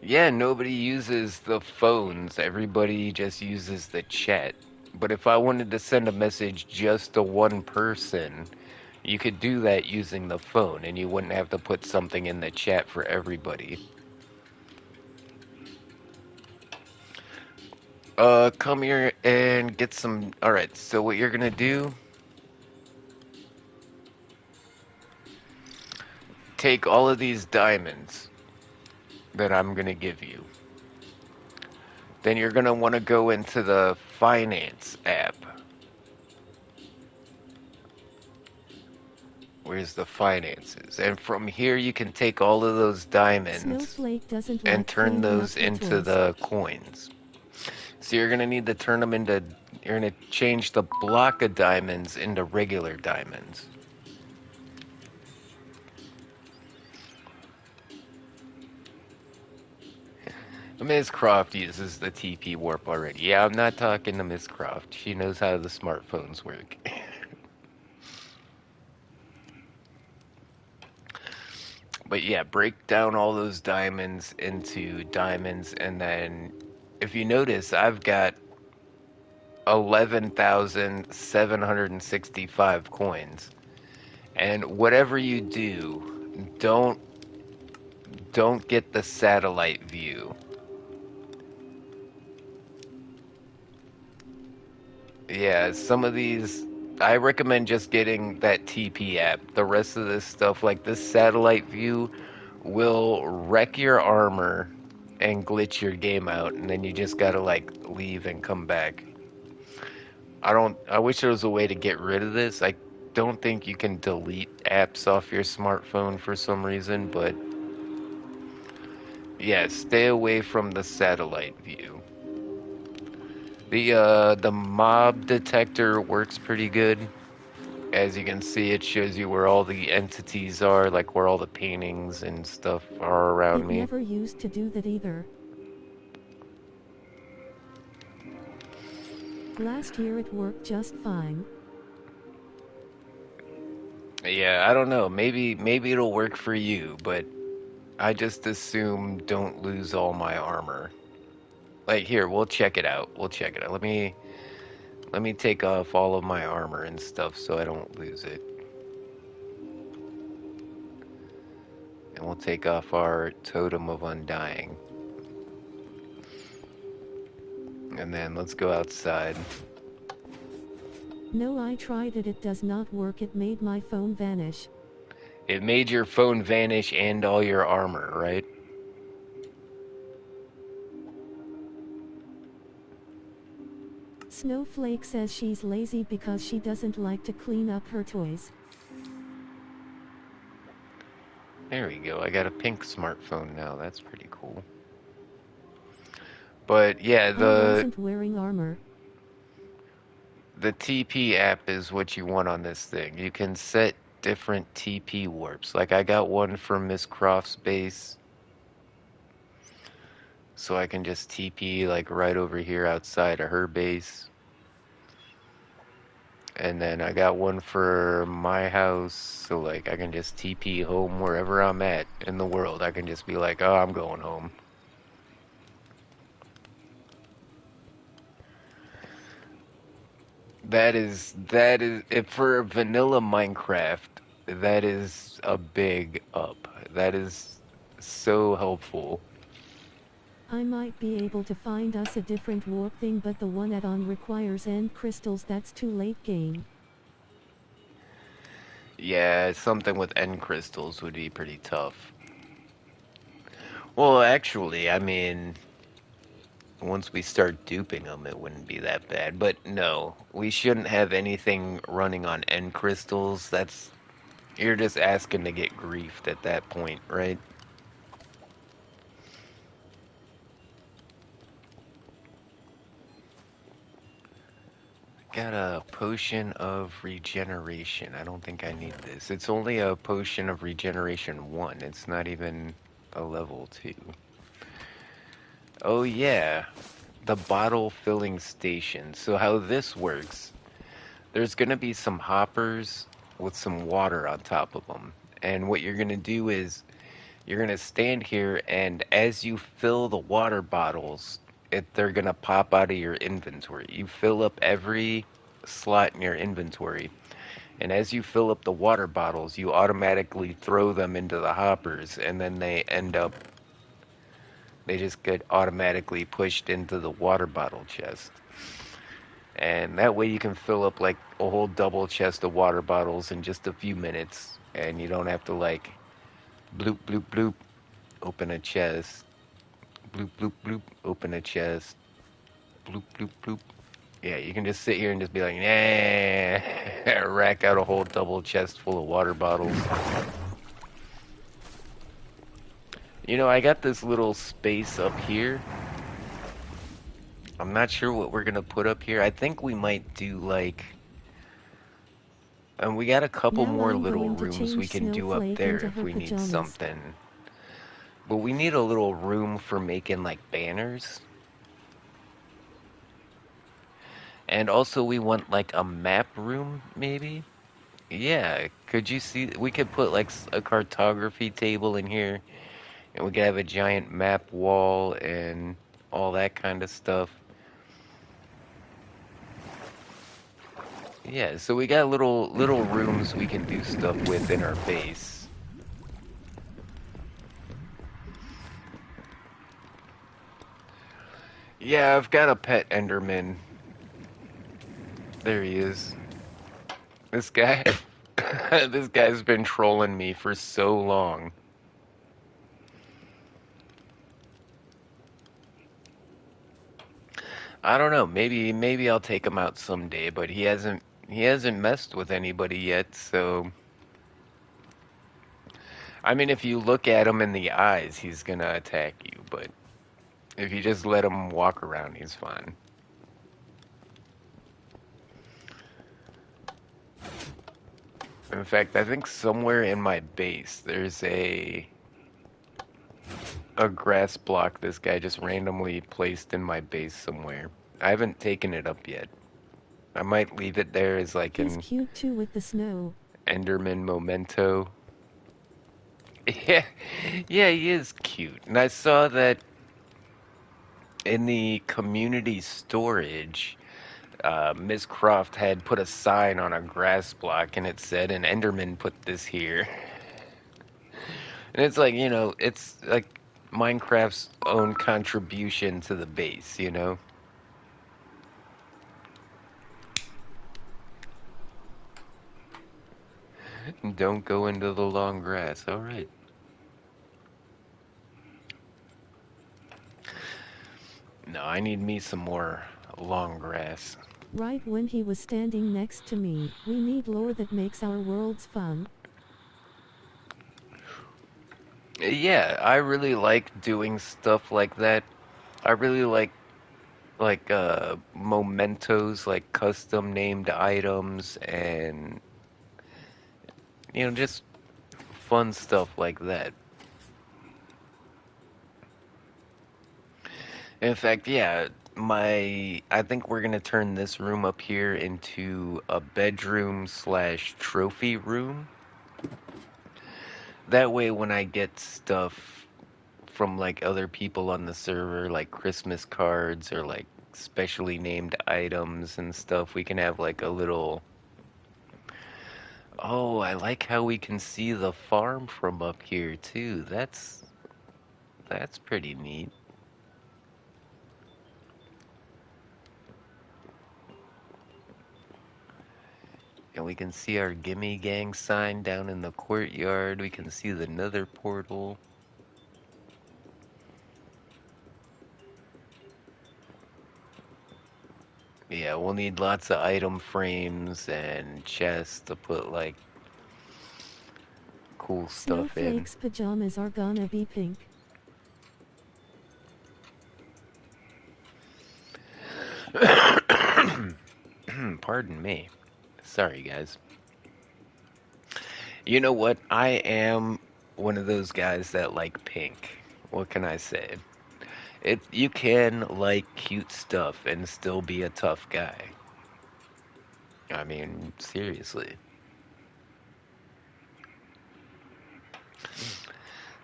Yeah, nobody uses the phones. Everybody just uses the chat. But if I wanted to send a message just to one person, you could do that using the phone, and you wouldn't have to put something in the chat for everybody. Come here and get some. Alright, so what you're gonna do, take all of these diamonds that I'm gonna give you. Then you're gonna want to go into the finance app. Where's the finances? And from here you can take all of those diamonds Snowflake doesn't and like turn cleaning up those her into toys. the coins. So you're gonna need to turn them into, you're gonna change the block of diamonds into regular diamonds. Ms. Croft uses the TP warp already. Yeah, I'm not talking to Miss Croft. She knows how the smartphones work. But yeah, break down all those diamonds into diamonds, and then if you notice, I've got 11,765 coins. And whatever you do, don't don't get the satellite view. Yeah, some of these I recommend just getting that TP app. The rest of this stuff, like this satellite view, will wreck your armor and glitch your game out, and then you just gotta like leave and come back. I wish there was a way to get rid of this. I don't think you can delete apps off your smartphone for some reason, but yeah, stay away from the satellite view. The mob detector works pretty good. As you can see, it shows you where all the entities are, like where all the paintings and stuff are around It me. never used to do that either. Last year it worked just fine. Yeah, I don't know. Maybe it'll work for you, but I just assume don't lose all my armor. Like here, we'll check it out. We'll check it out. Let me take off all of my armor and stuff so I don't lose it. And we'll take off our totem of undying. And then let's go outside. No, I tried it, it does not work, it made my phone vanish. It made your phone vanish and all your armor, right? Snowflake says she's lazy because she doesn't like to clean up her toys. There we go. I got a pink smartphone now. That's pretty cool. But yeah, I wasn't wearing armor. the TP app is what you want on this thing. You can set different TP warps. Like I got one for Miss Croft's base. So I can just TP like right over here outside of her base. And then I got one for my house, so like I can just TP home wherever I'm at in the world. I can just be like, oh, I'm going home. That is if for vanilla Minecraft, that is a big up. That is so helpful. I might be able to find us a different warp thing, but the one add-on requires end crystals, that's too late game. Yeah, something with end crystals would be pretty tough. Well, actually, I mean, once we start duping them, it wouldn't be that bad. But no, we shouldn't have anything running on end crystals. You're just asking to get griefed at that point, right? Got a potion of regeneration. I don't think I need this. It's only a potion of regeneration 1. It's not even a level 2. Oh yeah, the bottle filling station. So how this works, there's going to be some hoppers with some water on top of them. And what you're going to do is You're gonna stand here, and as you fill the water bottles, they're gonna pop out of your inventory. You fill up every slot in your inventory, and as you fill up the water bottles, you automatically throw them into the hoppers, and then they just get automatically pushed into the water bottle chest. And that way you can fill up like a whole double chest of water bottles in just a few minutes, and you don't have to like bloop bloop bloop open a chest, bloop bloop bloop open a chest, bloop bloop bloop. Yeah, you can just sit here and just be like, nah, rack out a whole double chest full of water bottles. You know, I got this little space up here. I'm not sure what we're gonna put up here. I think we might do like, and we got a couple Now more I'm little going to rooms we change can do up Snowflake there into if her we need pajamas. something. But we need a little room for making like banners. And also we want like a map room, maybe? Yeah, could you see? We could put like a cartography table in here, and we could have a giant map wall and all that kind of stuff. Yeah, so we got little rooms we can do stuff with in our base. Yeah, I've got a pet Enderman. There he is. This guy, this guy's been trolling me for so long. I don't know. Maybe I'll take him out someday, but he hasn't messed with anybody yet, so I mean if you look at him in the eyes, he's gonna attack you, but if you just let him walk around, he's fine. In fact, I think somewhere in my base there's a grass block this guy just randomly placed in my base somewhere. I haven't taken it up yet. I might leave it there as like He's an cute too with the snow. Enderman memento. Yeah, yeah, he is cute. And I saw that in the community storage, Miss Croft had put a sign on a grass block and it said, an Enderman put this here. And it's like, it's like Minecraft's own contribution to the base, you know? Don't go into the long grass. All right. No, I need me some more long grass. Right when he was standing next to me. We need lore that makes our worlds fun. Yeah, I really like doing stuff like that. I really like mementos, like custom named items and just fun stuff like that. In fact, yeah, I think we're gonna turn this room up here into a bedroom slash trophy room. That way when I get stuff from like other people on the server, like Christmas cards or like specially named items and stuff, we can have like a little. Oh, I like how we can see the farm from up here too. That's pretty neat. And we can see our Gimme Gang sign down in the courtyard. We can see the Nether portal. Yeah, we'll need lots of item frames and chests to put like cool stuff in. Snowflake's pajamas are gonna be pink. Pardon me. Sorry, guys. You know what? I am one of those guys that like pink. What can I say? You can like cute stuff and still be a tough guy. I mean, seriously.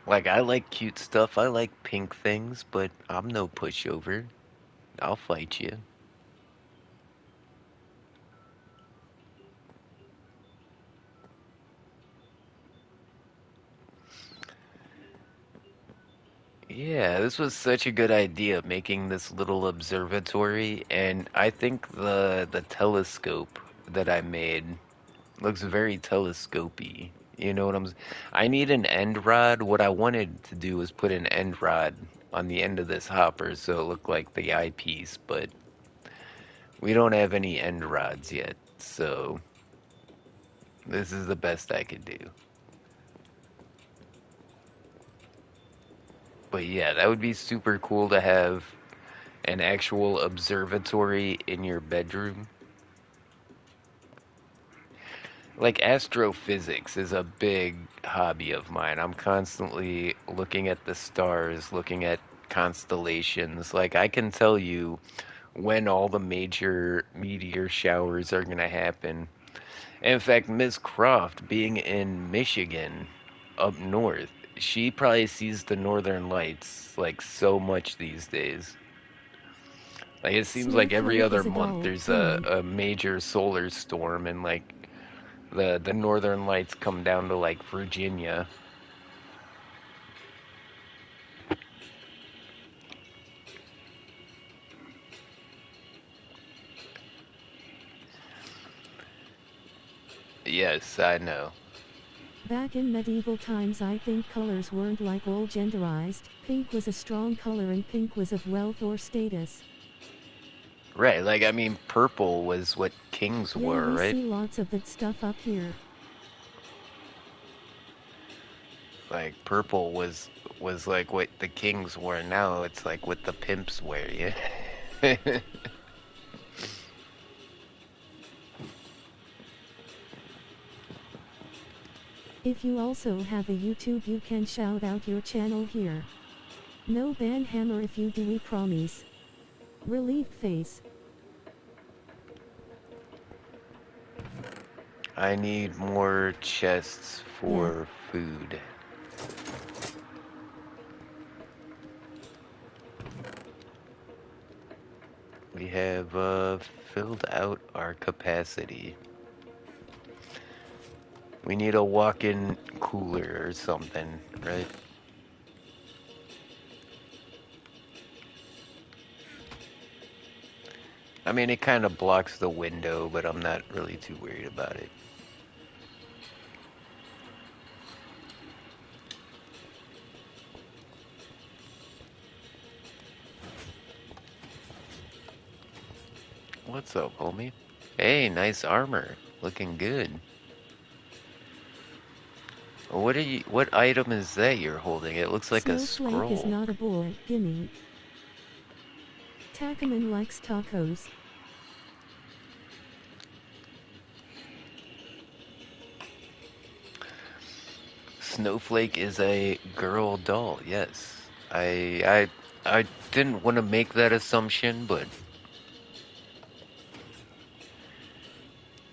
Like, I like cute stuff. I like pink things, but I'm no pushover. I'll fight you. Yeah, this was such a good idea, making this little observatory, and I think the telescope that I made looks very telescopy. You know what I need an end rod. What I wanted to do was put an end rod on the end of this hopper so it looked like the eyepiece, but we don't have any end rods yet, so this is the best I could do. But yeah, that would be super cool to have an actual observatory in your bedroom. Like astrophysics is a big hobby of mine. I'm constantly looking at the stars, looking at constellations. Like I can tell you when all the major meteor showers are going to happen. In fact, Ms. Croft, being in Michigan up north, she probably sees the northern lights like so much these days. Like it seems like every Snowflake other is a month doll, there's Gimme. a major solar storm and like the northern lights come down to like Virginia. Yes, I know. Back in medieval times I think colors weren't like all genderized, pink was a strong color and pink was of wealth or status. Right, like I mean purple was what kings Yeah, were, we right? see lots of that stuff up here. Like purple was like what the kings were. Now it's like what the pimps wear, yeah. If you also have a YouTube you can shout out your channel here. No ban hammer if you do, we promise. Relieved face. I need more chests Yeah. for food. We have filled out our capacity. We need a walk-in cooler or something, right? I mean, it kind of blocks the window, but I'm not really too worried about it. What's up, homie? Hey, nice armor. Looking good. What item is that you're holding? It looks like a Snowflake is scroll. not a boy, gimme. Takaman likes tacos. Snowflake is a girl doll, yes. I didn't want to make that assumption, but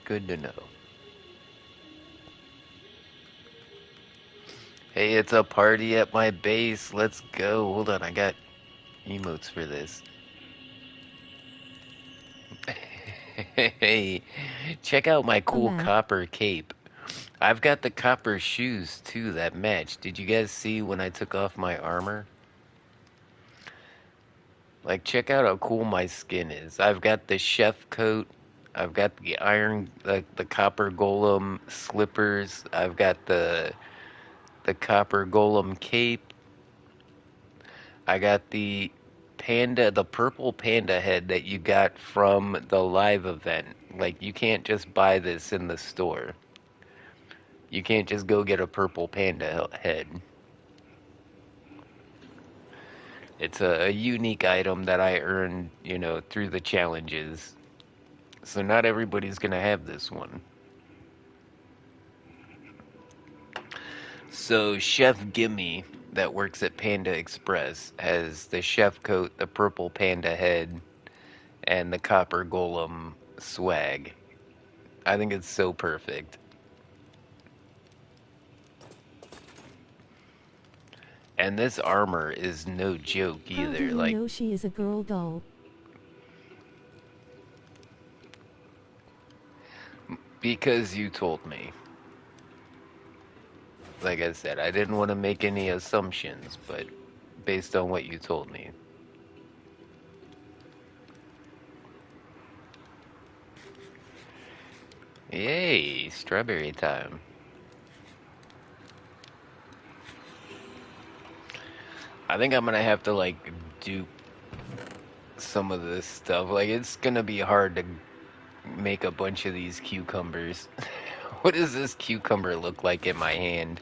good to know. Hey, it's a party at my base. Let's go. Hold on, I got emotes for this. Hey, check out my A cool map. copper cape. I've got the copper shoes too that match. Did you guys see when I took off my armor? Like, check out how cool my skin is. I've got the chef coat. I've got the iron, the copper golem slippers. I've got the copper golem cape. I got the panda, the purple panda head that you got from the live event. Like, you can't just buy this in the store. You can't just go get a purple panda head. It's a unique item that I earned, you know, through the challenges. So not everybody's gonna have this one. So Chef Gimme that works at Panda Express has the chef coat, the purple panda head, and the copper golem swag. I think it's so perfect. And this armor is no joke How do either. you Like, know she is a girl doll? because you told me. Like I said, I didn't want to make any assumptions, but based on what you told me. Yay, strawberry time. I think I'm gonna have to, like, dupe some of this stuff. Like, it's gonna be hard to make a bunch of these cucumbers. What does this cucumber look like in my hand?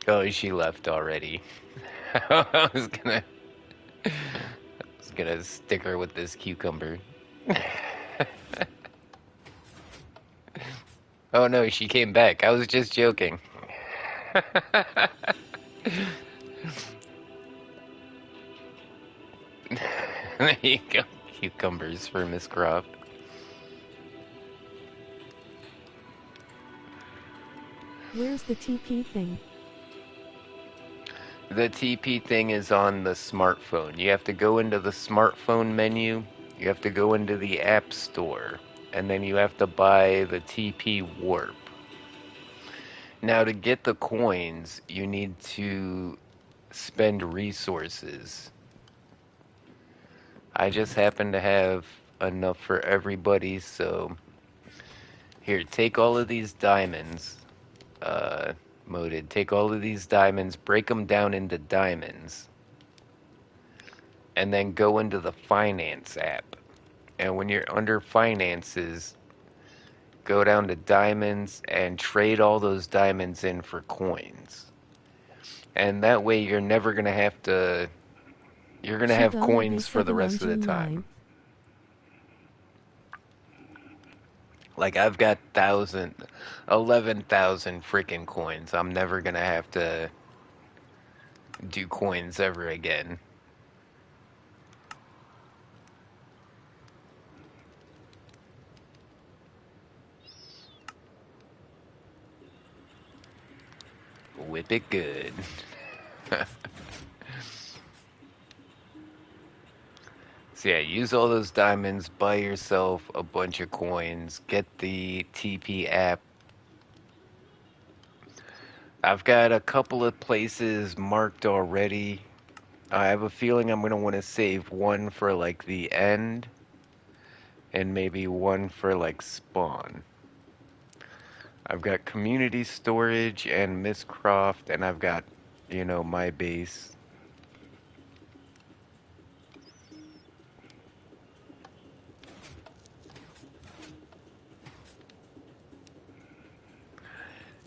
Oh, she left already. I was gonna stick her with this cucumber. Oh no, she came back. I was just joking. There you go. Cucumbers for Miss Croft. Where's the TP thing? The TP thing is on the smartphone. You have to go into the smartphone menu. You have to go into the App Store. And then you have to buy the TP Warp. Now, to get the coins, you need to spend resources. I just happen to have enough for everybody, so here, take all of these diamonds, Moded. Take all of these diamonds, break them down into diamonds, and then go into the finance app. And when you're under finances, go down to diamonds and trade all those diamonds in for coins. And that way you're never going to have to, you're going to have Shigala coins for the B7 on rest of the June time. 9th. Like, I've got 11,000 freaking coins. I'm never going to have to do coins ever again. Whip it good. So yeah, use all those diamonds, buy yourself a bunch of coins, get the TP app. I've got a couple of places marked already. I have a feeling I'm going to want to save one for like the end and maybe one for like spawn. I've got community storage and Miss Croft, and I've got, my base.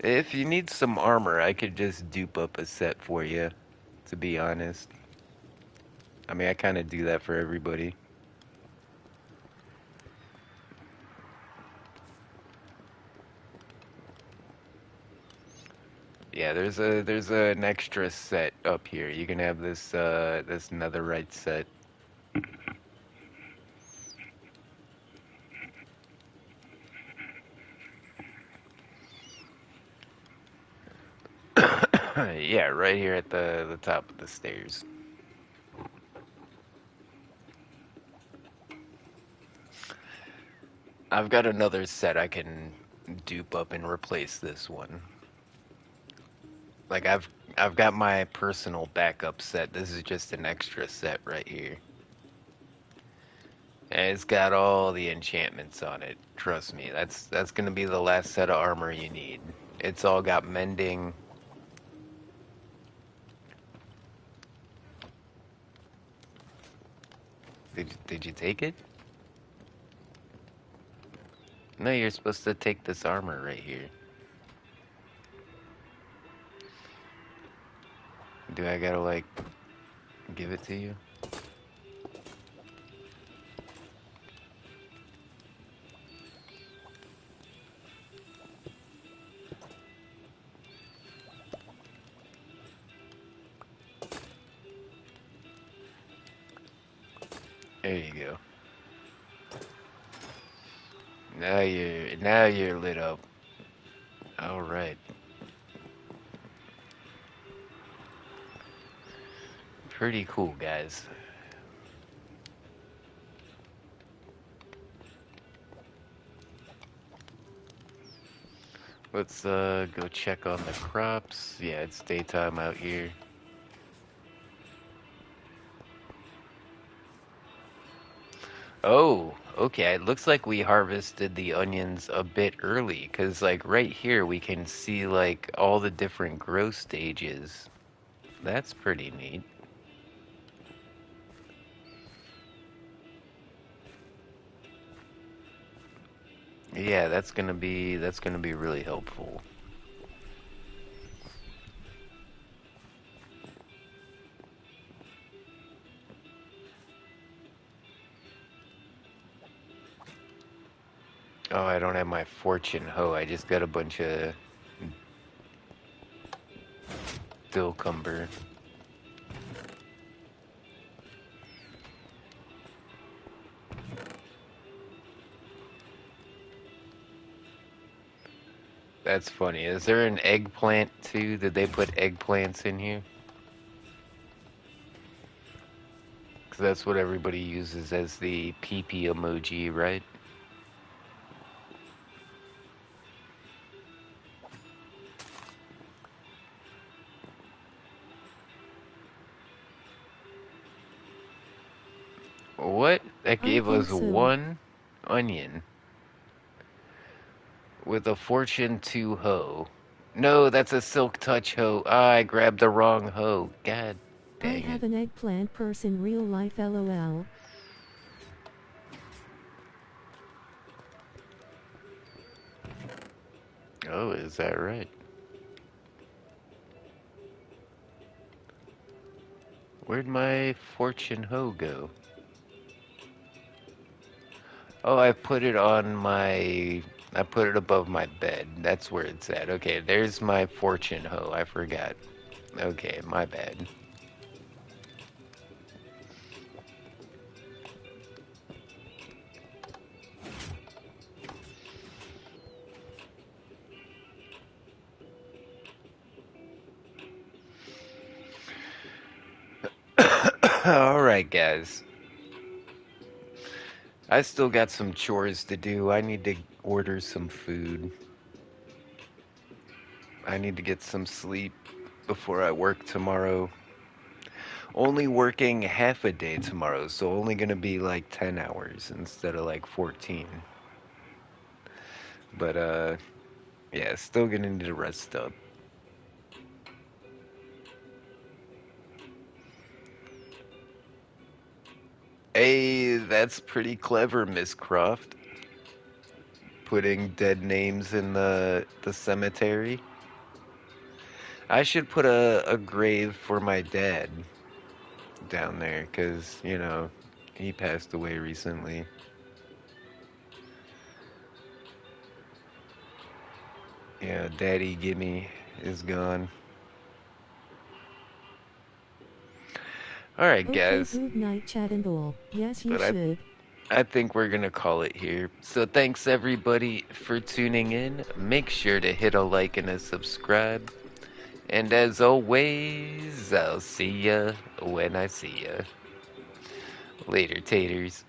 If you need some armor, I could just dupe up a set for you, to be honest. I mean, I kind of do that for everybody. Yeah, there's an extra set up here. You can have this netherite set. Yeah, right here at the top of the stairs. I've got another set I can dupe up and replace this one. Like I've got my personal backup set. This is just an extra set right here. And it's got all the enchantments on it. Trust me, that's gonna be the last set of armor you need. It's all got mending. Did you take it? No, you're supposed to take this armor right here. Do I gotta like give it to you? There you go. Now you're lit up. All right. Pretty cool, guys. Let's go check on the crops. Yeah, it's daytime out here. Oh, okay. It looks like we harvested the onions a bit early, 'cause like right here we can see like all the different growth stages. That's pretty neat. Yeah, that's gonna be really helpful. Oh, I don't have my fortune hoe. I just got a bunch of dillcumber. That's funny. Is there an eggplant too? Did they put eggplants in here? Because that's what everybody uses as the pee-pee emoji, right? What? That I gave think us so. one onion with a fortune 2 hoe. No, that's a silk touch hoe. Ah, I grabbed the wrong hoe. God I dang it. have an eggplant person real life lol. Oh, is that right? Where'd my fortune hoe go? Oh, I put it above my bed. That's where it's at. Okay, there's my fortune hoe. I forgot. Okay, my bad. Alright, guys. I still got some chores to do. I need to order some food. I need to get some sleep before I work tomorrow. Only working half a day tomorrow, so only gonna be like 10 hours instead of like 14. But, yeah, still gonna need to rest up. Hey, that's pretty clever, Miss Croft. Putting dead names in the cemetery. I should put a grave for my dad down there, 'cause, you know, he passed away recently. Yeah, Daddy Gimme is gone. Alright, Okay, guys. good night, chat and all. Yes, you But I should. I think we're gonna call it here. So thanks everybody for tuning in. Make sure to hit a like and a subscribe. And as always, I'll see ya when I see ya. Later, taters.